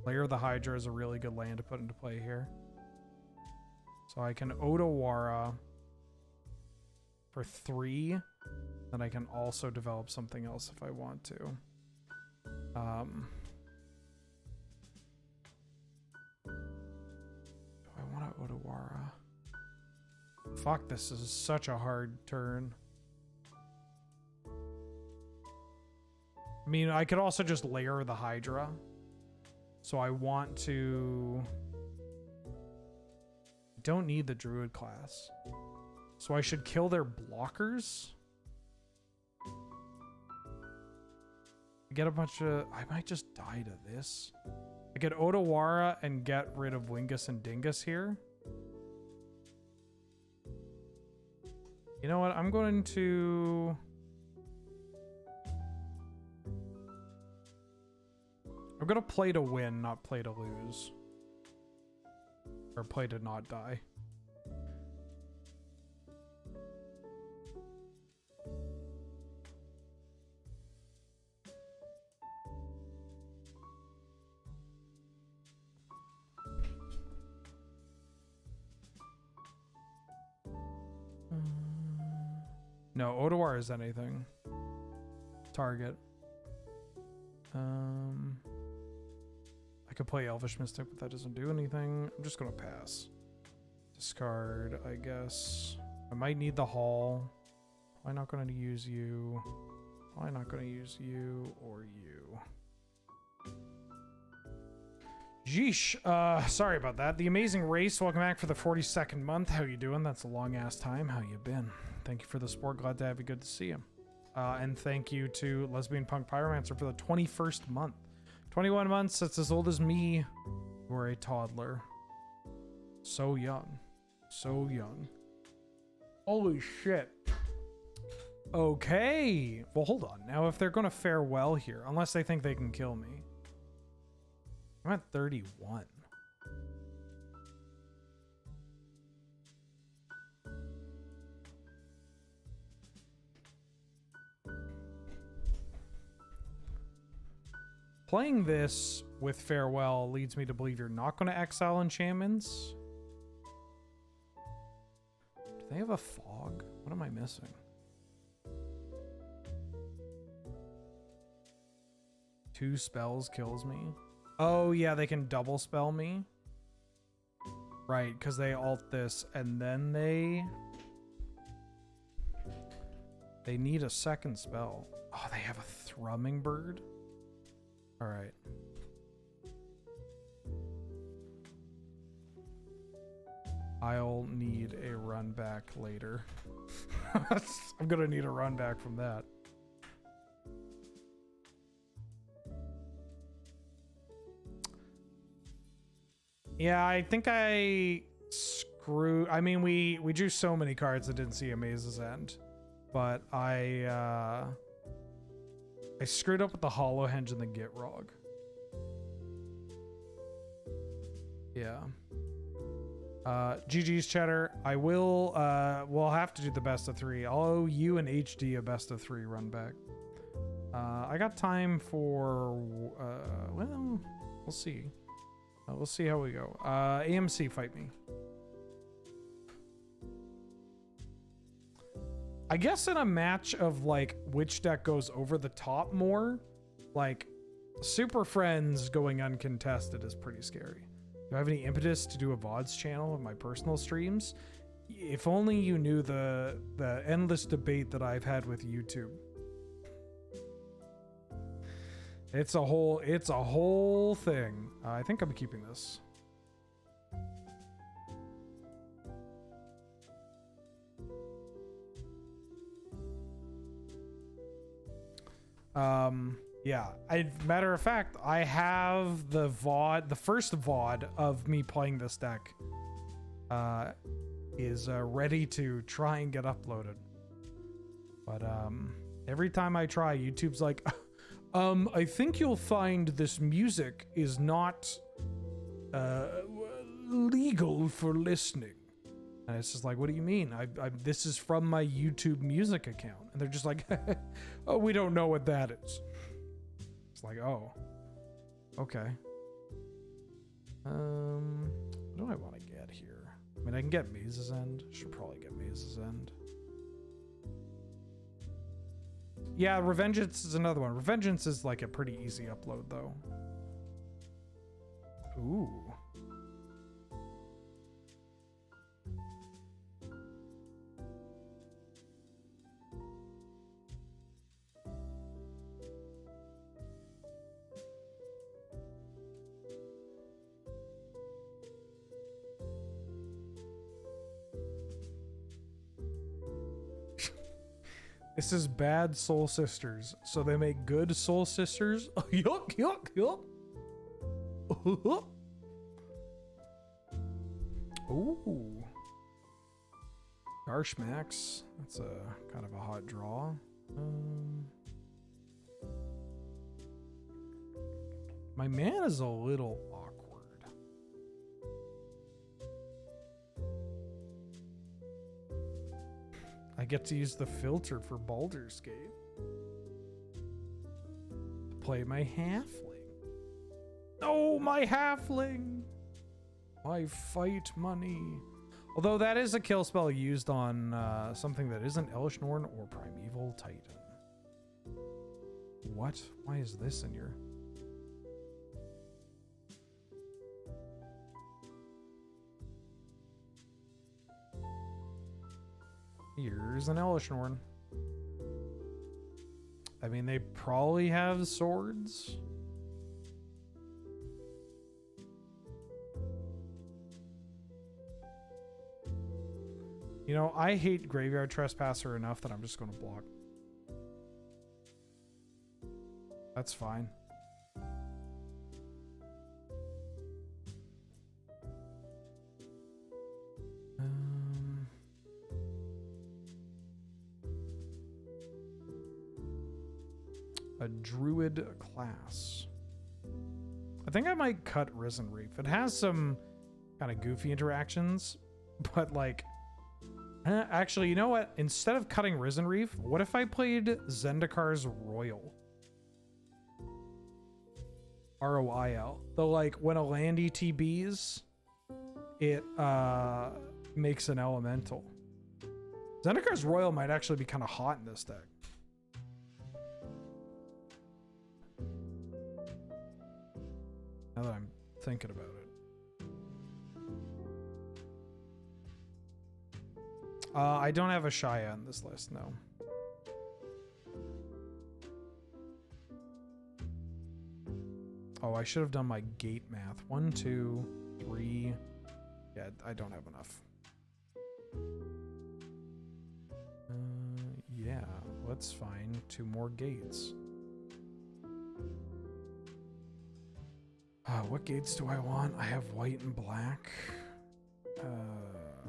Lair of the Hydra is a really good land to put into play here. So I can Otawara for 3. Then I can also develop something else if I want to. Do I want to Otawara? Fuck, this is such a hard turn. I mean, I could also just layer the Hydra. So I want to... Don't need the Druid class. So I should kill their blockers? I get a bunch of... I might just die to this. I get Otawara and get rid of Wingus and Dingus here. You know what? I'm going to... I'm going to play to win, not play to lose. Or play to not die. No, Otawara is anything. Target. I could play Elvish Mystic, but that doesn't do anything. I'm just gonna pass. Discard, I guess. I might need the Hall. Probably not gonna use you. Probably not gonna use you or you. Jeesh. Sorry about that. The Amazing Race, welcome back for the 42nd month. How you doing? That's a long ass time. How you been? Thank you for the support. Glad to have you. Good to see you. And thank you to Lesbian Punk Pyromancer for the 21st month. 21 months, that's as old as me. We're a toddler. So young. So young. Holy shit. Okay. Well, hold on. Now, if they're going to fare well here, unless they think they can kill me. I'm at 31. Playing this with Farewell leads me to believe you're not going to exile enchantments. Do they have a fog? What am I missing? Two spells kills me. Oh yeah, they can double spell me. Right, because they alt this and then they need a second spell. Oh, they have a Thrumming Bird? All right. I'll need a run back later. I'm gonna need a run back from that. Yeah, I think I screw. I mean, we drew so many cards that didn't see Amaze's End, but I screwed up with the Hollow Henge and the Gitrog. Yeah. GG's Cheddar. I will, we'll have to do the best of 3. I'll owe you and HD a best of 3 run back. I got time for, well, we'll see. We'll see how we go. AMC, fight me. I guess in a match of like which deck goes over the top more, like Super Friends going uncontested is pretty scary. Do I have any impetus to do a VODs channel of my personal streams? If only you knew the endless debate that I've had with YouTube. It's a whole thing. I think I'm keeping this. Yeah. Matter of fact, I have the VOD, the first VOD of me playing this deck, is ready to try and get uploaded. But every time I try, YouTube's like, I think you'll find this music is not legal for listening. And it's just like, what do you mean? This is from my YouTube music account. And they're just like, oh, we don't know what that is. It's like, oh, okay. What do I want to get here? I mean, I can get Maze's End. Should probably get Maze's End. Yeah, Revengeance is another one. Revengeance is like a pretty easy upload, though. Ooh. This is bad Soul Sisters, so they make good Soul Sisters. Yuck, yuck, yuck. Ooh. Garshmax. That's a kind of a hot draw. My man is a little awkward. I get to use the filter for Baldur's Gate to play my halfling. Oh, my halfling! My fight money. Although that is a kill spell used on something that isn't Elish Norn or Primeval Titan. What? Why is this in your... Here's an Elish Norn. I mean, they probably have swords. You know, I hate Graveyard Trespasser enough that I'm just going to block. That's fine. A druid class. I think I might cut Risen Reef. It has some kind of goofy interactions, but like, actually, you know what? Instead of cutting Risen Reef, what if I played Zendikar's Royal? ROIL. Though, like, when a land ETBs, it makes an elemental. Zendikar's Royal might actually be kind of hot in this deck. Now that I'm thinking about it. I don't have a Shia on this list, no. Oh, I should have done my gate math. 1, 2, 3. Yeah, I don't have enough. Yeah, let's find 2 more gates. What gates do I want? I have white and black.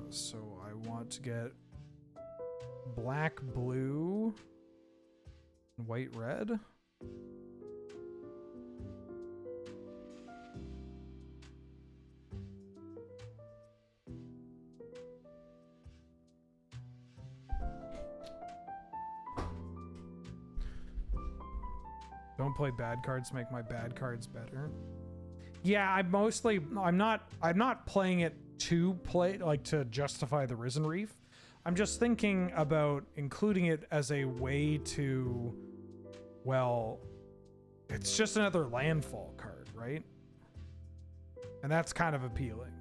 So I want to get black, blue, and white, red. Don't play bad cards, make my bad cards better. Yeah, I'm not playing it to play, like, to justify the Risen Reef. I'm just thinking about including it as a way to, well, it's just another landfall card, right? And that's kind of appealing.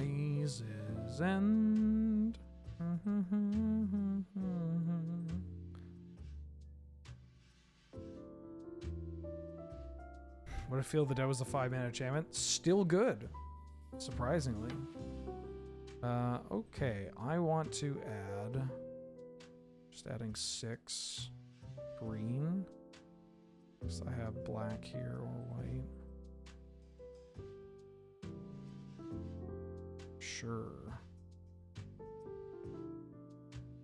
Mazes End. What I feel that was a 5-mana enchantment. Still good, surprisingly. Okay, I want to add. Just adding 6 green. Because I have black here or white. Sure.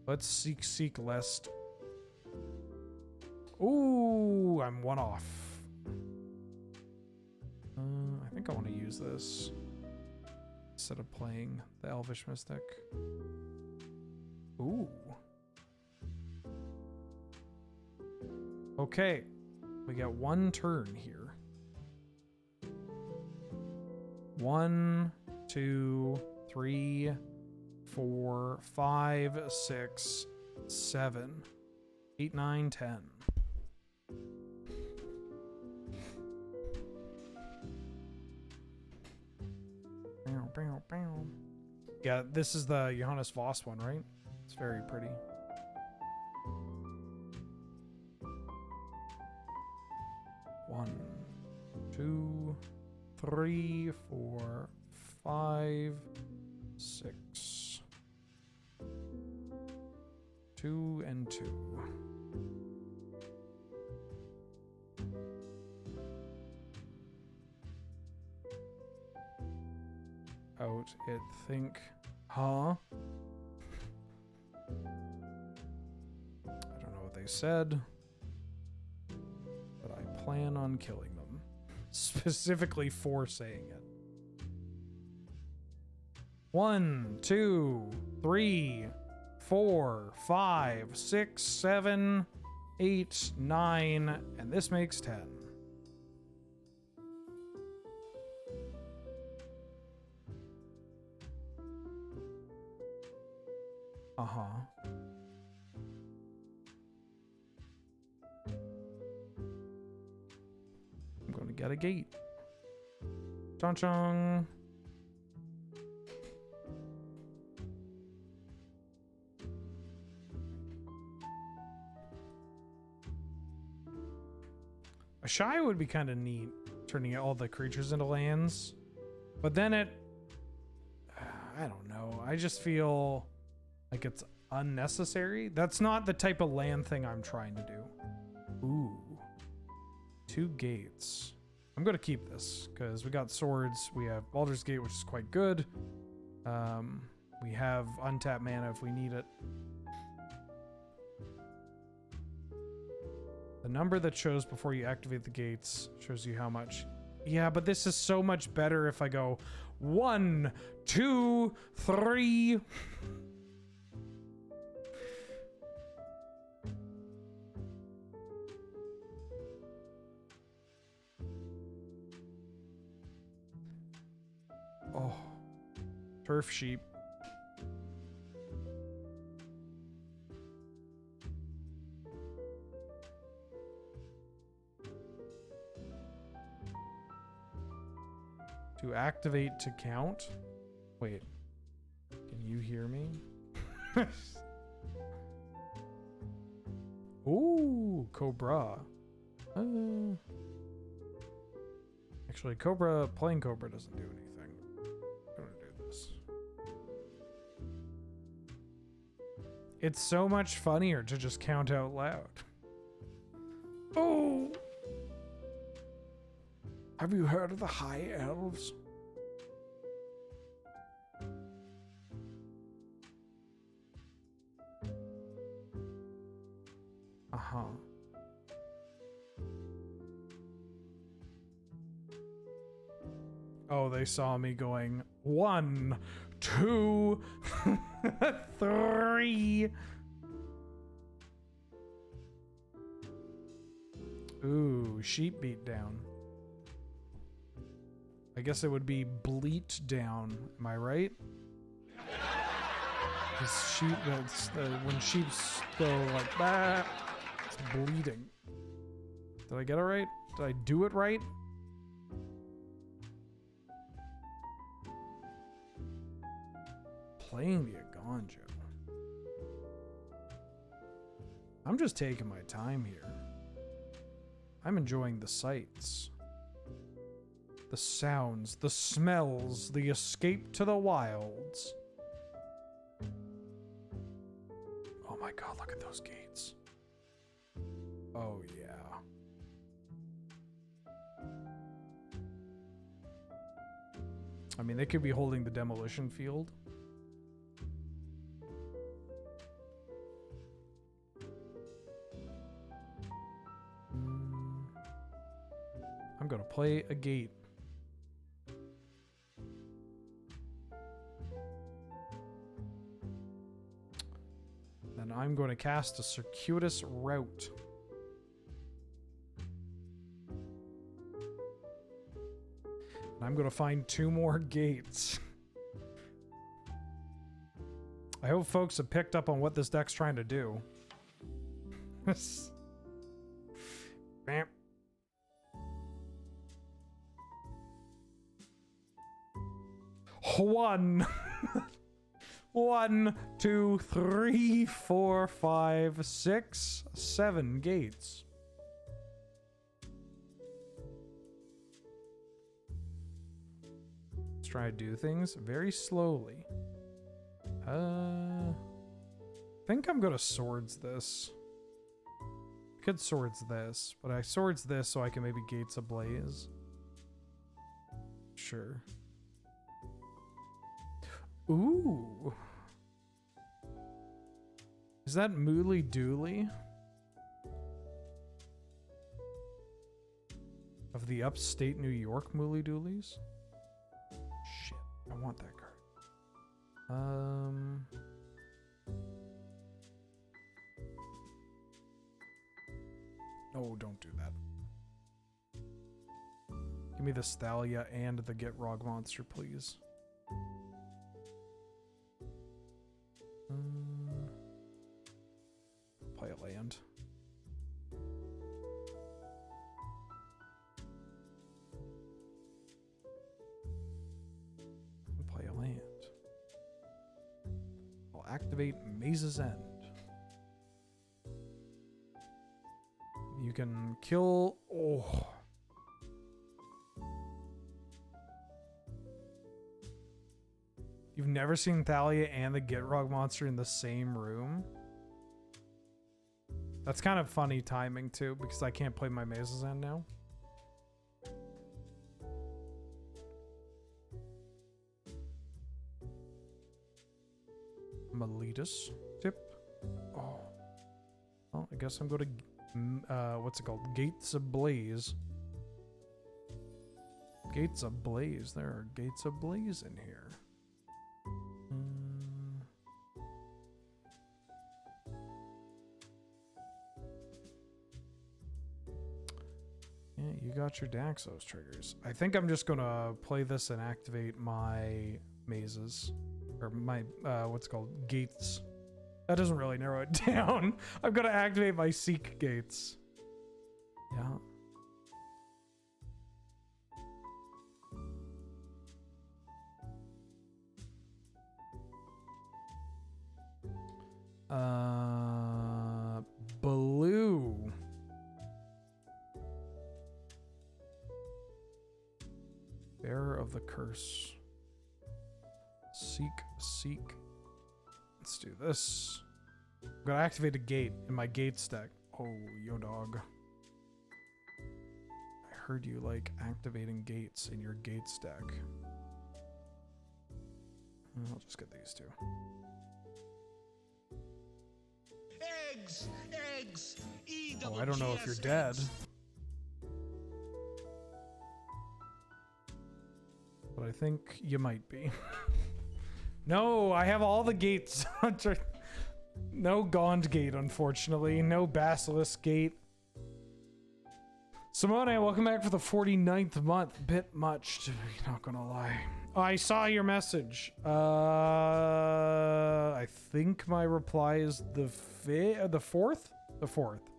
Let's seek lest. Ooh, I'm 1 off. I think I want to use this instead of playing the Elvish Mystic. Ooh. Okay, we got 1 turn here. 1, 2, 3, 4, 5, 6, 7, 8, 9, 10. Yeah, this is the Johannes Voss one, right? It's very pretty. One, 2, 3, 4, 5, 6. 2 and 2. Out it think. Huh? I don't know what they said, but I plan on killing them. Specifically for saying it. 1, 2, 3, 4, 5, 6, 7, 8, 9, and this makes 10. Uh-huh. I'm going to get a gate. Chong-chong. A shy would be kind of neat, turning all the creatures into lands. But then I don't know. I just feel like it's unnecessary. That's not the type of land thing I'm trying to do. Ooh. 2 gates. I'm going to keep this because we got swords. We have Baldur's Gate, which is quite good. We have untapped mana if we need it. The number that shows before you activate the gates shows you how much. Yeah, but this is so much better if I go 1, 2, 3. Oh, turf sheep. To activate to count? Wait. Can you hear me? Ooh, Cobra. Actually, playing Cobra doesn't do anything. I'm gonna do this. It's so much funnier to just count out loud. Oh! Have you heard of the High Elves? Uh-huh. Oh, they saw me going 1, 2, 3. Ooh, sheep beat down. I guess it would be bleat down. Am I right? Because sheep, when sheep go like that, it's bleeding. Did I get it right? Did I do it right? playing the Agonjo. I'm just taking my time here. I'm enjoying the sights, the sounds, the smells, the escape to the wilds. Oh my god, look at those gates. Oh yeah. I mean, they could be holding the demolition field. I'm gonna play a gate. Then I'm going to cast a circuitous route. And I'm going to find 2 more gates. I hope folks have picked up on what this deck's trying to do. Bam. One. 1, 2, 3, 4, 5, 6, 7 gates. Let's try to do things very slowly. I think I'm gonna swords this. I could swords this, but I swords this so I can maybe gates ablaze. Sure. Ooh. Is that Mooly Dooley? Of the upstate New York Mooly Doolies? Shit, I want that card. Oh, don't do that. Give me the Thalia and the Get Rog Monster, please. Play a land. Play a land. I'll activate Maze's End. You can kill... Oh. You've never seen Thalia and the Gitrog monster in the same room? That's kind of funny timing too, because I can't play my Maze's End now. Meletus tip. Oh. Well, I guess I'm going to, what's it called? Gates Ablaze. Gates Ablaze. There are gates ablaze in here. Yeah, you got your Daxos triggers. I think I'm just gonna play this and activate my mazes. Or my, what's it called? Gates. That doesn't really narrow it down. I'm gonna activate my Seek gates. Yeah. Blue. Bearer of the Curse. Seek. Let's do this. I'm gonna activate a gate in my gate stack. Oh, yo dog. I heard you like activating gates in your gate stack. I'll just get these two. Eggs. Oh, I don't know if you're dead. But I think you might be. No, I have all the gates. No Gond gate, unfortunately. No Basilisk gate. Simone, welcome back for the 49th month. Bit much, not gonna lie. I saw your message. I think my reply is the fourth? The fourth.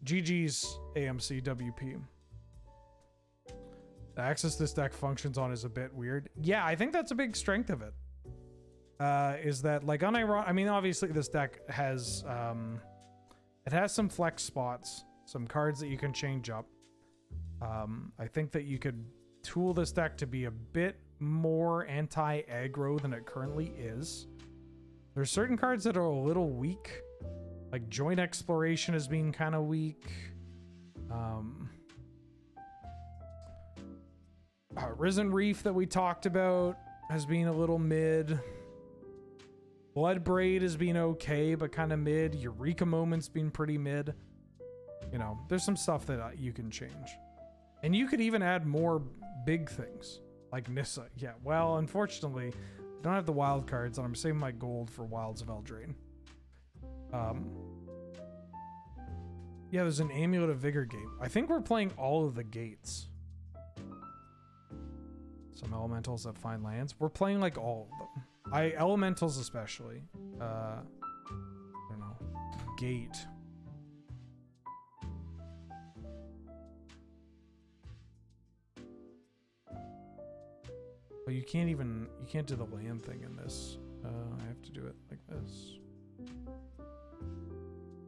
GG's AMC WP. The axis this deck functions on is a bit weird. Yeah, I think that's a big strength of it. Is that like unironic? I mean, obviously this deck has it has some flex spots, some cards that you can change up. I think that you could tool this deck to be a bit more anti-aggro than it currently is. There's certain cards that are a little weak, like Joint Exploration is being kind of weak. Risen Reef that we talked about has been a little mid. Blood Braid has been okay, but kind of mid. Eureka Moment's been pretty mid. You know, there's some stuff that you can change. And you could even add more big things, like Nissa. Yeah, well, unfortunately, I don't have the wild cards, and I'm saving my gold for Wilds of Eldraine. Yeah, there's an Amulet of Vigor gate. I think we're playing all of the gates. Some elementals that find lands. We're playing like all of them. Elementals especially. I don't know. Gate. But you can't do the land thing in this. I have to do it like this.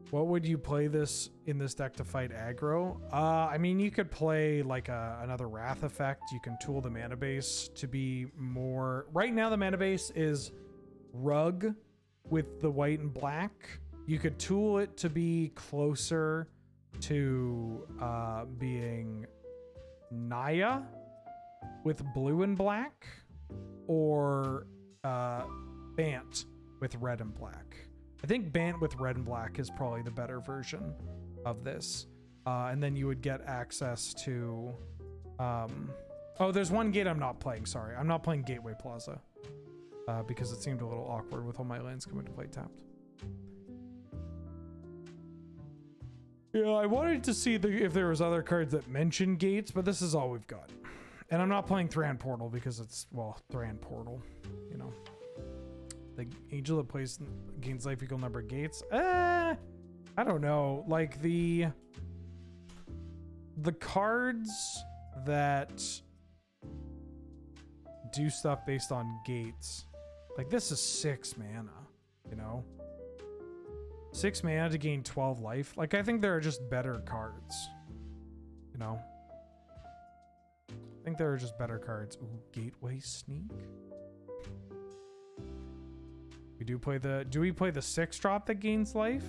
What would you play this in this deck to fight aggro? I mean, you could play like another Wrath effect. You can tool the mana base to be more... Right now, the mana base is Rug with the white and black. You could tool it to be closer to being Naya with blue and black, or Bant with red and black. I think Bant with red and black is probably the better version of this. And then you would get access to... oh, there's one gate I'm not playing, sorry. I'm not playing Gateway Plaza. Because it seemed a little awkward with all my lands coming to play tapped. Yeah, I wanted to see if there was other cards that mention gates, but this is all we've got. And I'm not playing Thran Portal because it's, well, Thran Portal, you know. The angel that plays gains life equal number of gates. I don't know. Like the cards that do stuff based on gates. Like this is 6 mana, you know? 6 mana to gain 12 life. Like I think there are just better cards, you know? I think there are just better cards. Ooh, Gateway Sneak. Do we play the 6-drop that gains life?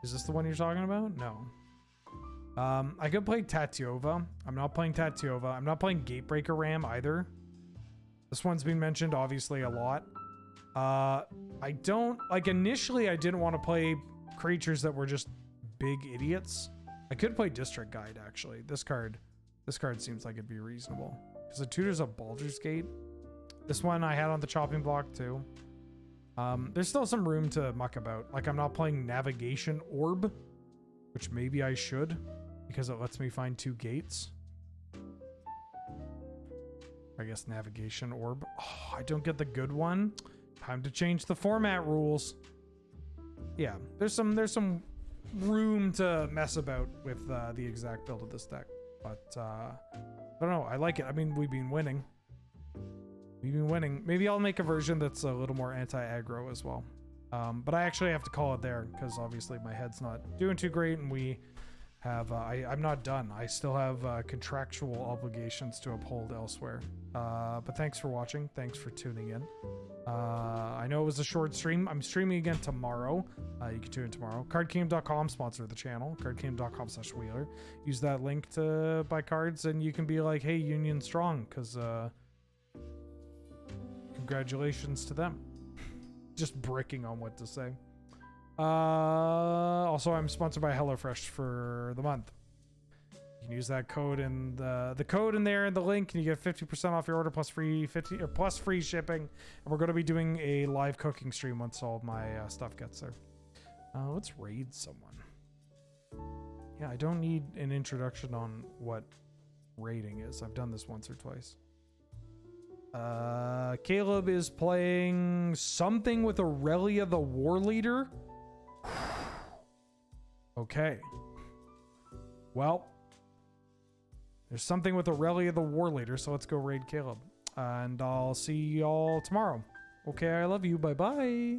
Is this the one you're talking about? No. I could play Tatiova. I'm not playing Tatiova. I'm not playing Gatebreaker Ram either. This one's been mentioned obviously a lot. I don't like initially I didn't want to play creatures that were just big idiots. I could play District Guide actually. This card seems like it'd be reasonable. Because it tutors up Baldur's Gate. This one I had on the chopping block too. There's still some room to muck about. Like I'm not playing Navigation Orb, which maybe I should because it lets me find 2 gates. I guess Navigation Orb. Oh, I don't get the good one. Time to change the format rules. Yeah, there's some room to mess about with the exact build of this deck. But I don't know. I like it. I mean, we've been winning. Maybe I'll make a version that's a little more anti-aggro as well. But I actually have to call it there because obviously my head's not doing too great and we have... I'm not done. I still have contractual obligations to uphold elsewhere. But thanks for watching. Thanks for tuning in. I know it was a short stream. I'm streaming again tomorrow. You can tune in tomorrow. CardKingdom.com sponsor the channel. CardKingdom.com/Wheeler. Use that link to buy cards and you can be like, hey, Union Strong, because... congratulations to them. Just bricking on what to say. Also, I'm sponsored by HelloFresh for the month. You can use that code in the code in there in the link, and you get 50% off your order plus free shipping. And we're going to be doing a live cooking stream once all of my stuff gets there. Let's raid someone. Yeah, I don't need an introduction on what raiding is. I've done this once or twice. Caleb is playing something with Aurelia the War Leader. Okay. Well, There's something with Aurelia the War Leader, so let's go raid Caleb. And I'll see y'all tomorrow. Okay, I love you. Bye-bye.